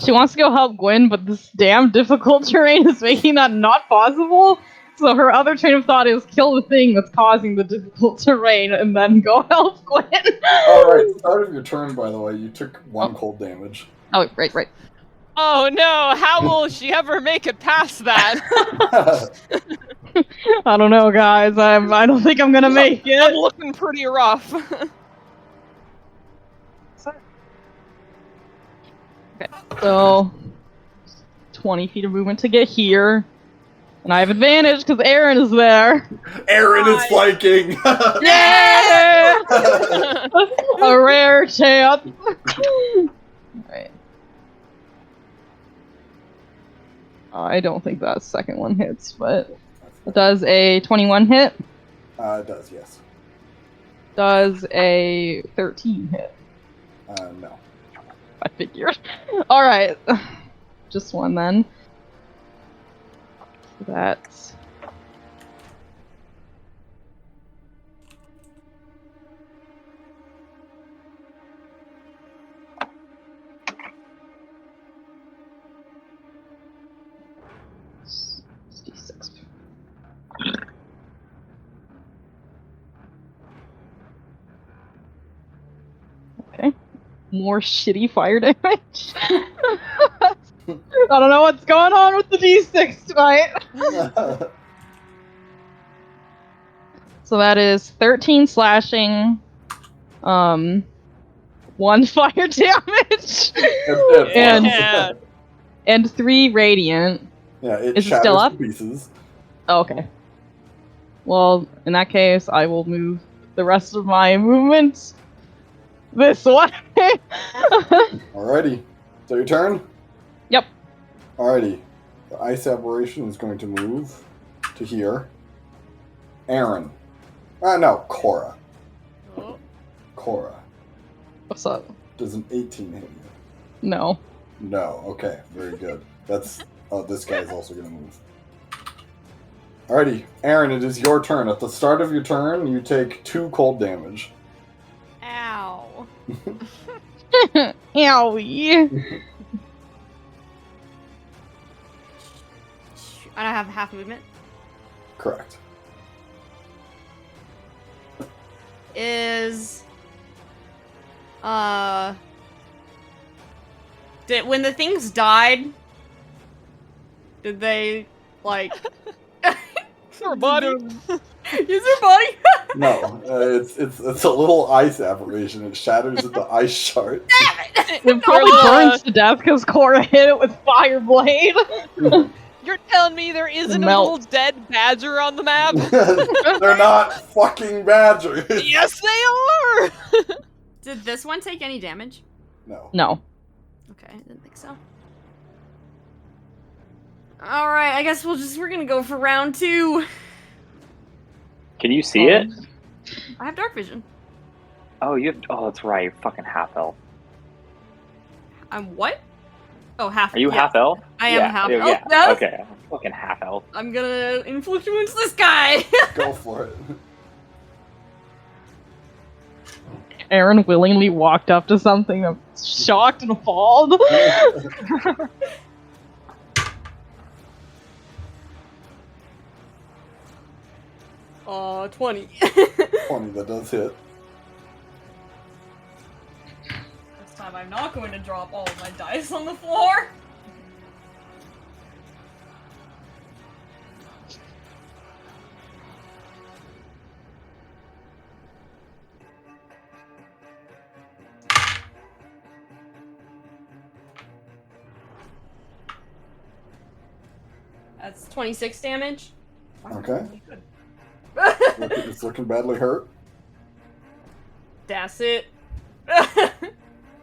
She wants to go help Gwyn, but this damn difficult terrain is making that not possible. So her other train of thought is kill the thing that's causing the difficult terrain and then go help Gwyn. Alright, start of your turn, by the way, you took 1 cold damage. Oh, right. Oh no, how will she ever make it past that? I don't know, guys. I don't think I'm gonna make I'm it. looking pretty rough. So, 20 feet of movement to get here. And I have advantage because Aaron is there. Aaron is flanking! Yeah! A rare chance. Alright. I don't think that second one hits, but it does a 21 hit. It does, yes. Does a 13 hit. No. I figured. Alright. Just one then. That's... D6. Okay. More shitty fire damage. I don't know what's going on with the D6 tonight. So that is 13 slashing, 1 fire damage, Yeah. and 3 radiant. Yeah, it Is it shatters still up? to pieces. Oh, okay. Well, in that case, I will move the rest of my movements this way. Alrighty. So your turn? Yep. Alrighty. The ice aberration is going to move to here. Aaron. No, Korrah. Oh. Korrah. What's up? Does an 18 hit you? No. No. Okay, very good. That's... Oh, this guy's also going to move. Alrighty. Aaron, it is your turn. At the start of your turn, you take 2 cold damage. Ow. Owie. I don't have half movement. Correct. Is when the things died, did they like Her body. Is her body? No, it's a little ice aberration. It shatters at the ice shard. It probably burns to death because Korrah hit it with fire blade. You're telling me there isn't a Melt. little dead badger on the map? They're not fucking badgers. Yes, they are! Did this one take any damage? No. No. Okay, I didn't think so. Alright, I guess we're gonna go for round 2. Can you see it? I have dark vision. Oh, you have. Oh, that's right. You're fucking half elf. I'm what? Oh, half. Are you yeah. half elf? I am half elf. Yeah. Yes. Okay. I'm fucking half elf. I'm gonna influence this guy. Go for it. Aaron willingly walked up to something that was shocked and appalled. 20. 20, that does hit. This time I'm not going to drop all of my dice on the floor. That's 26 damage. Okay. It's looking badly hurt. That's it.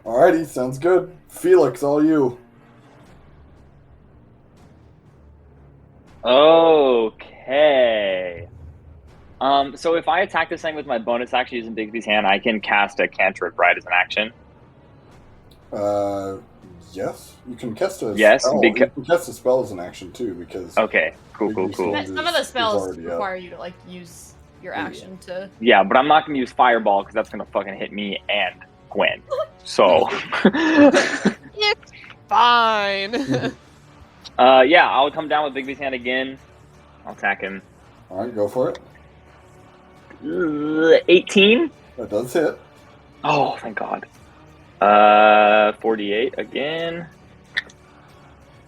Alrighty, sounds good. Felix, all you. Okay. So if I attack this thing with my bonus action using Bigby's hand, I can cast a cantrip, right, as an action? Yes. You can cast a Yes, spell. You can cast a spell as an action too, because Okay, cool. Bigby's Some of the spells already up. require you to like use your action to. Yeah, but I'm not going to use Fireball because that's going to fucking hit me and Gwen. So, It's fine. yeah, I'll come down with Bigby's hand again. I'll attack him. Alright, go for it. 18? That does hit. Oh, thank God. 48 again.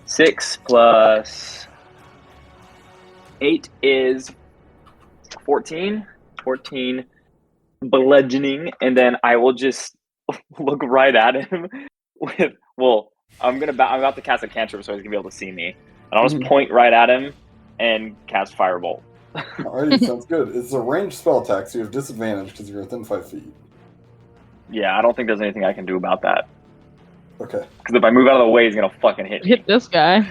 6 plus 8 is 14. 14 bludgeoning, and then I will just look right at him with. Well, I'm about to cast a cantrip, so he's gonna be able to see me, and I'll just point right at him and cast Firebolt. Alrighty, sounds good. It's a ranged spell attack, so you have disadvantage because you're within 5 feet. Yeah, I don't think there's anything I can do about that. Okay. Because if I move out of the way, he's gonna fucking hit me. Hit this guy.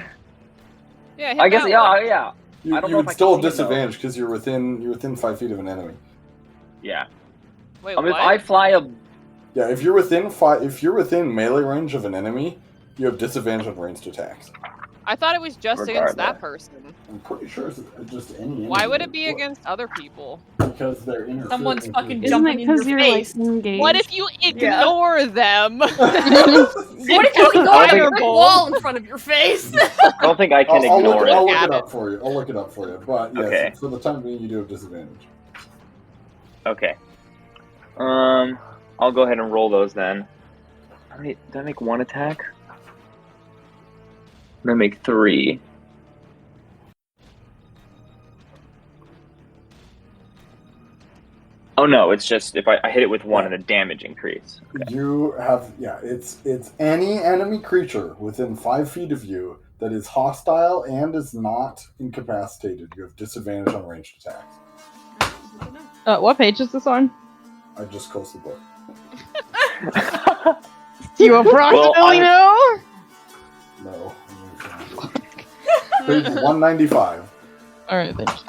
Yeah, hit I guess, that yeah, one. yeah. You I don't know would if I still can have see him, though. disadvantage because you're within 5 feet of an enemy. Yeah. Wait, I mean, what? if I fly a. Yeah, if you're within melee range of an enemy, you have disadvantage on ranged attacks. I thought it was just against that Regardless. person. I'm pretty sure it's just any enemy. Why would it be against other people? Because they're interfering. Someone's fucking with- jumping in your you're face. like engaged? What if you ignore them? What if you ignore a brick Fireball. wall in front of your face? I don't think I can I'll ignore look, it. I'll look Have it it. up for you. I'll look it up for you. But yes, Okay. for the time being, you do have disadvantage. Okay. I'll go ahead and roll those then. Did I make one attack? I'm gonna make 3. Oh no, it's just if I hit it with 1 and the damage increase. Okay. You have it's any enemy creature within 5 feet of you that is hostile and is not incapacitated. You have disadvantage on ranged attacks. What page is this on? I just closed the book. Do you approximately know? No. Page 195. Alright, thanks.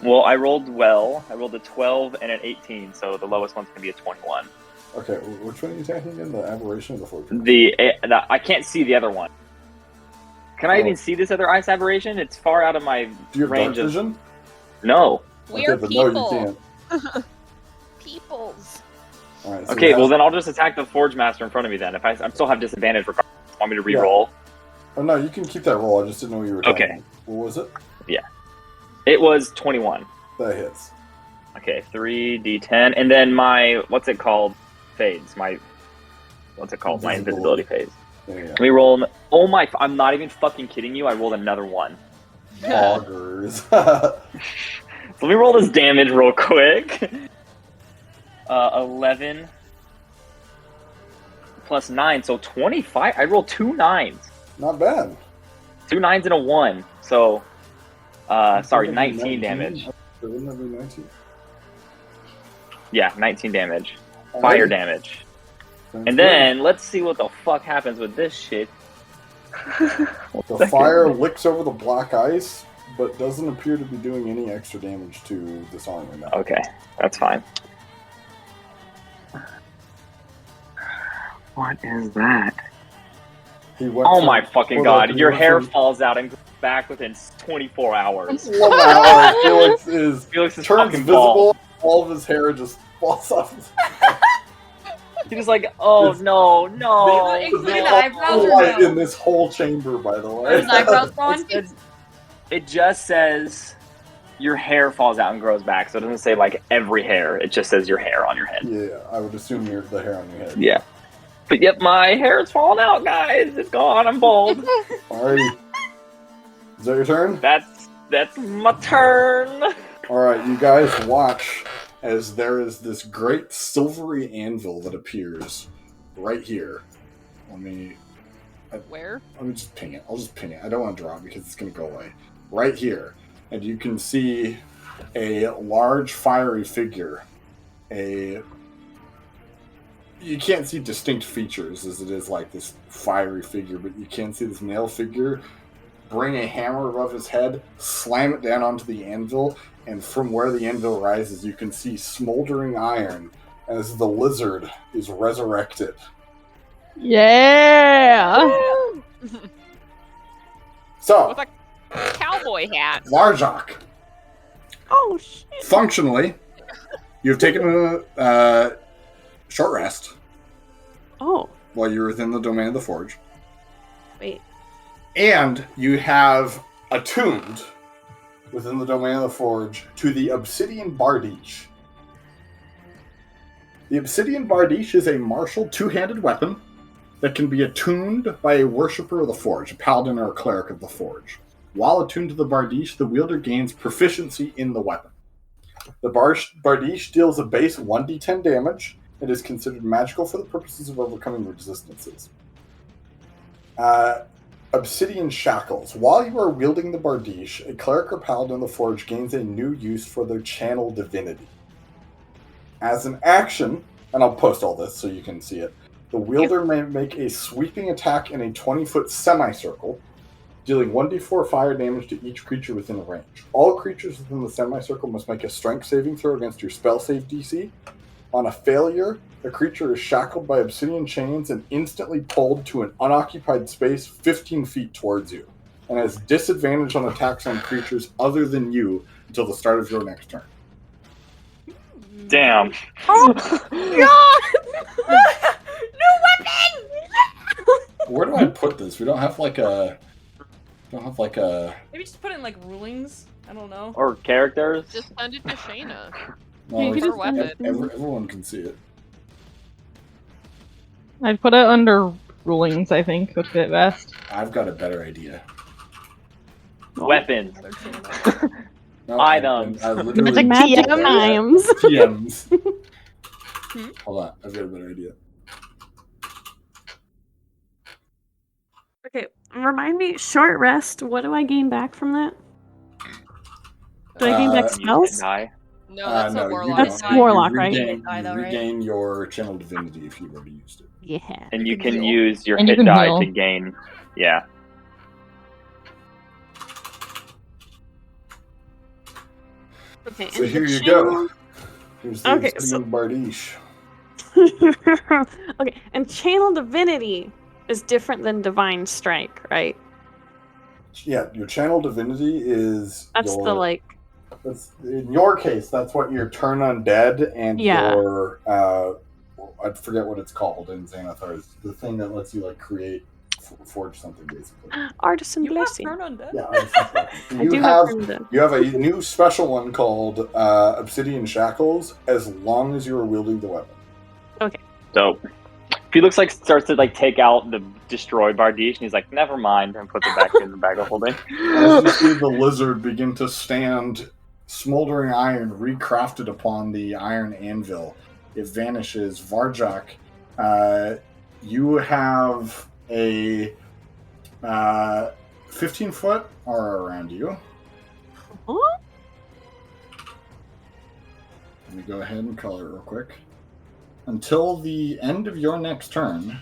Well, I rolled well. I rolled a 12 and an 18, so the lowest one's gonna be a 21. Okay, which one are you attacking again? The aberration or the fortress? I can't see the other one. Can I even see this other ice aberration? It's far out of my Do you have range dark of. vision? No. We're okay, but people. no, you can't. Peoples. All right, so Okay, you have- well then I'll just attack the Forge Master in front of me then. If I still have disadvantage, regardless. Want me to re-roll? Oh no, you can keep that roll. I just didn't know you were attacking. Okay. What was it? It was 21. That hits. Okay, 3d10, and then my what's it called? Fades. My My invisibility phase. Yeah. Let me roll. Oh my! I'm not even fucking kidding you. I rolled another 1. Augers. So let me roll this damage real quick. 11 plus 9, so 25. I rolled 2 9s. Not bad. 2 9s and a 1. So, sorry, Wouldn't that be 19 damage. Wouldn't that be 19? Yeah, 19 damage. Fire Alrighty. damage. Sounds And good. then, let's see what the fuck happens with this shit. The fire licks over the black ice, but doesn't appear to be doing any extra damage to this armor now. Okay, that's fine. What is that? He went Oh from- my fucking hold up, god, he your went hair from- falls out and goes back within 24 hours. Well, now, alright, Felix is Felix is turns fucking visible. bald. All of his hair just falls off. His He's just like, oh It's- no, no. Including the no. eyebrows or light no? in this whole chamber, by the Are way. his eyebrows gone? It just says your hair falls out and grows back, so it doesn't say like every hair. It just says your hair on your head. Yeah, I would assume you're the hair on your head. Yeah. But yep, my hair is falling out, guys. It's gone. I'm bald. Alrighty. Is that your turn? That's my turn. Alright, you guys watch as there is this great silvery anvil that appears right here. Let me Where? just ping it. I'll just ping it. I don't want to draw it because it's going to go away. right here, and you can see a large fiery figure. You can't see distinct features as it is like this fiery figure, but you can see this male figure bring a hammer above his head, slam it down onto the anvil, and from where the anvil rises, you can see smoldering iron as the lizard is resurrected. Yeah! So, With a cowboy hat. Varjok, Oh shit! functionally, you've taken a short rest Oh while you're within the domain of the Forge. wait. And you have attuned within the domain of the Forge to the Obsidian Bardiche. The Obsidian Bardiche is a martial two-handed weapon that can be attuned by a worshipper of the Forge, a paladin or a cleric of the Forge. While attuned to the Bardiche, the wielder gains proficiency in the weapon. The Bardiche deals a base 1d10 damage. It is considered magical for the purposes of overcoming resistances. Obsidian Shackles. While you are wielding the Bardiche, a cleric or paladin of the Forge gains a new use for their channel divinity. As an action, and I'll post all this so you can see it, the wielder may make a sweeping attack in a 20-foot semicircle, dealing 1d4 fire damage to each creature within range. All creatures within the semicircle must make a strength saving throw against your spell save DC. On a failure, the creature is shackled by obsidian chains and instantly pulled to an unoccupied space 15 feet towards you, and has disadvantage on attacks on creatures other than you until the start of your next turn. Damn. Oh God! New weapon! Where do I put this? We don't have like a... Maybe just put it in like rulings. I don't know. Or characters. Just send it to Shayna. No, You it's- could just weapon. everyone can see it. I'd put it under rulings, I think, would fit best. I've got a better idea. Weapons. No, Items. I literally... Magic TM? times. TMs. Hold on, I've got a better idea. Okay, remind me. Short rest. What do I gain back from that? Do I gain back Uh, You spells? can die. No, that's no, a you warlock. don't. That's die. warlock, you right? regain, Die, though, you right? regain your channel divinity if you've already used it. Yeah. And you can can heal. use your And you hit can die heal. to gain. Yeah. Okay. So and here the you go. Here's the Okay, Obsidian Bardiche. Okay, and channel divinity is different than divine strike, right? Yeah, your channel divinity is That's your, the like. That's, in your case, that's what your turn undead and Yeah. your I forget what it's called in Xanathar. It's the thing that lets you like create, forge something basically. Artisan You have blessing. turn undead? Yeah, I I you do have have undead. you have a new special one called Obsidian Shackles as long as you are wielding the weapon. Dope. He looks like starts to like take out the destroyed Bardiche, and he's like, "Never mind," and puts it back in the bag of holding. As you see the lizard begin to stand, smoldering iron recrafted upon the iron anvil, it vanishes. Varjok, you have a 15-foot aura around you. Huh? Let me go ahead and color it real quick. Until the end of your next turn,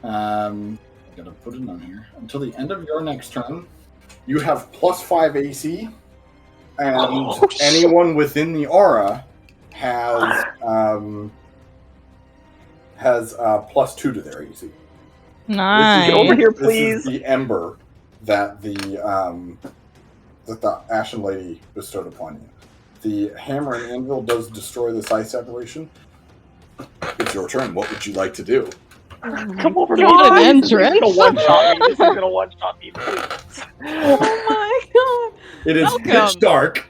I gotta put it on here. Until the end of your next turn, you have +5 AC, and anyone within the aura has +2 to their AC. Nice. Get over here, This please. is the ember that the Ashen Lady bestowed upon you. The hammer and anvil does destroy this ice apparition. It's your turn. What would you like to do? Come over You need an This is entrance. gonna one-shot me. This is gonna one-shot me, please. Oh my god! It is Welcome. pitch dark.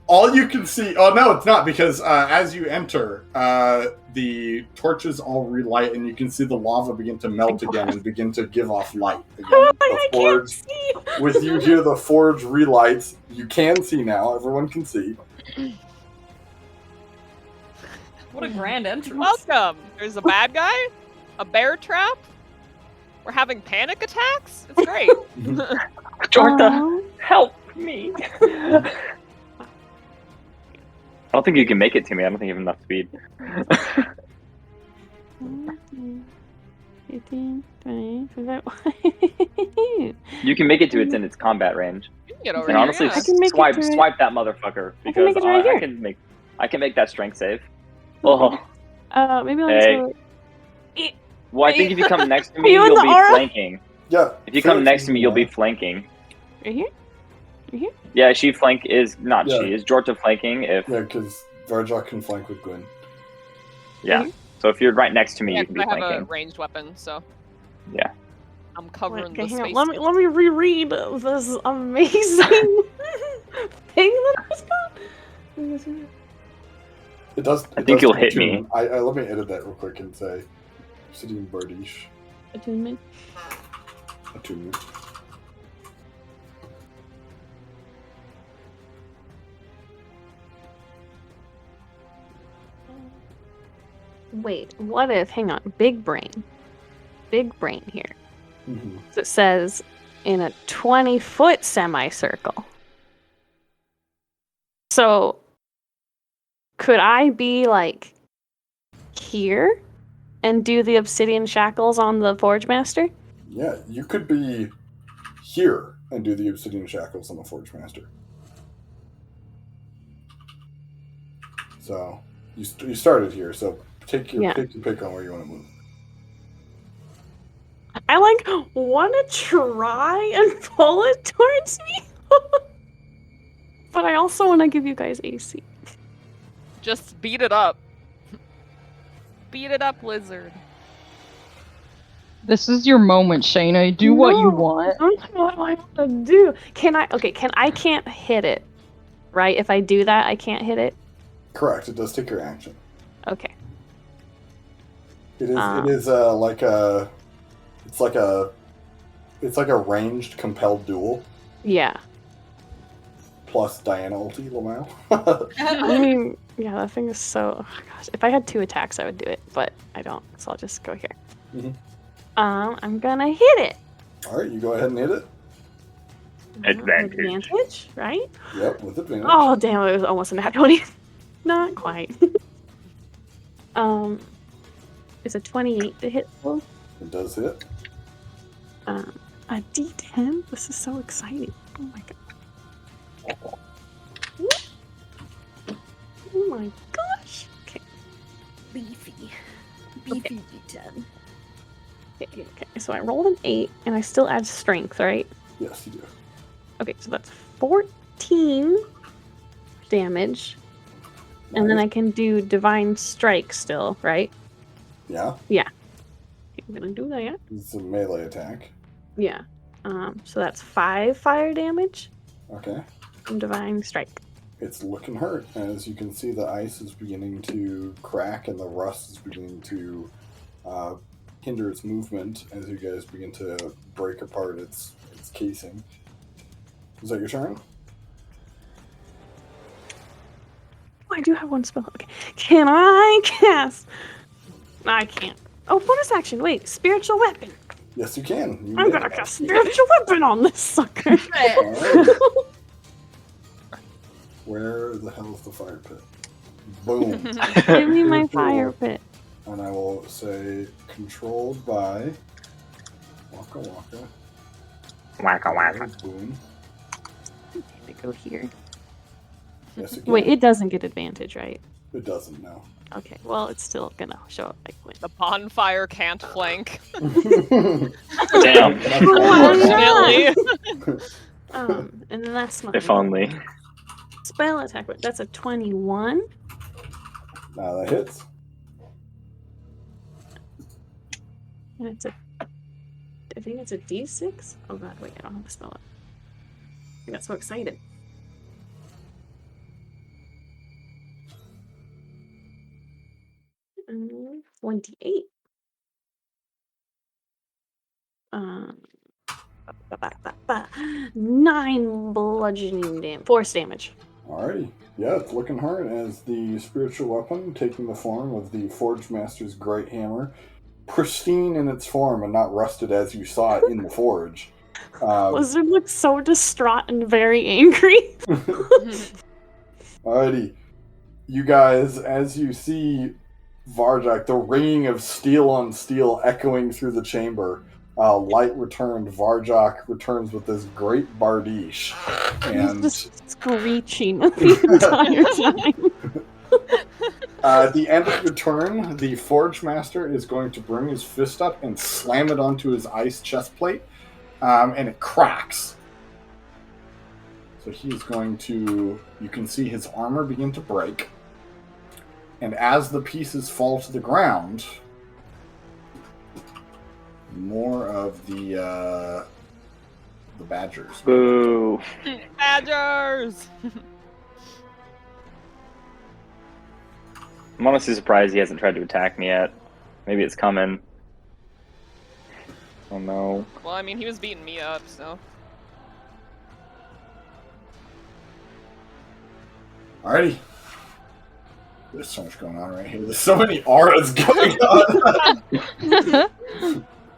All you can see... Oh, no, it's not, because as you enter, the torches all relight, and you can see the lava begin to melt again and begin to give off light again. Oh, The I can't forge, see. with you here, the forge relights. You can see now. Everyone can see. What a grand entrance. Welcome. There's a bad guy, a bear trap. We're having panic attacks? It's great. Jortha, help me. I don't think you can make it to me. I don't think you have enough speed. 15, 20, You can make it to its combat range. You can get over And here, honestly, yeah. I can make it to swipe that motherfucker I can because make it right here. I can make that strength save. Oh, maybe I'll Hey. just well, I think if you come next to me, you in you'll the be aura? flanking. Yeah. If you come next to me, you'll be flanking. right here. Yeah, she flank is not Yeah. she is Jortha flanking. If Yeah, because Varjok can flank with Guin. yeah, so if you're right next to me, Yeah, you can 'cause be I have a flanking. ranged weapon, so Yeah. I'm covering Okay, the hang on. space. Let me reread this amazing thing that I just got. It does. I think you'll hit attunement. I let me edit that real quick and say, Obsidian Bardiche Attunement. attunement. Wait, what if? Hang on. Big brain here. Mm-hmm. So it says in a 20-foot semicircle. So could I be like here and do the obsidian shackles on the Forge Master? Yeah, you could be here and do the Obsidian Shackles on the Forge Master. So you started here. So take your pick on where you want to move. I want to try and pull it towards me, but I also want to give you guys AC. Just beat it up. Beat it up, lizard. This is your moment, Shayna. Do what you want. That's what I want to do. I can't hit it, right? If I do that, I can't hit it. Correct. It does take your action. Okay. It is like a ranged compelled duel Yeah. plus Diana ulti Lamau. I mean, yeah, that thing is so. Oh gosh, if I had 2 attacks, I would do it, but I don't. So I'll just go here. Mhm. I'm gonna hit it. All right, you go ahead and hit it. Advantage. Advantage, right? Yep, with advantage. Oh damn! It was almost a nat 20. Not quite. Is a 28 to hit full? It does hit. A D10. This is so exciting. Oh my god. Oh my gosh. Okay. Beefy D10. Okay. So I rolled an 8, and I still add strength, right? Yes, you do. Okay, so that's 14 damage. And then I can do Divine Strike still, right? Yeah. Yeah. Okay, I'm gonna do that. It's a melee attack. Yeah. So that's 5 fire damage Okay. from Divine Strike. It's looking hurt. As you can see, the ice is beginning to crack and the rust is beginning to hinder its movement as you guys begin to break apart its casing. Is that your turn? Oh, I do have one spell. Okay. Can I cast? I can't. Oh, bonus action. Wait, spiritual weapon. Yes, you can. I'm gonna cast spiritual weapon on this sucker. Alright. Where the hell is the fire pit? Boom. Give me my fire pit. And I will say controlled by Waka Waka. Waka waka. Boom. I go here. Yes, it can. Wait, it doesn't get advantage, right? It doesn't, no. Okay, well, it's still gonna show up like win. The bonfire can't flank. Damn. Unfortunately. And then that's my If only. spell attack. That's a 21. Now that hits. And it's a. I think it's a D6. Oh god, wait, I don't have to spell it. I got so excited. Mm, 28. Um, 9 bludgeoning damage. Force damage. Alrighty. Yeah, it's looking hard as the spiritual weapon, taking the form of the Forge Master's Great Hammer, pristine in its form and not rusted as you saw it in the forge. Lizard looks so distraught and very angry. Alrighty. You guys, as you see Varjak, the ringing of steel on steel echoing through the chamber, light returned. Varjak returns with this great bardiche. And He's just screeching the entire time. At the end of your turn, the Forge Master is going to bring his fist up and slam it onto his ice chest plate, and it cracks. So he is going to... You can see his armor begin to break. And as the pieces fall to the ground, more of the badgers. Boo. Badgers! I'm honestly surprised he hasn't tried to attack me yet. Maybe it's coming. Oh no. Well, I mean, he was beating me up, so. Alrighty. There's so much going on right here. There's so many auras going on.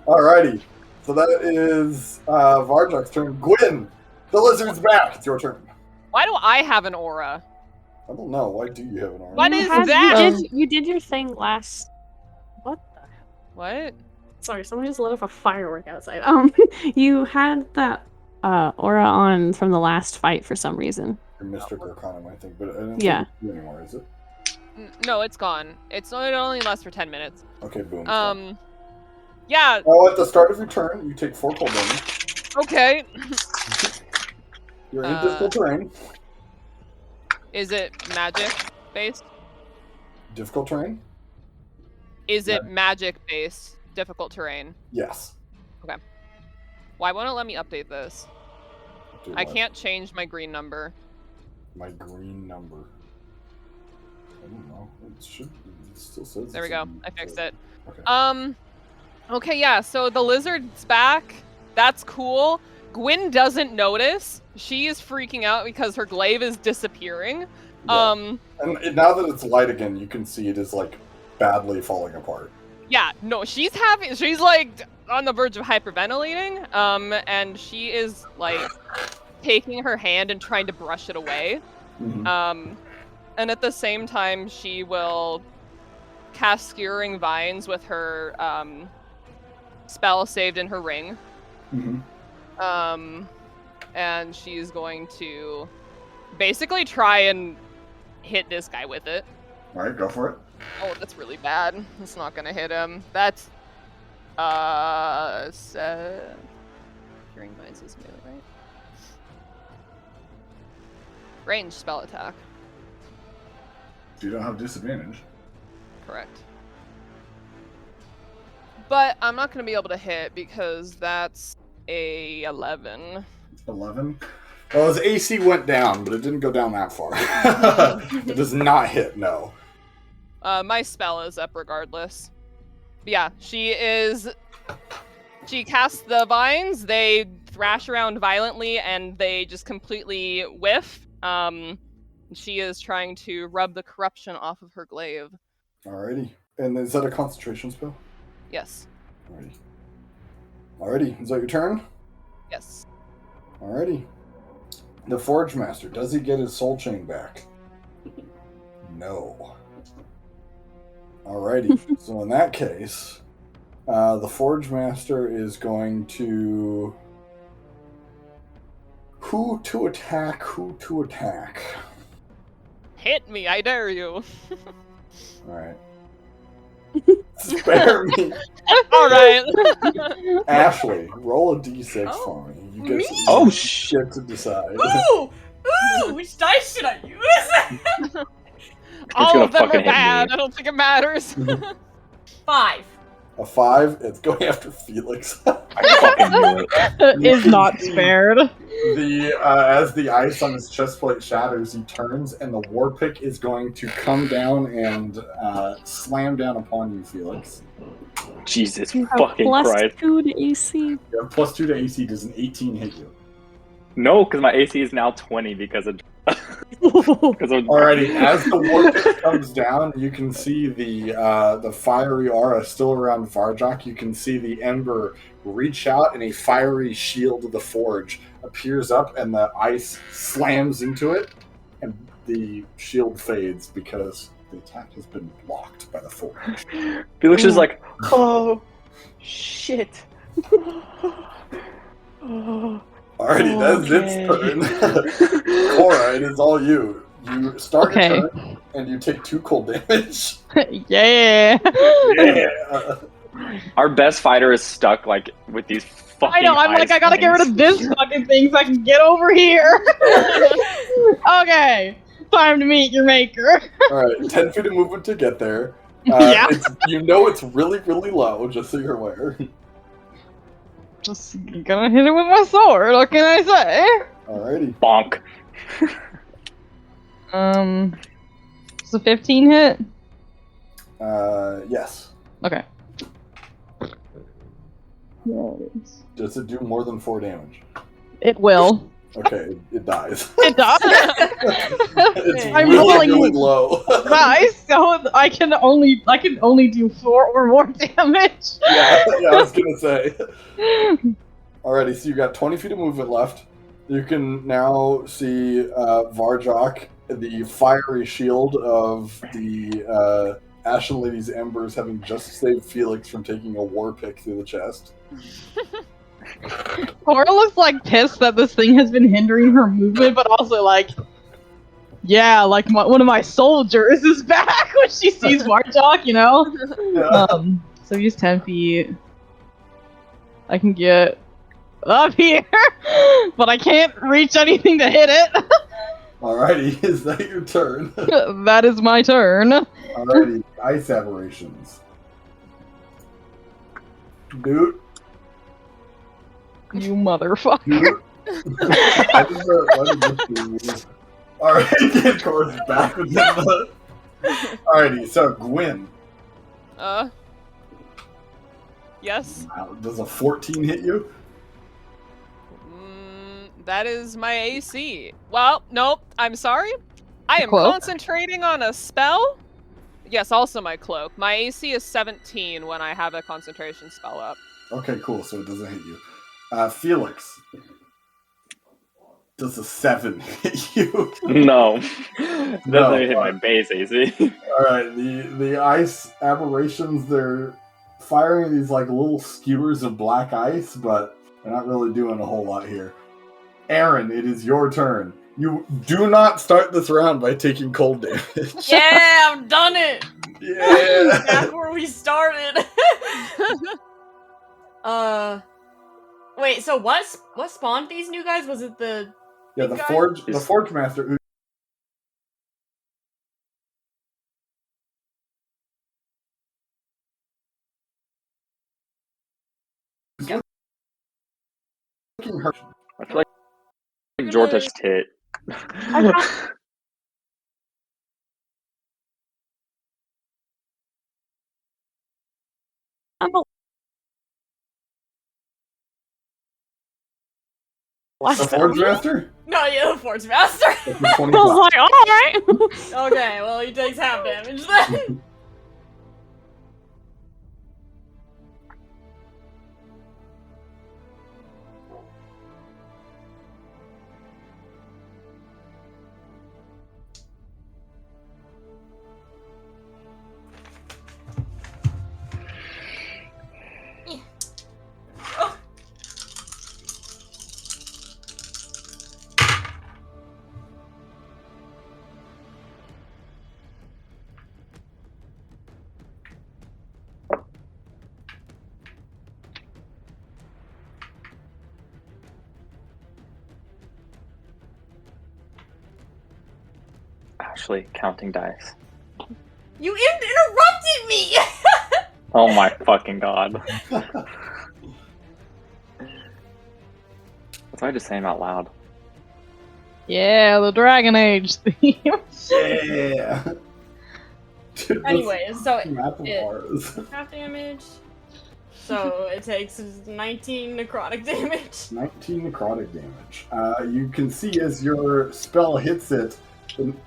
Alrighty. So that is Varjak's turn. Guin, the lizard's back. It's your turn. Why do I have an aura? I don't know. Why do you have an aura? What is that? You did your thing last... What the hell? What? Sorry, someone just lit up a firework outside. You had that aura on from the last fight for some reason. Your Mystic Arcana, I think, but I don't Yeah. think it's you anymore, is it? No, it's gone. It only lasts for 10 minutes. Okay, boom. Yeah. Oh, at the start of your turn, you take 4 cold damage. Okay. You're in difficult terrain. Is it magic based? Difficult terrain? Is it magic based? Difficult terrain. Yes. Okay. Why won't it let me update this? Do I what? can't change my green number. My green number. I don't know. It still says. There we go. I fixed it. Okay. Okay, yeah, so the lizard's back. That's cool. Guin doesn't notice. She is freaking out because her glaive is disappearing. Yeah. And now that it's light again, you can see it is like badly falling apart. Yeah, no, she's like on the verge of hyperventilating. And she is like taking her hand and trying to brush it away. Mm-hmm. And at the same time, she will cast Skewering Vines with her spell saved in her ring. Mm-hmm. And she's going to basically try and hit this guy with it. All right, go for it. Oh, that's really bad. It's not gonna hit him. That's Skewering Vines is melee, right? Range spell attack. You don't have disadvantage. Correct. But I'm not going to be able to hit because that's a 11. 11? Well, his AC went down, but it didn't go down that far. It does not hit, no. My spell is up regardless. But yeah, she casts the vines, they thrash around violently, and they just completely whiff. She is trying to rub the corruption off of her glaive. Alrighty. And is that a concentration spell? Yes. Alrighty. Is that your turn? Yes. Alrighty. The Forge Master, does he get his soul chain back? No. Alrighty. So in that case, the Forge Master is going to... Who to attack? Hit me, I dare you. Alright. Spare me. Alright. Ashley, roll a d6 for me. You get Me? get to decide. Ooh! Which dice should I use? All of them fucking are hit me. bad. I don't think it matters. 5. A 5, it's going after Felix. I fucking knew it. Is not spared. As the ice on his chest plate shatters, he turns, and the war pick is going to come down and slam down upon you, Felix. Jesus You have fucking Christ. +2 to AC. You have +2 to AC. Does an 18 hit you? No, because my AC is now 20 because of Alrighty, as the warp comes down, you can see the fiery aura still around Varjok. You can see the ember reach out, and a fiery shield of the forge appears up, and the ice slams into it, and the shield fades because the attack has been blocked by the forge. Felix is like, oh, shit. Alrighty, that's its turn. Korrah, it is all you. You start your turn, and you take 2 cold damage. Yeah. Yeah. Our best fighter is stuck like with these fucking. I know. I'm like, I gotta get rid of this fucking thing so I can get over here. Okay, time to meet your maker. All right, 10 feet of movement to get there. Yeah. It's really, really low. Just so you're aware. Just gonna hit it with my sword. What can I say? Alrighty. Bonk. It's a 15 hit. Yes. Okay. Does it do more than 4 damage? It will. Okay, it dies. It does. It's I'm really, rolling really low. nice. So I can only do 4 or more damage. Yeah, I was gonna say. Alrighty, so you got 20 feet of movement left. You can now see Varjok, the fiery shield of the Ashen Lady's embers, having just saved Felix from taking a war pick through the chest. Korrah looks like pissed that this thing has been hindering her movement, but also like, yeah, like one of my soldiers is back when she sees Varjok, you know? Yeah. So use 10 feet. I can get up here, but I can't reach anything to hit it. Alrighty, is that your turn? That is my turn. Alrighty, ice aberrations. Dude. You motherfucker. Dude. Why did this do? Alright, get Korrah's back with him. Alrighty, so Guin. Yes. Wow, does a 14 hit you? That is my AC. Well, nope. I'm sorry. I am Cloak? concentrating on a spell. Yes, also my cloak. My AC is 17 when I have a concentration spell up. Okay, cool, so it doesn't hit you. Felix. Does a 7 hit you? No. Doesn't hit my base AC. Alright, the ice aberrations, they're firing these like little skewers of black ice, but they're not really doing a whole lot here. Aaron, it is your turn. You do not start this round by taking cold damage. Yeah, I've done it. Yeah. That's where we started. Wait. So what spawned these new guys? Was it the? Yeah, the Forge Master. Who... I feel like Georgia just hit. The Forge Master? No, yeah, the Forge Master. That's a 25. I was like, alright. Okay, well he takes half damage then. Actually, counting dice. You interrupted me. Oh my fucking god. That's why I just say them out loud. Yeah, the Dragon Age theme. Yeah. Dude, Anyways, so map of it- ours. half damage. So it takes 19 necrotic damage. 19 necrotic damage. You can see as your spell hits it,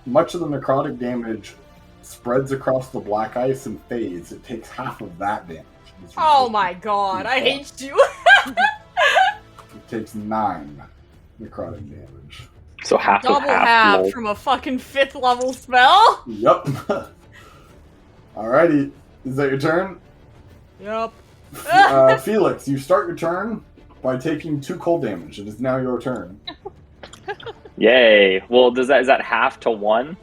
much of the necrotic damage spreads across the black ice and fades. It takes half of that damage. Oh my god, I hate you. It takes 9 necrotic damage. So half Double of half. half lol. from a fucking 5th level spell? Yup. Alrighty. Is that your turn? Yup. Felix, you start your turn by taking 2 cold damage. It is now your turn. Yay. Well, is that half to 1?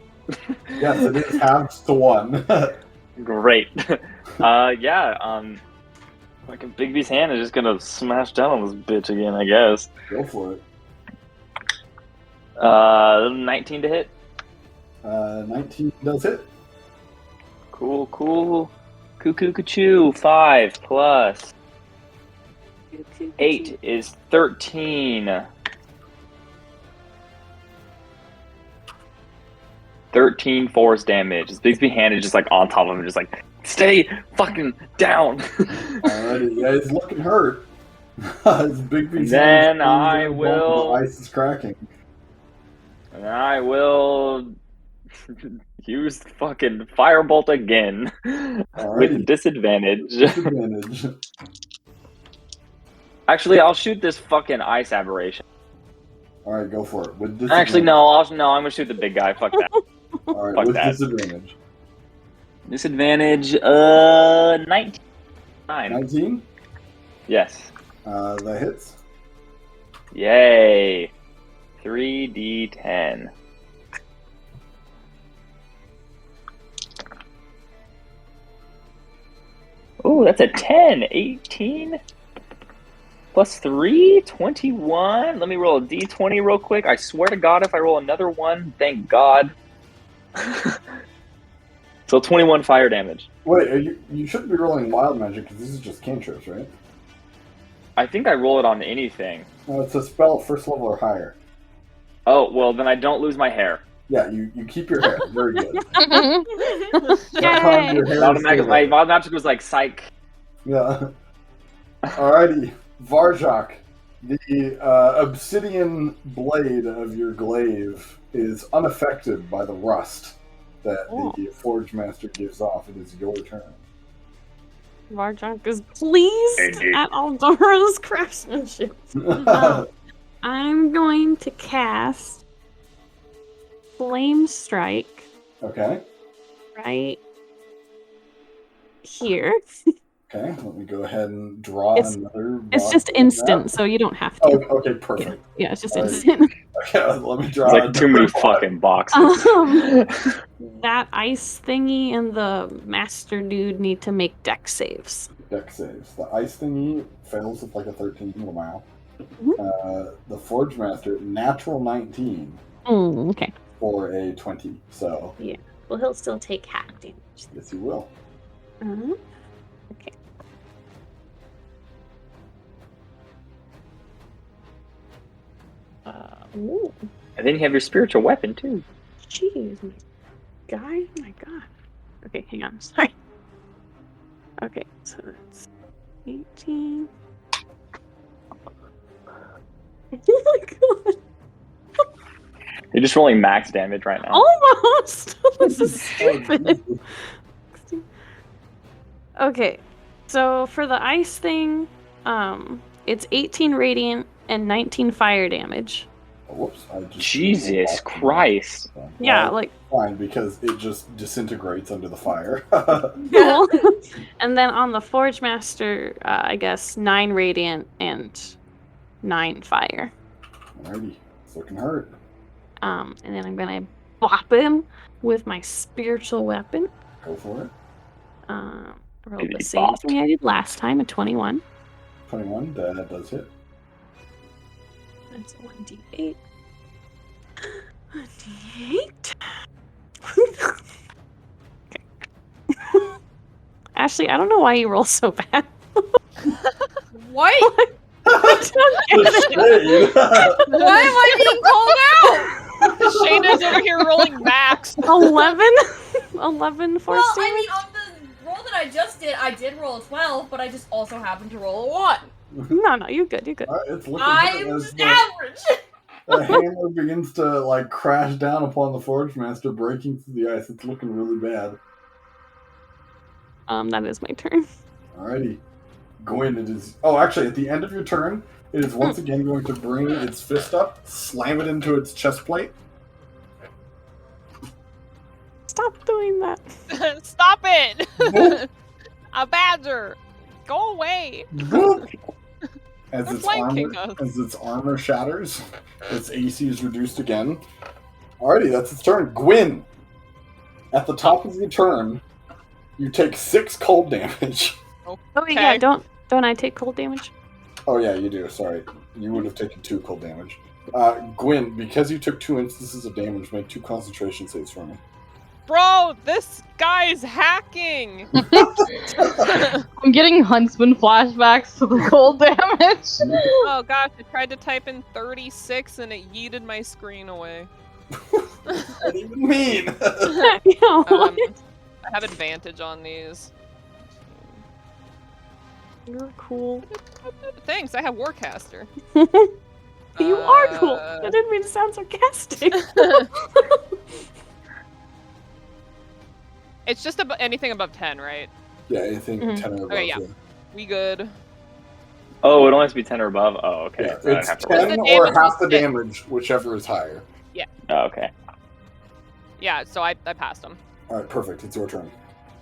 Yes, it is halved to 1. Great. Like a Bigby's hand is just gonna smash down on this bitch again, I guess. Go for it. 19 to hit. 19 does hit. Cool. Cuckoo-ca-choo. 5 plus 8 is 13. 13 force damage. His Bigsby hand is just like on top of him, just like, stay fucking down. Alrighty, yeah, he's looking hurt. His Bigby's Then hand I is will- The ice is cracking. And I will use fucking Firebolt again Alrighty. with disadvantage. Disadvantage. Actually, I'll shoot this fucking ice aberration. Alright, go for it. With disadvantage. Actually, no, I'm gonna shoot the big guy. Fuck that. Alright, fuck with that. disadvantage. Disadvantage, 19. 19? Yes. That hits. Yay. 3d10. Ooh, that's a 10. 18 plus 3, 21. Let me roll a d20 real quick. I swear to God, if I roll another one, thank God. So 21 fire damage. Wait, you shouldn't be rolling wild magic because this is just cantrips, right? I think I roll it on anything. No, it's a spell first level or higher. Oh, well, then I don't lose my hair. Yeah, you keep your hair. Very good. Yay! Your hair is still My there. wild magic was like psych. Yeah. Alrighty, Varjok. The obsidian blade of your glaive is unaffected by the rust that the Forge Master gives off. It is your turn. Varjok is pleased at Aldora's craftsmanship. I'm going to cast Flame Strike Okay. right here. Okay, let me go ahead and draw It's- another. It's box just of instant, that. so you don't have Oh, to. okay, perfect. Yeah, it's just Alright. instant. Okay, let me draw. It's like too many another one. fucking boxes. That ice thingy and the master dude need to make dex saves. Deck saves. The ice thingy fails with like a 13. Wow. Mhm. The Forge Master, natural 19 Okay. for a 20. So, Well, he'll still take half damage. yes, you will. Okay. Ooh, And then you have your spiritual weapon too. jeez, guy, my god. Okay, hang on. Sorry. Okay, so that's 18. Oh my god. You're just rolling max damage right now. Almost! This is Oh, stupid. Jesus. Okay, so for the ice thing, it's 18 radiant and 19 fire damage. Oh, whoops. I just Jesus Christ. Yeah, Well, like fine, because it just disintegrates under the fire. cool. And then on the Forge Master, I guess 9 radiant and 9 fire. Alrighty. It's looking hurt. And then I'm gonna bop him with my spiritual weapon. Go for it. Roll Maybe the same bopped. thing I did last time, a 21. 21, that does hit. That's 1d8. 1d8. Okay. Ashley, I don't know why you roll so bad. What? I don't get it. Why am I being called out? Shayna's over here rolling max. 11? 11 force Well, I damage? mean, on the roll that I just did, I did roll a 12, but I just also happened to roll a 1. No, you're good. You're good. It's looking I'm good as just the, average. the hammer begins to like crash down upon the Forge Master, breaking through the ice. It's looking really bad. That is my turn. Alrighty. Guin, it is... Oh, actually, at the end of your turn, it is once again going to bring its fist up, slam it into its chest plate. Stop doing that. Stop it! Boop. A badger! Go away! Boop. As They're its flanking armor, us. as its armor shatters, its AC is reduced again. Alrighty, that's its turn. Guin, at the top of your turn, you take 6 cold damage. Oh yeah, don't I take cold damage? Oh yeah, you do. Sorry, you would have taken 2 cold damage. Guin, because you took 2 instances of damage, make 2 concentration saves for me. Bro, this guy's hacking! I'm getting Huntsman flashbacks to the cold damage. Oh gosh, I tried to type in 36 and it yeeted my screen away. What do you even mean? I have advantage on these. You're cool. Thanks, I have Warcaster. You are cool. I didn't mean to sound sarcastic. It's just anything above 10, right? Yeah, anything 10 or above. Okay, yeah. We good. Oh, it only has to be 10 or above? Oh, okay. Yeah, So I it's have to 10 The or damage half the was 6. damage, whichever is higher. Oh, okay. Yeah, so I passed him. Alright, perfect. It's your turn.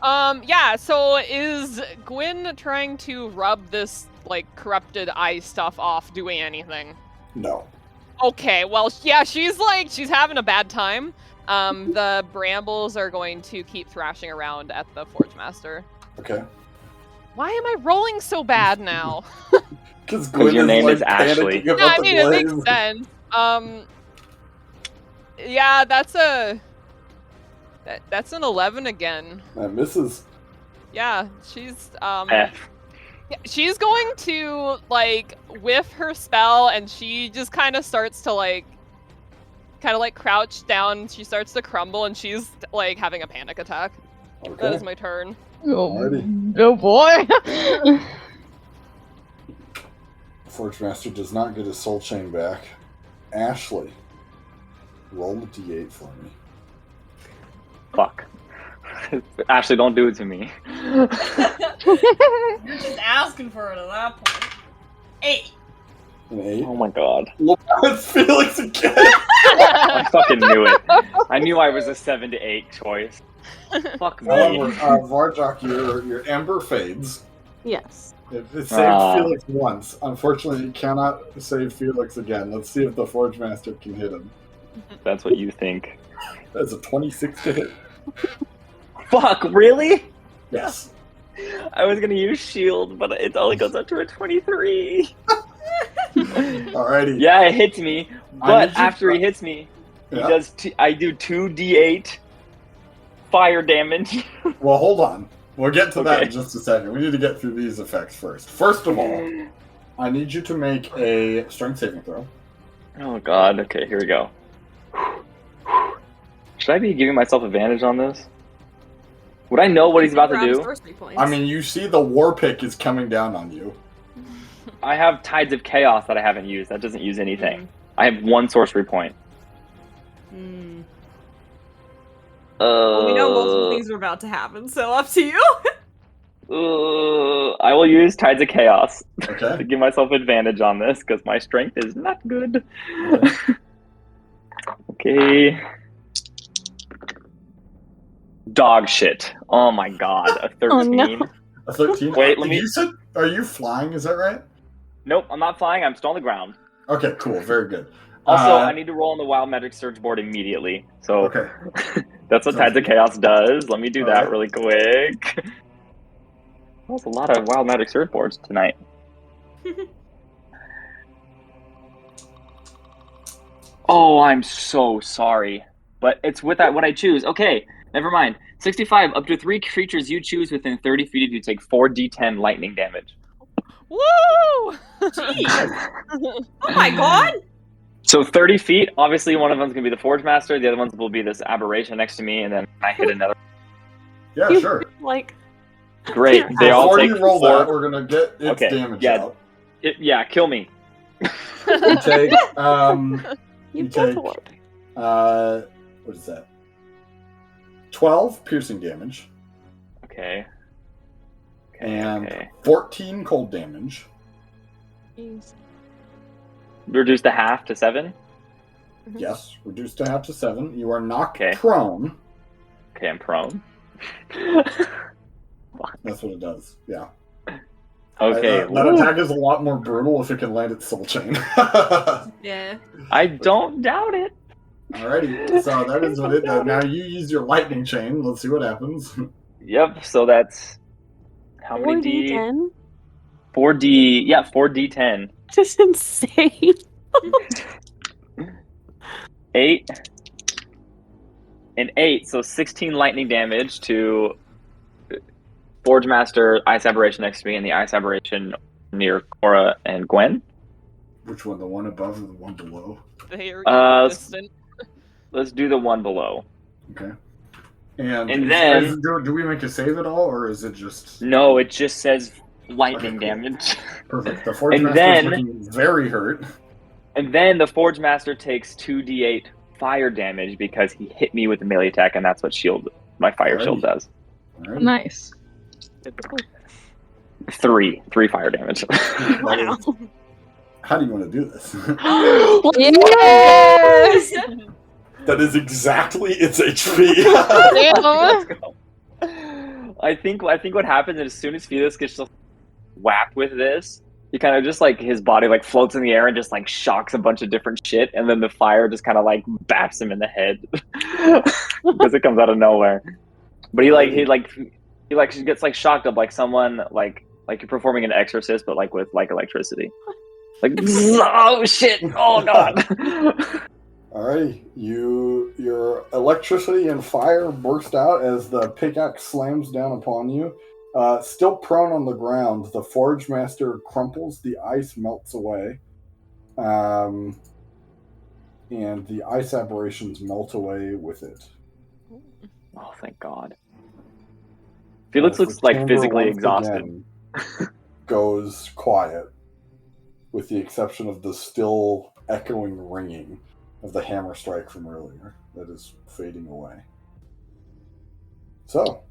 Yeah, so is Guin trying to rub this, like, corrupted eye stuff off doing anything? No. Okay, well, yeah, she's having a bad time. The brambles are going to keep thrashing around at the Forge Master. Okay. Why am I rolling so bad now? Because your name is Ashley. Yeah, I mean, it makes sense. Yeah, that's an 11 again. That misses. Yeah, she's F. yeah, she's going to like whiff her spell, and she just kind of starts to like crouch down. She starts to crumble, and she's like having a panic attack. Okay. That is my turn. Alrighty. Oh boy. Forge Master does not get his soul chain back. Ashley, roll a d8 for me. Fuck. Ashley, don't do it to me. You're just asking for it at that point. 8. An 8. Oh my god. Look, it's Felix again. I fucking knew it. I knew I was a 7 to 8 choice. Fuck me. However, Varjok, your ember fades. Yes. It saved Felix once. Unfortunately, it cannot save Felix again. Let's see if the Forge Master can hit him. That's what you think. That's a 26 to hit. Fuck, really? Yes. I was gonna use shield, but it only goes up to a 23. Alrighty. Yeah, it hits me, but after he hits me, Yeah. he does. I do 2d8 fire damage. Well, hold on. We'll get to that Okay. in just a second. We need to get through these effects first. First of all, I need you to make a strength saving throw. Oh god. Okay, here we go. Should I be giving myself advantage on this? Would I know what he's about to do? I mean, you see the war pick is coming down on you. I have Tides of Chaos that I haven't used. That doesn't use anything. I have 1 sorcery point. Well, we know multiple things are about to happen, so up to you. I will use Tides of Chaos Okay. to give myself advantage on this because my strength is not good. Okay. Dog shit. Oh my god, a 13. Oh, no. A 13. Wait, let me- You said, are you flying? Is that right? Nope, I'm not flying. I'm still on the ground. Okay, cool. Very good. Also, I need to roll on the Wild Magic Search board immediately. So Okay. that's what Tides of Chaos does. Let me do that Alright. really quick. That's a lot of Wild Magic Search boards tonight. Oh, I'm so sorry. But it's with that what I choose. Okay, never mind. 65, up to 3 creatures you choose within 30 feet of you take 4d10 lightning damage. Woo! Oh my god! So 30 feet, obviously one of them's going to be the Forge Master, the other ones will be this aberration next to me, and then I hit another. Yeah, You sure. like Great. They all Before take you roll 4. that, we're gonna get its Okay, damage yeah. out. Kill me. You take You You get take- one. what is that? 12 piercing damage Okay. and Okay. 14 cold damage. Jeez. Reduce the half to 7. Yes, reduced to half to 7. You are knocked Okay. prone. Okay, I'm prone. That's what it does. Yeah. Okay. That woo. attack is a lot more brutal if it can land its soul chain. Yeah. I don't doubt it. Alrighty, so that is what it does. Now you use your lightning chain. Let's see what happens. Yep. So that's how many D? 4d10? 4D. Yeah, 4D10. Just insane. 8 and 8, so 16 lightning damage to Forge Master, Ice Aberration next to me, and the Ice Aberration near Korrah and Guin. Which one? The one above or the one below? They are let's- equidistant. Let's do the one below. Okay. And then- do we make a save at all, or is it just No, it just says lightning Okay, cool. damage. perfect? The Forge And Master then- is looking very hurt. And then the Forge Master takes 2d8 fire damage because he hit me with a melee attack, and that's what my fire Alrighty. shield does. Alright. Nice. 3 fire damage. Wow. How do you want to do this? Yes! That is exactly its HP. Damn. I think what happens is as soon as Felix gets just whacked with this, he kind of just like his body like floats in the air and just like shocks a bunch of different shit, and then the fire just kind of like baps him in the head because it comes out of nowhere. But he gets like shocked up like someone like you're performing an exorcist, but like with like electricity. Like oh shit! Oh god! Alrighty, your electricity and fire burst out as the pickaxe slams down upon you. Still prone on the ground, the Forge Master crumples, the ice melts away, and the ice aberrations melt away with it. Oh thank God! Felix As the looks like chamber physically once exhausted. again goes quiet, with the exception of the still echoing ringing of the hammer strike from earlier that is fading away. So,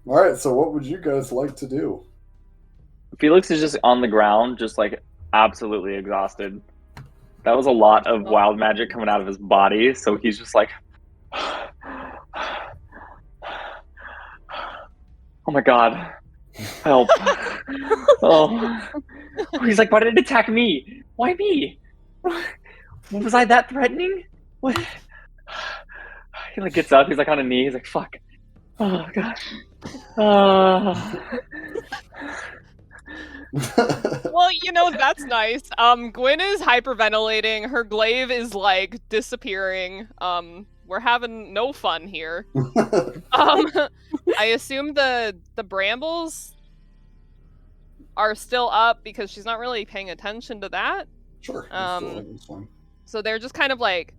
alright, so what would you guys like to do? Felix is just on the ground, just like absolutely exhausted. That was a lot of wild magic coming out of his body, so he's just like, oh my god, help. Oh. He's like, why did it attack me? Why me? Was I that threatening? What? He like gets up, he's like on a knee, he's like, fuck. Oh gosh. Well, that's nice. Guin is hyperventilating. Her glaive is like disappearing. We're having no fun here. I assume the brambles are still up because she's not really paying attention to that. Sure. That's fine. So they're just kind of like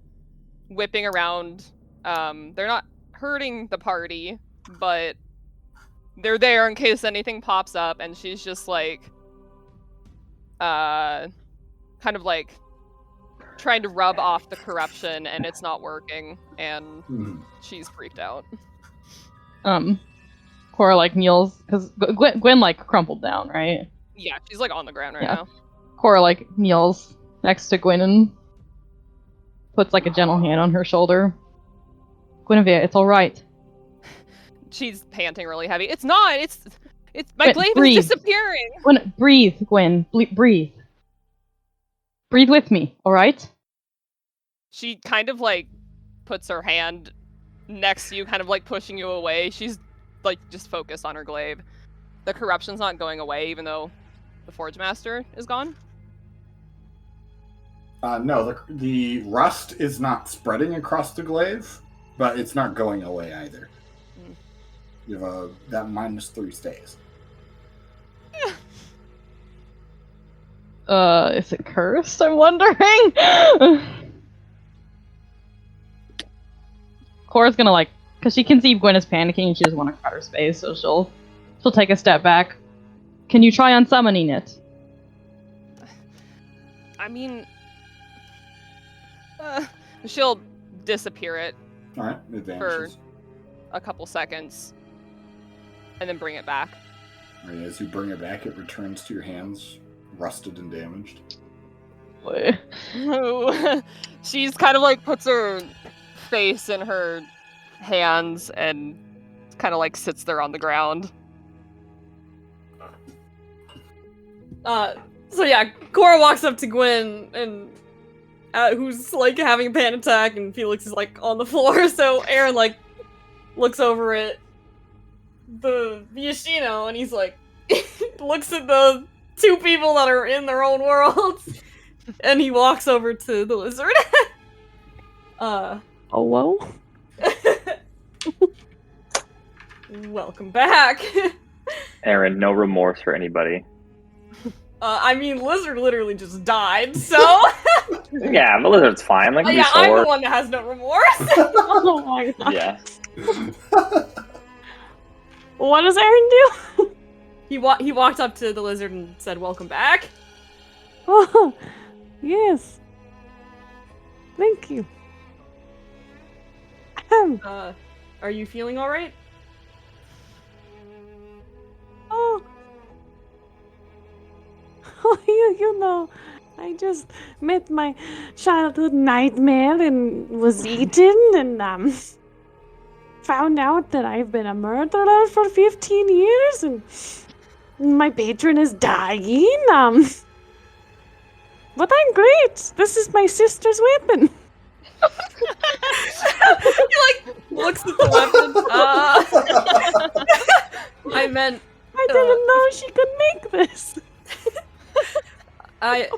whipping around. They're not hurting the party, but they're there in case anything pops up, and she's just like kind of like trying to rub off the corruption, and it's not working, and she's freaked out. Korrah like kneels because Gwen like crumpled down, right? Yeah, she's like on the ground right Yeah. now. Korrah like kneels next to Gwen and puts like a gentle hand on her shoulder. Guinevere, it's all right. She's panting really heavy. It's not. It's my Gwen, glaive breathe. is disappearing. Breathe, Gwen. Breathe. Breathe with me, all right? She kind of like puts her hand next to you, kind of like pushing you away. She's like just focused on her glaive. The corruption's not going away, even though the Forge Master is gone. No, the rust is not spreading across the glaive, but it's not going away either. You have that -3 stays. Is it cursed? I'm wondering. Korra's gonna like because she can see Gwen is panicking and she doesn't want to cut her space, so she'll take a step back. Can you try on summoning it? I mean, she'll disappear it Alright, advantages. a couple seconds, and then bring it back. Alright, as you bring it back, it returns to your hands, rusted and damaged. She's kind of like puts her face in her hands and kind of like sits there on the ground. So yeah, Korrah walks up to Guin and who's like having a panic attack, and Felix is like on the floor. So Aaron like looks over at the Yoshino and he's like looks at the two people that are in their own worlds, and he walks over to the lizard. Hello? Welcome back. Aaron, no remorse for anybody. I mean, Lizard literally just died, so... Yeah, the lizard's fine. Like, yeah, I'm the one that has no remorse. Oh my god. Yeah. What does Aaron do? He walked up to the lizard and said, "Welcome back." Oh, yes. Thank you. Are you feeling alright? Oh, you know, I just met my childhood nightmare and was eaten and found out that I've been a murderer for 15 years and my patron is dying. But I'm great. This is my sister's weapon. He like looks at the weapon. I meant. I didn't know she could make this. I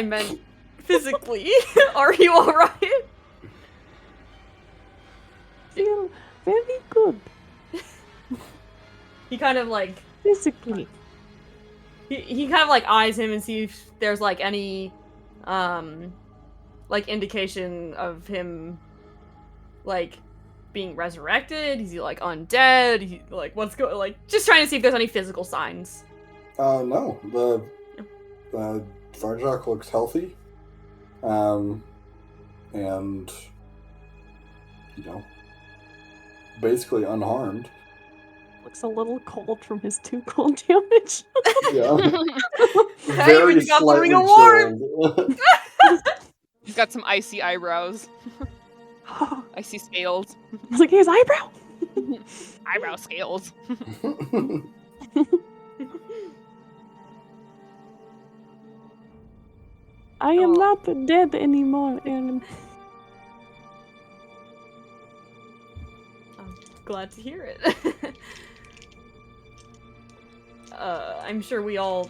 meant physically. Are you alright? Feel very good. He kind of like Physically. he kind of like eyes him and see if there's like any like indication of him like being resurrected. Is he like undead? He, like what's going, like just trying to see if there's any physical signs. No. The Varjok looks healthy. And you know, basically unharmed. Looks a little cold from his 2 cold damage. Yeah. Hey, when you got the Ring of Warm! chilled. He's got some icy eyebrows. Icy scales. I was like, his eyebrow. Eyebrow scales. I am not dead anymore, Aaron. I'm glad to hear it. I'm sure we all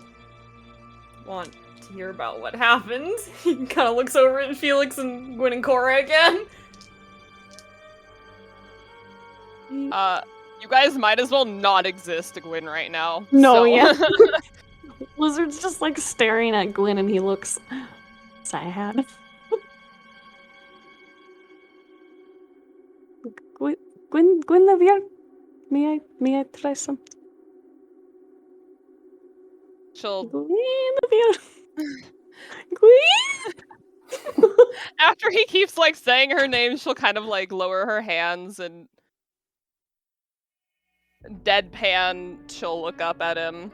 want to hear about what happened. He kind of looks over at Felix and Guin and Korrah again. You guys might as well not exist to Guin right now. No, so. yeah. Lizard's just like staring at Guin and he looks sad. Guinevere, may I try some? She'll Guinevere. Guin. after he keeps like saying her name, she'll kind of like lower her hands and deadpan. She'll look up at him.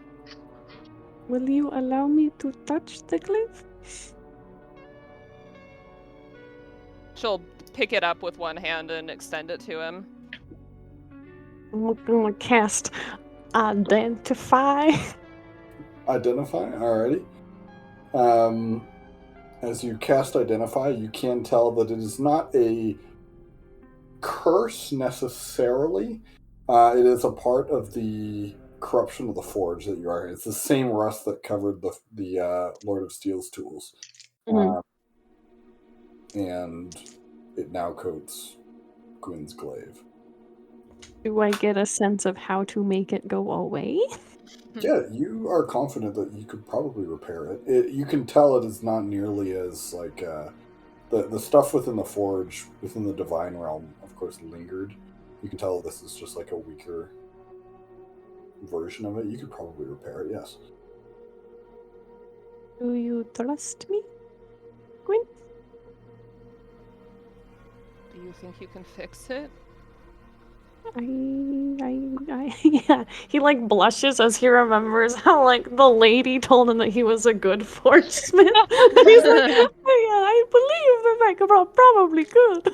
Will you allow me to touch the glaive? She'll pick it up with one hand and extend it to him. I'm gonna cast Identify. Identify? Alrighty. As you cast Identify, you can tell that it is not a curse necessarily. It is a part of the corruption of the forge that you are. It's the same rust that covered the Lord of Steel's tools. Mhm. And it now coats Gwyn's glaive. Do I get a sense of how to make it go away? Yeah, you are confident that you could probably repair it. You can tell it is not nearly as, like, the stuff within the forge, within the divine realm, of course, lingered. You can tell this is just like a weaker version of it. You could probably repair it, yes. Do you trust me, Guin? Do you think you can fix it? Yeah. He like blushes as he remembers how like the lady told him that he was a good forgesmith. He's like, yeah, I believe that I probably could.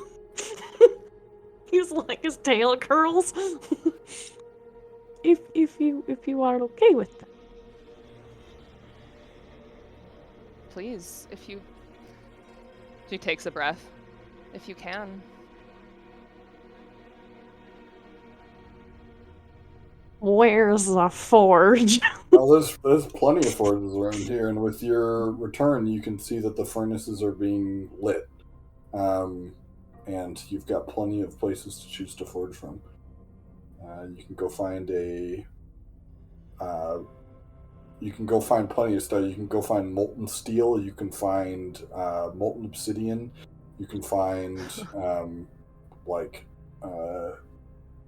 He's like his tail curls. if you are okay with that. Please, if you... She takes a breath. If you can. Where's the forge? Well, there's plenty of forges around here, and with your return, you can see that the furnaces are being lit, and you've got plenty of places to choose to forge from. You can go find you can go find plenty of stuff. You can go find molten steel. You can find molten obsidian. You can find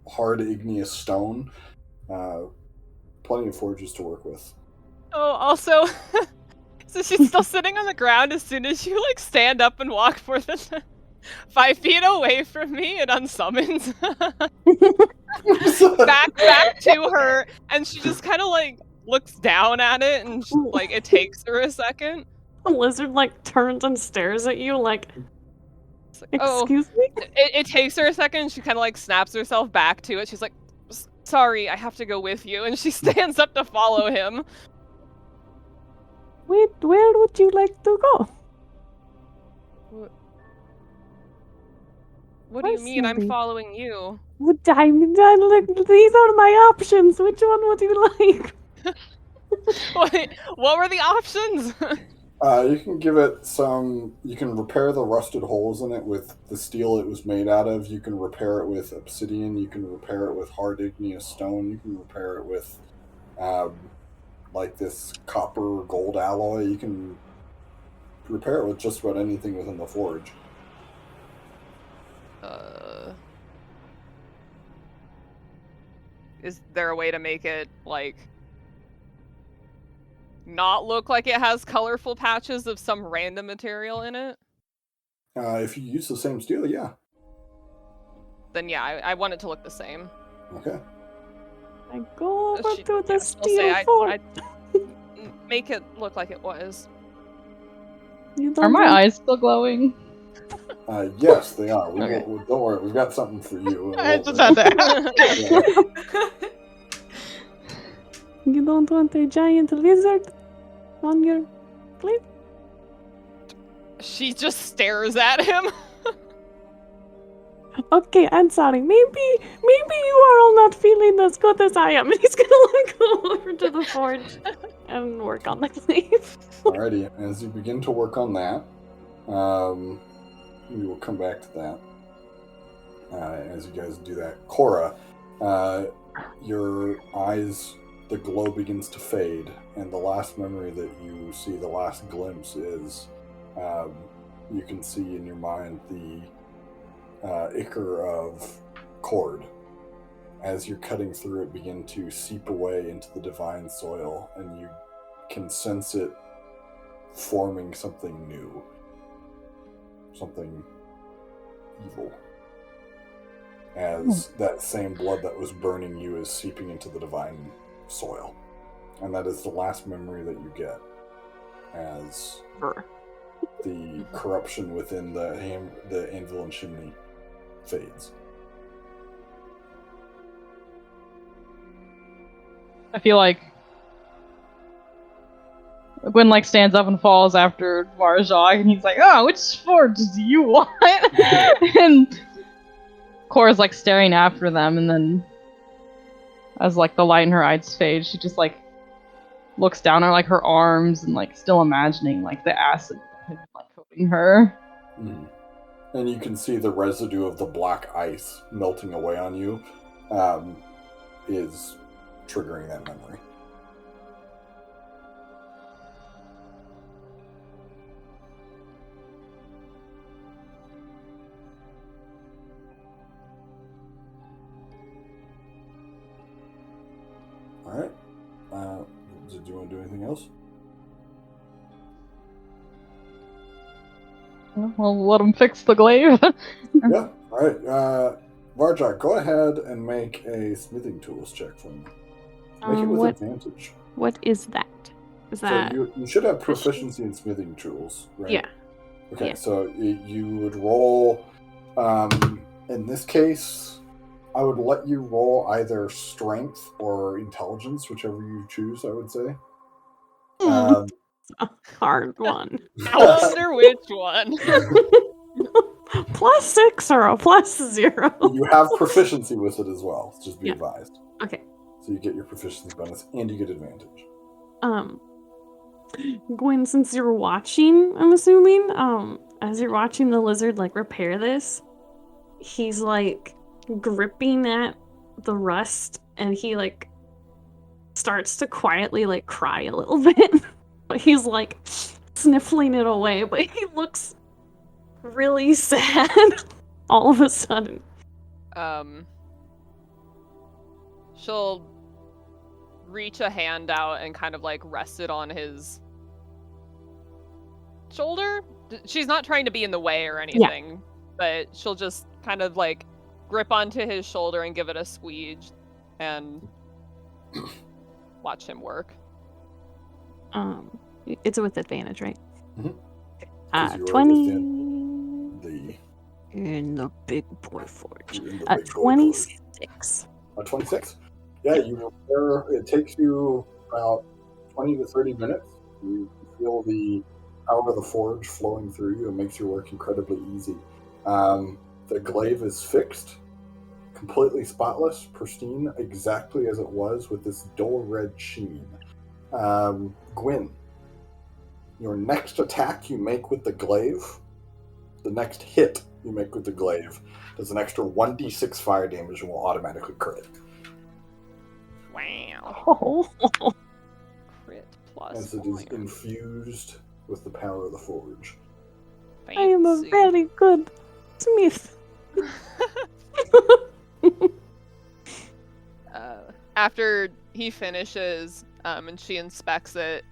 hard igneous stone. Plenty of forges to work with. Oh, also, so she's still sitting on the ground as soon as you, like, stand up and walk more than 5 feet away from me, it unsummons. back to her, and she just kind of, like, looks down at it, and, like, it takes her a second. The lizard like turns and stares at you like, excuse me? It takes her a second, and she kind of, like, snaps herself back to it. She's like, sorry, I have to go with you, and she stands up to follow him. Wait, where would you like to go? What do you mean? I'm following you. These are my options. Which one would you like? What were the options? You can give it some. You can repair the rusted holes in it with the steel it was made out of. You can repair it with obsidian. You can repair it with hard igneous stone. You can repair it with, like this copper gold alloy. You can repair it with just about anything within the forge. Is there a way to make it, like, not look like it has colorful patches of some random material in it? If you use the same steel, yeah. Then yeah, I want it to look the same. Okay. I go over to the steel forge. Make it look like it was. Are my eyes still glowing? Yes, they are. Okay. Don't worry, we've got something for you. I just had to ask. You don't want a giant lizard on your plate? She just stares at him. Okay, I'm sorry. Maybe you are all not feeling as good as I am. He's gonna like go over to the forge and work on the glaive. Alrighty, as you begin to work on that, we will come back to that as you guys do that. Korrah, your eyes, the glow begins to fade, and the last memory that you see, the last glimpse is, you can see in your mind the ichor of cord. As you're cutting through it, begin to seep away into the divine soil, and you can sense it forming something new, something evil, as that same blood that was burning you is seeping into the divine soil. And that is the last memory that you get, as the corruption within the anvil and chimney fades. I feel like Guin like stands up and falls after Varjok, and he's like, "Oh, which forge do you want?" And Korrah's like staring after them, and then as like the light in her eyes fades, she just like looks down at like her arms and like still imagining like the acid like coating her. Mm. And you can see the residue of the black ice melting away on you, is triggering that memory. else? We'll let him fix the glaive. Yeah. All right. Varjak, go ahead and make a smithing tools check for me. Make it with advantage. What is that? Is that... So you should have proficiency in smithing tools, right? Yeah. Okay, Yeah. so you would roll. In this case, I would let you roll either strength or intelligence, whichever you choose. I would say. A hard one. I wonder which one. +6 or a +0? You have proficiency with it as well. Just be advised. Okay. So you get your proficiency bonus and you get advantage. Guin, since you're watching, I'm assuming, as you're watching the lizard like repair this, he's like gripping at the rust and he like starts to quietly like cry a little bit. But he's like sniffling it away, but he looks really sad all of a sudden. She'll reach a hand out and kind of like rest it on his shoulder. She's not trying to be in the way or anything, but she'll just kind of like grip onto his shoulder and give it a squeeze and watch him work. It's with advantage, right? Mm-hmm. 20 in the big boy forge. 26. 26? Yeah, you repair. It takes you about 20 to 30 minutes. You feel the power of the forge flowing through you. It makes your work incredibly easy. The glaive is fixed, completely spotless, pristine, exactly as it was, with this dull red sheen. Guin, your next attack you make with the glaive, the next hit you make with the glaive, does an extra 1d6 fire damage and will automatically crit. Wow. Crit plus. As it is infused with the power of the forge. Fancy. I am a very good smith. After he finishes, and she inspects it,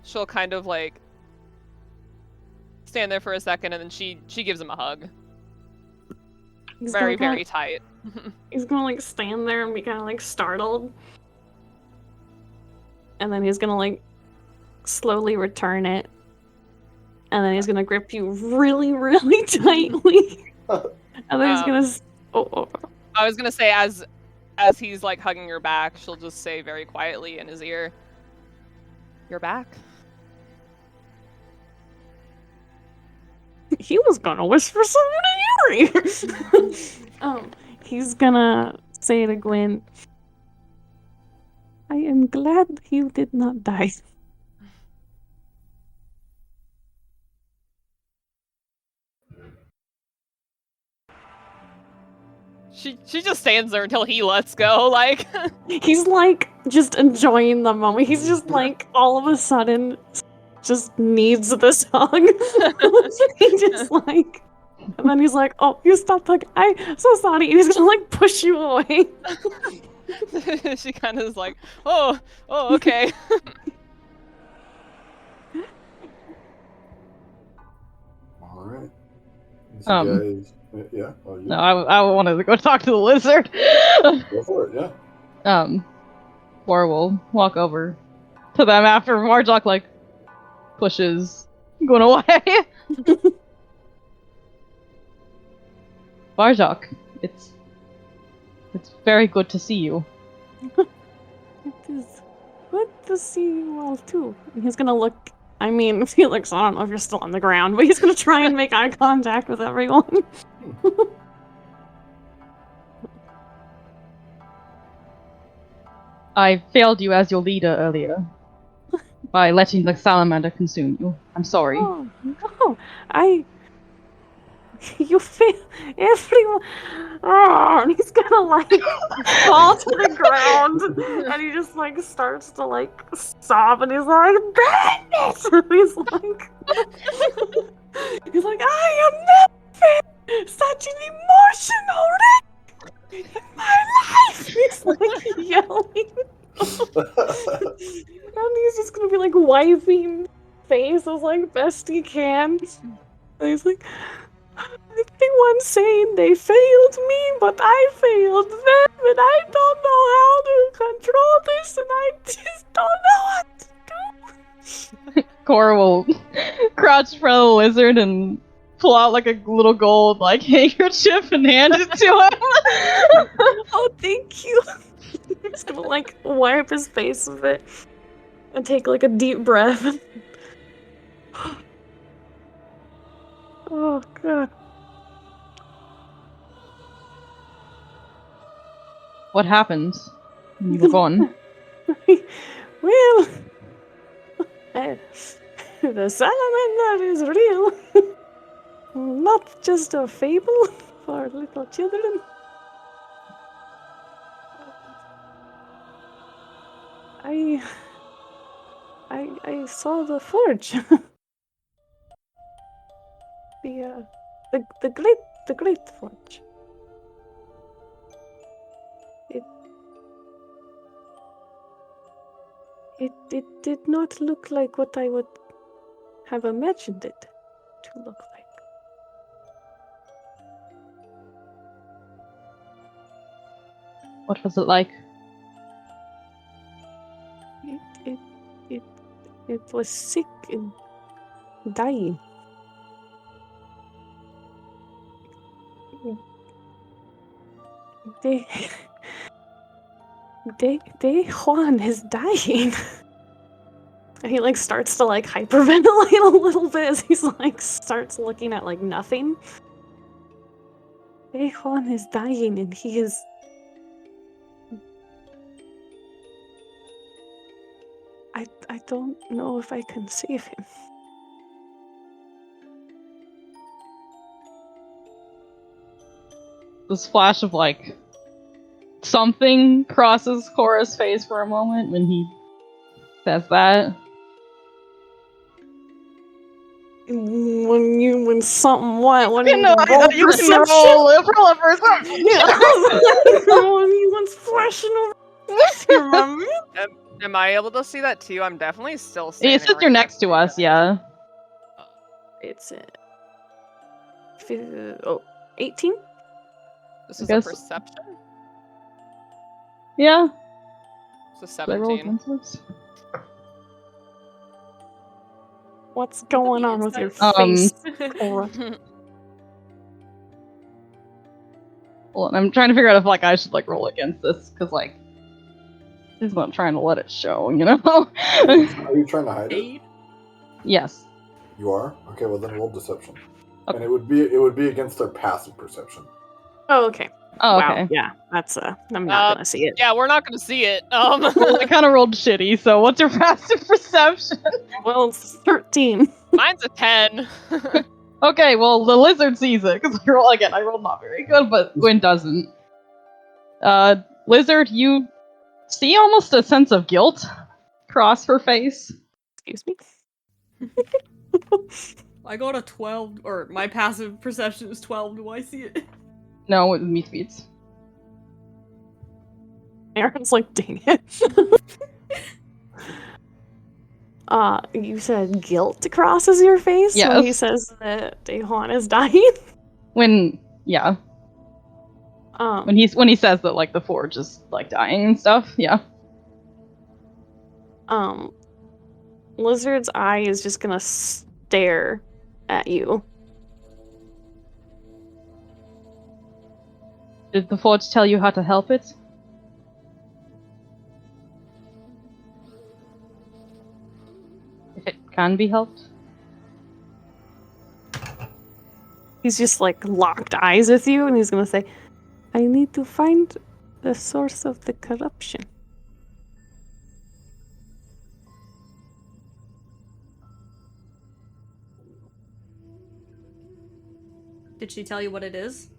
she'll kind of like stand there for a second, and then she gives him a hug. He's Very, gonna very tight. He's gonna like stand there and be kind of like startled. And then he's gonna like slowly return it. And then he's gonna grip you really, really tightly. And then he's gonna... I was gonna say, as he's like hugging her back, she'll just say very quietly in his ear, "You're back." He was gonna whisper something in your ear. He's gonna say to Guin, "I am glad you did not die." She just stands there until he lets go, like. He's like just enjoying the moment. He's just like all of a sudden just needs this hug. He just like, and then he's like, "Oh, you stopped hugging. I'm so sorry." And he's gonna like push you away. She kind of is like, oh, okay. All right. So yeah. No, I wanted to go talk to the lizard. Go for it, yeah. Korrah will walk over to them after Varjak like pushes going away. Varjak, it's very good to see you. It is good to see you all too. And he's gonna look. I mean, Felix, I don't know if you're still on the ground, but he's gonna try and make eye contact with everyone. I failed you as your leader earlier by letting the salamander consume you. I'm sorry. Oh, no, you feel everyone. Oh, and he's gonna like fall to the ground, and he just like starts to like sob, and he's like, "Bandits!" And he's like, "I am never such an emotional wreck in my life." He's like yelling. And he's just gonna be like wiping faces like best he can. And he's like, everyone's saying they failed me, but I failed them, and I don't know how to control this, and I just don't know what to do. Korrah will crouch in front of the lizard and pull out like a little gold like handkerchief and hand it to him. Oh, thank you. He's gonna like wipe his face with it and take like a deep breath. Oh god. What happened when you were gone? Well, the salamander is real. Not just a fable for little children. I saw the forge. the great forge. It did not look like what I would have imagined it to look like. What was it like? It was sick and dying. Juan is dying. And he like starts to like hyperventilate a little bit as he's like starts looking at like nothing. Juan is dying and he is I don't know if I can save him. This flash of like something crosses Korrah's face for a moment when he says that. When something what? When You know, you can roll a perception. When he wants flashing over. You remember? Am I able to see that too? I'm definitely still standing. You sit right there next to us, yeah. It's 18? This is guess- a perception? Yeah. It's a Did I roll 17. against this? What's going on with your Um, face, Korrah? Well, I'm trying to figure out if like I should like roll against this because like he's not trying to let it show, you know. Are you trying to hide it? Yes. You are? Okay, well then roll deception. Okay. And it would be against their passive perception. Oh, okay. Oh, Wow. okay. Yeah, that's I'm not gonna see it. Yeah, we're not gonna see it. Well, I kind of rolled shitty. So what's your passive perception? Well, it's 13. Mine's a 10. Okay, well the lizard sees it because I rolled not very good, but Guin doesn't. Lizard, you see almost a sense of guilt cross her face. Excuse me. I got a 12, or my passive perception is 12. Do I see it? No, it meets beats. Aaron's like, dang it. You said guilt crosses your face when he Yes. says that Juan is dying? When when he says that like the forge is like dying and stuff, yeah. Lizard's eye is just gonna stare at you. Did the forge tell you how to help it? If it can be helped? He's just like locked eyes with you, and he's gonna say, I need to find the source of the corruption. Did she tell you what it is?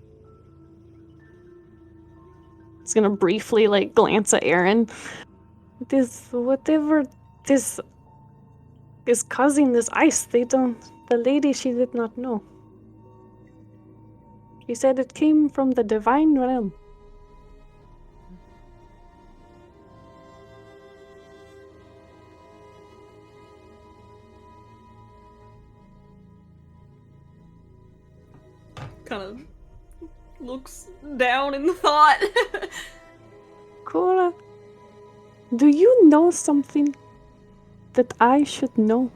He's gonna briefly like glance at Aaron. Whatever this is causing this ice, the lady, she did not know. She said it came from the divine realm. kind of looks down in the thought. Korrah, do you know something that I should know?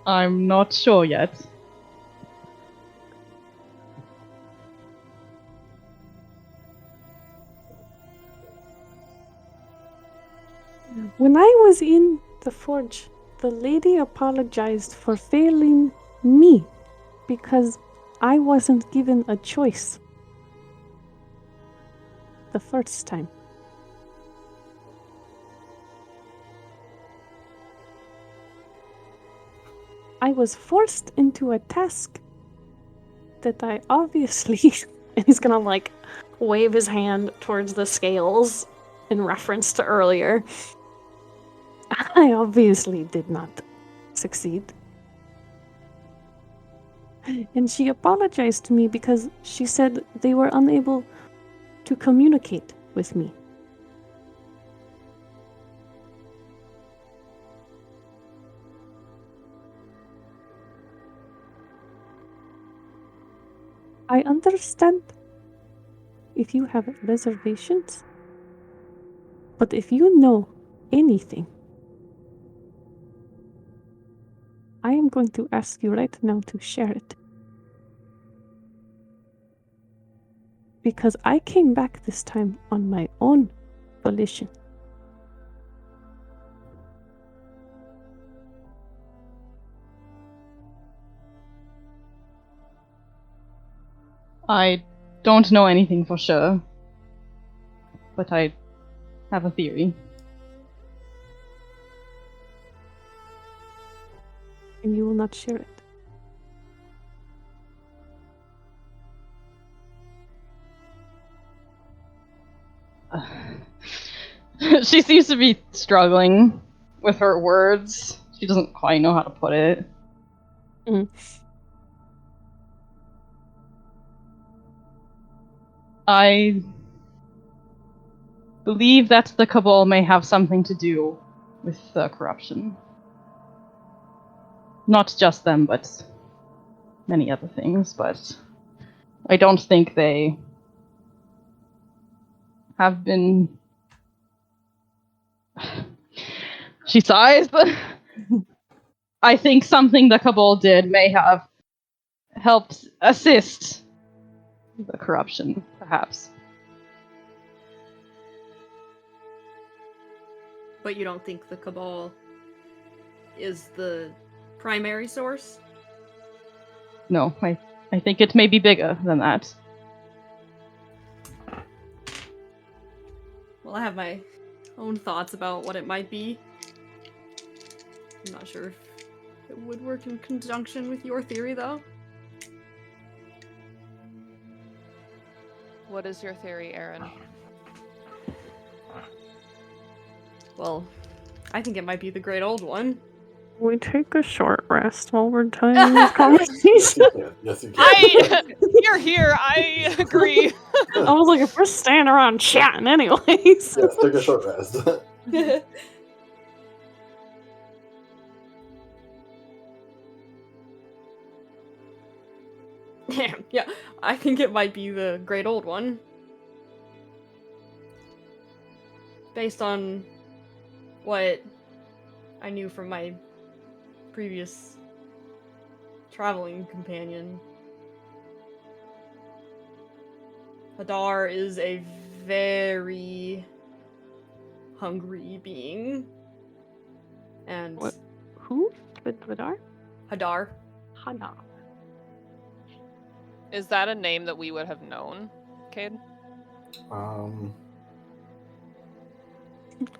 I'm not sure yet. When I was in the forge, the lady apologized for failing me because I wasn't given a choice the first time. I was forced into a task that I obviously... And he's gonna, like, wave his hand towards the scales in reference to earlier. I obviously did not succeed. And she apologized to me because she said they were unable to communicate with me. I understand if you have reservations, but if you know anything, I am going to ask you right now to share it. Because I came back this time on my own volition. I don't know anything for sure, but I have a theory. And you will not share it. She seems to be struggling with her words. She doesn't quite know how to put it. I believe that the Cabal may have something to do with the corruption. Not just them, but many other things, but I don't think they have been... She sighs. I think something the Cabal did may have helped assist the corruption, perhaps. But you don't think the Cabal is the primary source? No, I think it may be bigger than that. Well, I have my own thoughts about what it might be. I'm not sure if it would work in conjunction with your theory, though. What is your theory, Aaron? Well, I think it might be the Great Old One. We take a short rest while we're telling this conversation. Yes, you can. You're here, I agree. I was like, if we're standing around chatting anyways. Yes, take a short rest. Yeah, I think it might be the Great Old One. Based on what I knew from my previous traveling companion. Hadar is a very hungry being. And What? Who? Hadar? Hadar. Hadar. Is that a name that we would have known, Cade?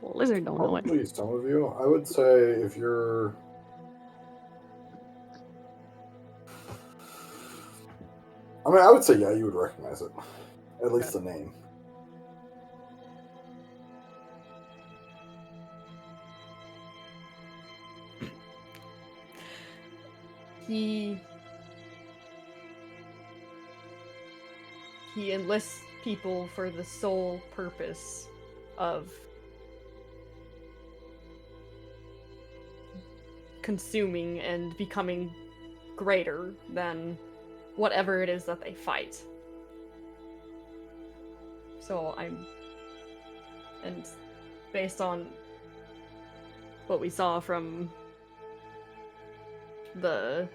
Lizard don't know it. Probably some of you. I would say if you're... I mean, I would say, yeah, you would recognize it. At least the name. He enlists people for the sole purpose of consuming and becoming greater than whatever it is that they fight. So and based on what we saw from the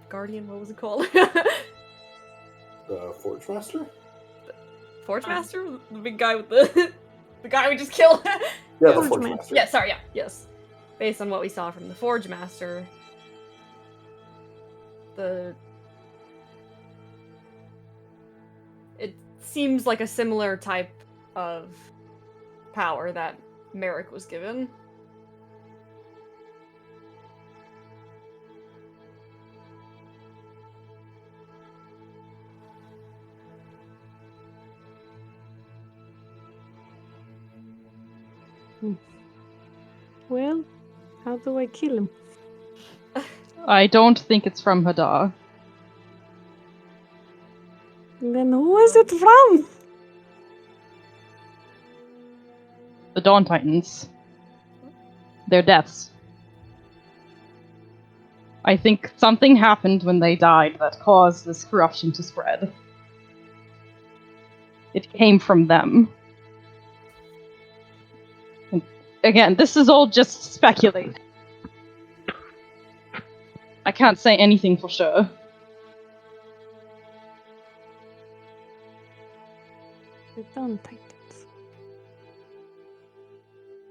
Guardian, what was it called? The Forge Master? Forge Master? The big guy with the the guy we just killed? Yeah, the Forge Master. Yeah, sorry, yeah, yes. Based on what we saw from the Forge Master, it seems like a similar type of power that Merrick was given. Well, how do I kill him? I don't think it's from Hadar. Then who is it from? The Dawn Titans. Their deaths. I think something happened when they died that caused this corruption to spread. It came from them. And again, this is all just speculation. I can't say anything for sure. The Dawn Titans.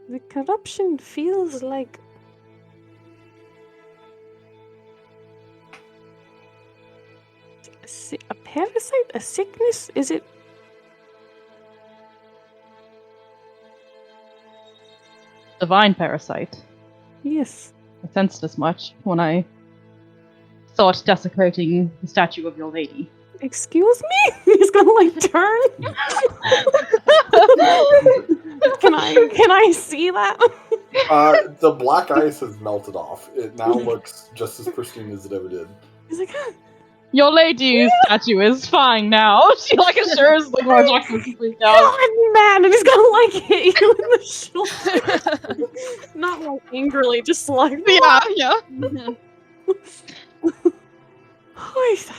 The corruption feels like a parasite? A sickness? Is it? Divine parasite. Yes. I sensed as much when I saw it desecrating the statue of your lady. Excuse me? He's gonna like turn. Can I see that? The black ice has melted off. It now looks just as pristine as it ever did. He's like, Your lady's statue is fine now. She like assures like Marjox is freaked out. God, man, and he's gonna like hit you in the shoulder. Not like angrily, just like Yeah. Who is that?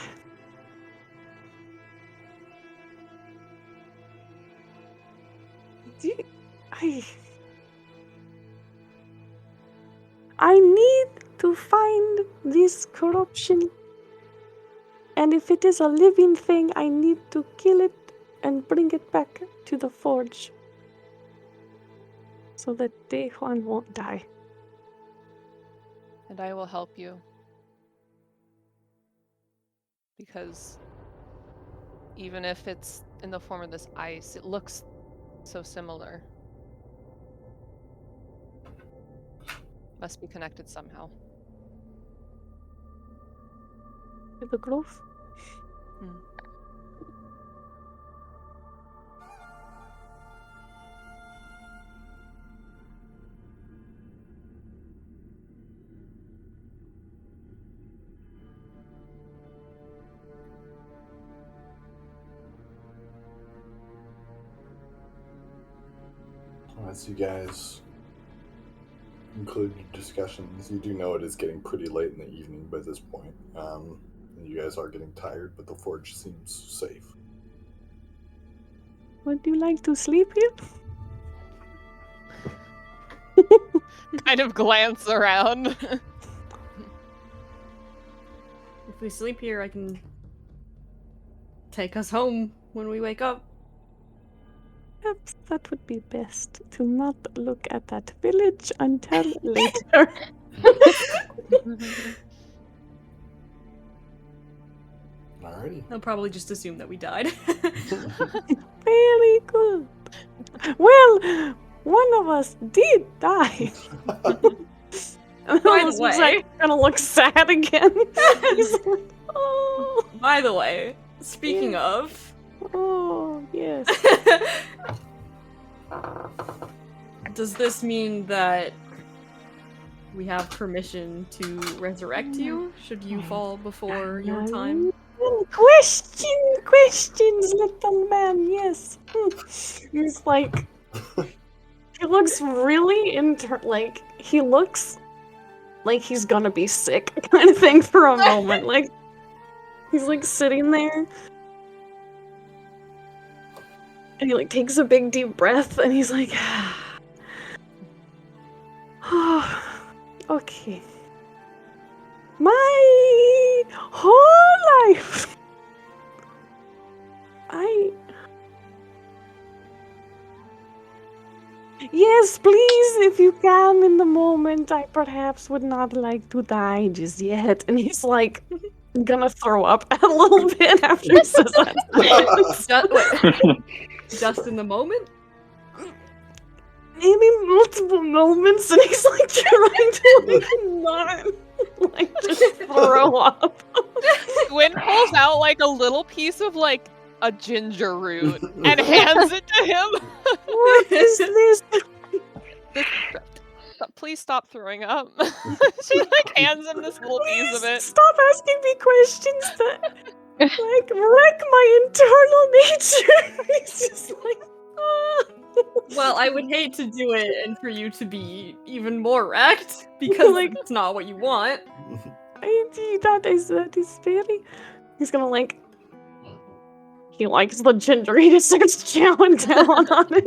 I need to find this corruption. And if it is a living thing, I need to kill it and bring it back to the forge. So that Daejuan won't die. And I will help you. Because even if it's in the form of this ice, it looks so similar. Must be connected somehow. To the growth? As you guys conclude your discussions, you do know it is getting pretty late in the evening by this point. And you guys are getting tired, but the forge seems safe. Would you like to sleep here? Kind of glance around. If we sleep here, I can take us home when we wake up. Perhaps that would be best, to not look at that village until later. Alrighty. They'll probably just assume that we died. Very good. Well, one of us did die. And By the Alice was way- like, gonna look sad again. He's like, oh, By the way, speaking of... oh, yes. Does this mean that we have permission to resurrect you, should you fall before your time? Questions, little man, yes. He's like, he looks really he looks like he's gonna be sick kind of thing for a moment. Like, he's like sitting there. And he like takes a big deep breath and he's like, oh, okay. My whole life, yes, please, if you can, in the moment, I perhaps would not like to die just yet. And he's like, gonna throw up a little bit after he says that. Just in the moment? Maybe multiple moments, and he's like trying to like not like just throw up. Gwyn pulls out like a little piece of like a ginger root and hands it to him. What is this? Please stop throwing up. She like hands him this little piece of it. Stop asking me questions that like wreck my internal nature. He's just like, Well, I would hate to do it and for you to be even more wrecked because like it's not what you want. that is very. He's gonna like. He likes the ginger. He just starts chowing down on it.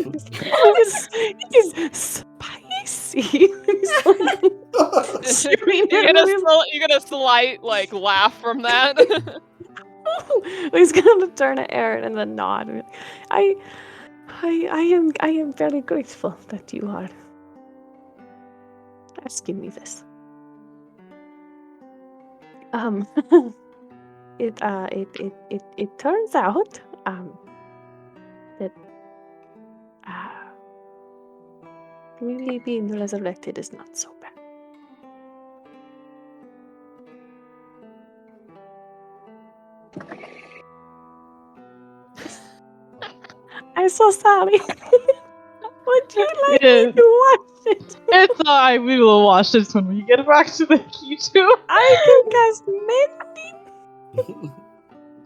It is spicy. He's like, you get a slight like laugh from that. He's gonna turn to Aaron and then nod. I am very grateful that you are asking me this. It turns out that really being resurrected is not so bad. I'm so sorry. Would you like me to watch it? It's alright, we will watch this when we get back to the Q2. I can cast mending.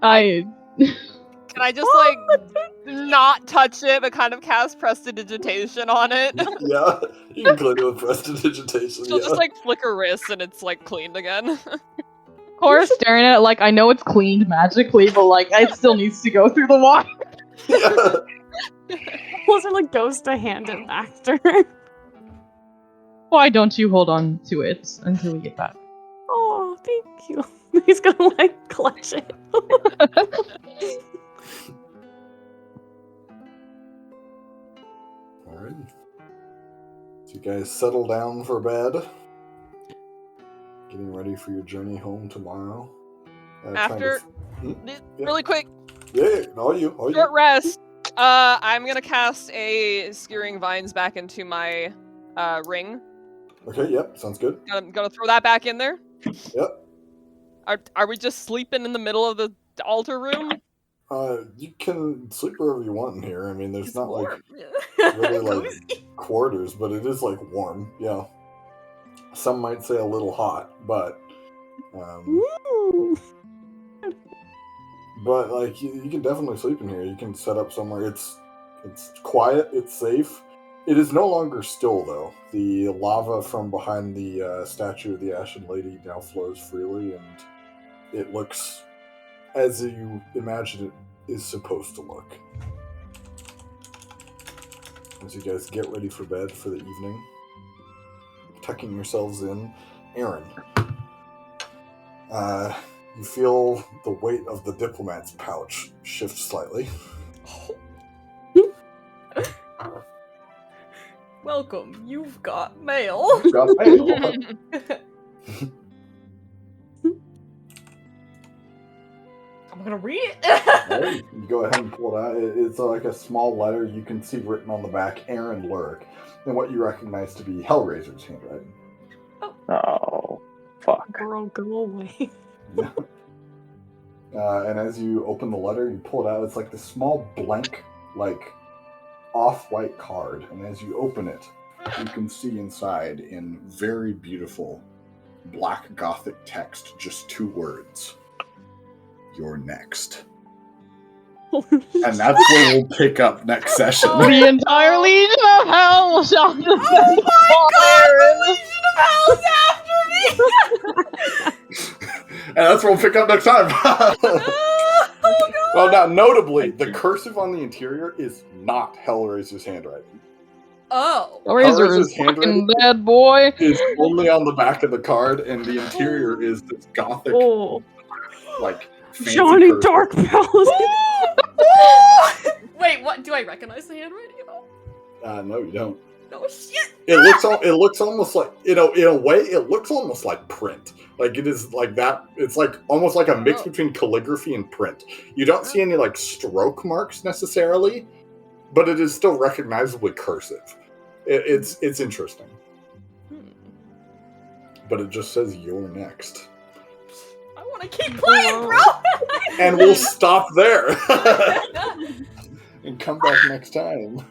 Can I just like not touch it but kind of cast prestidigitation on it? Yeah, you can clean it with prestidigitation. She'll just like flick her wrist and it's like cleaned again. Korrah staring at it like, I know it's cleaned magically, but like it still needs to go through the water. Yeah. Wilson like goes to hand it back to her. Why don't you hold on to it until we get back? Oh, thank you. He's gonna like clutch it. Alright. So you guys settle down for bed. Getting ready for your journey home tomorrow. After, really quick, Yeah, all you. short rest. I'm gonna cast a Skewering Vines back into my ring. Okay, yep, sounds good. Gonna throw that back in there. Yep. Are we just sleeping in the middle of the altar room? You can sleep wherever you want in here. I mean, there's It's not warm. like really like quarters, but it is like warm. Yeah. Some might say a little hot, but but like you can definitely sleep in here. You can set up somewhere. It's quiet. It's safe. It is no longer still though. The lava from behind the statue of the Ashen Lady now flows freely, and it looks as you imagine it is supposed to look. As you guys get ready for bed for the evening, tucking yourselves in, Aaron, you feel the weight of the diplomat's pouch shift slightly. Welcome, you've got mail. Got mail. I'm gonna read it. Right, you go ahead and pull it out. It's like a small letter you can see written on the back, Aaron Lurk, and what you recognize to be Hellraiser's handwriting. Oh, fuck. Girl, go away. And as you open the letter, you pull it out. It's like this small blank, like off-white card. And as you open it, you can see inside in very beautiful black Gothic text, just 2 words. You're next. And that's where we'll pick up next session. The entire Legion of Hell shall descend upon God, Aaron. the Legion of Hell is after me! And that's what we'll pick up next time. Well, now, notably, the cursive on the interior is not Hellraiser's handwriting. Oh. Hellraiser is fucking dead, boy. Is only on the back of the card, and the interior is this gothic, like, fancy Johnny cursive. Dark Palace. Wait, what? Do I recognize the handwriting at all? No, you don't. No shit. It looks almost like, in a way, it looks almost like print. Like it is like that. It's like almost like a mix between calligraphy and print. You don't see any like stroke marks necessarily, but it is still recognizably cursive. It's interesting. But it just says "You're next." I want to keep playing, bro. And we'll stop there and come back next time.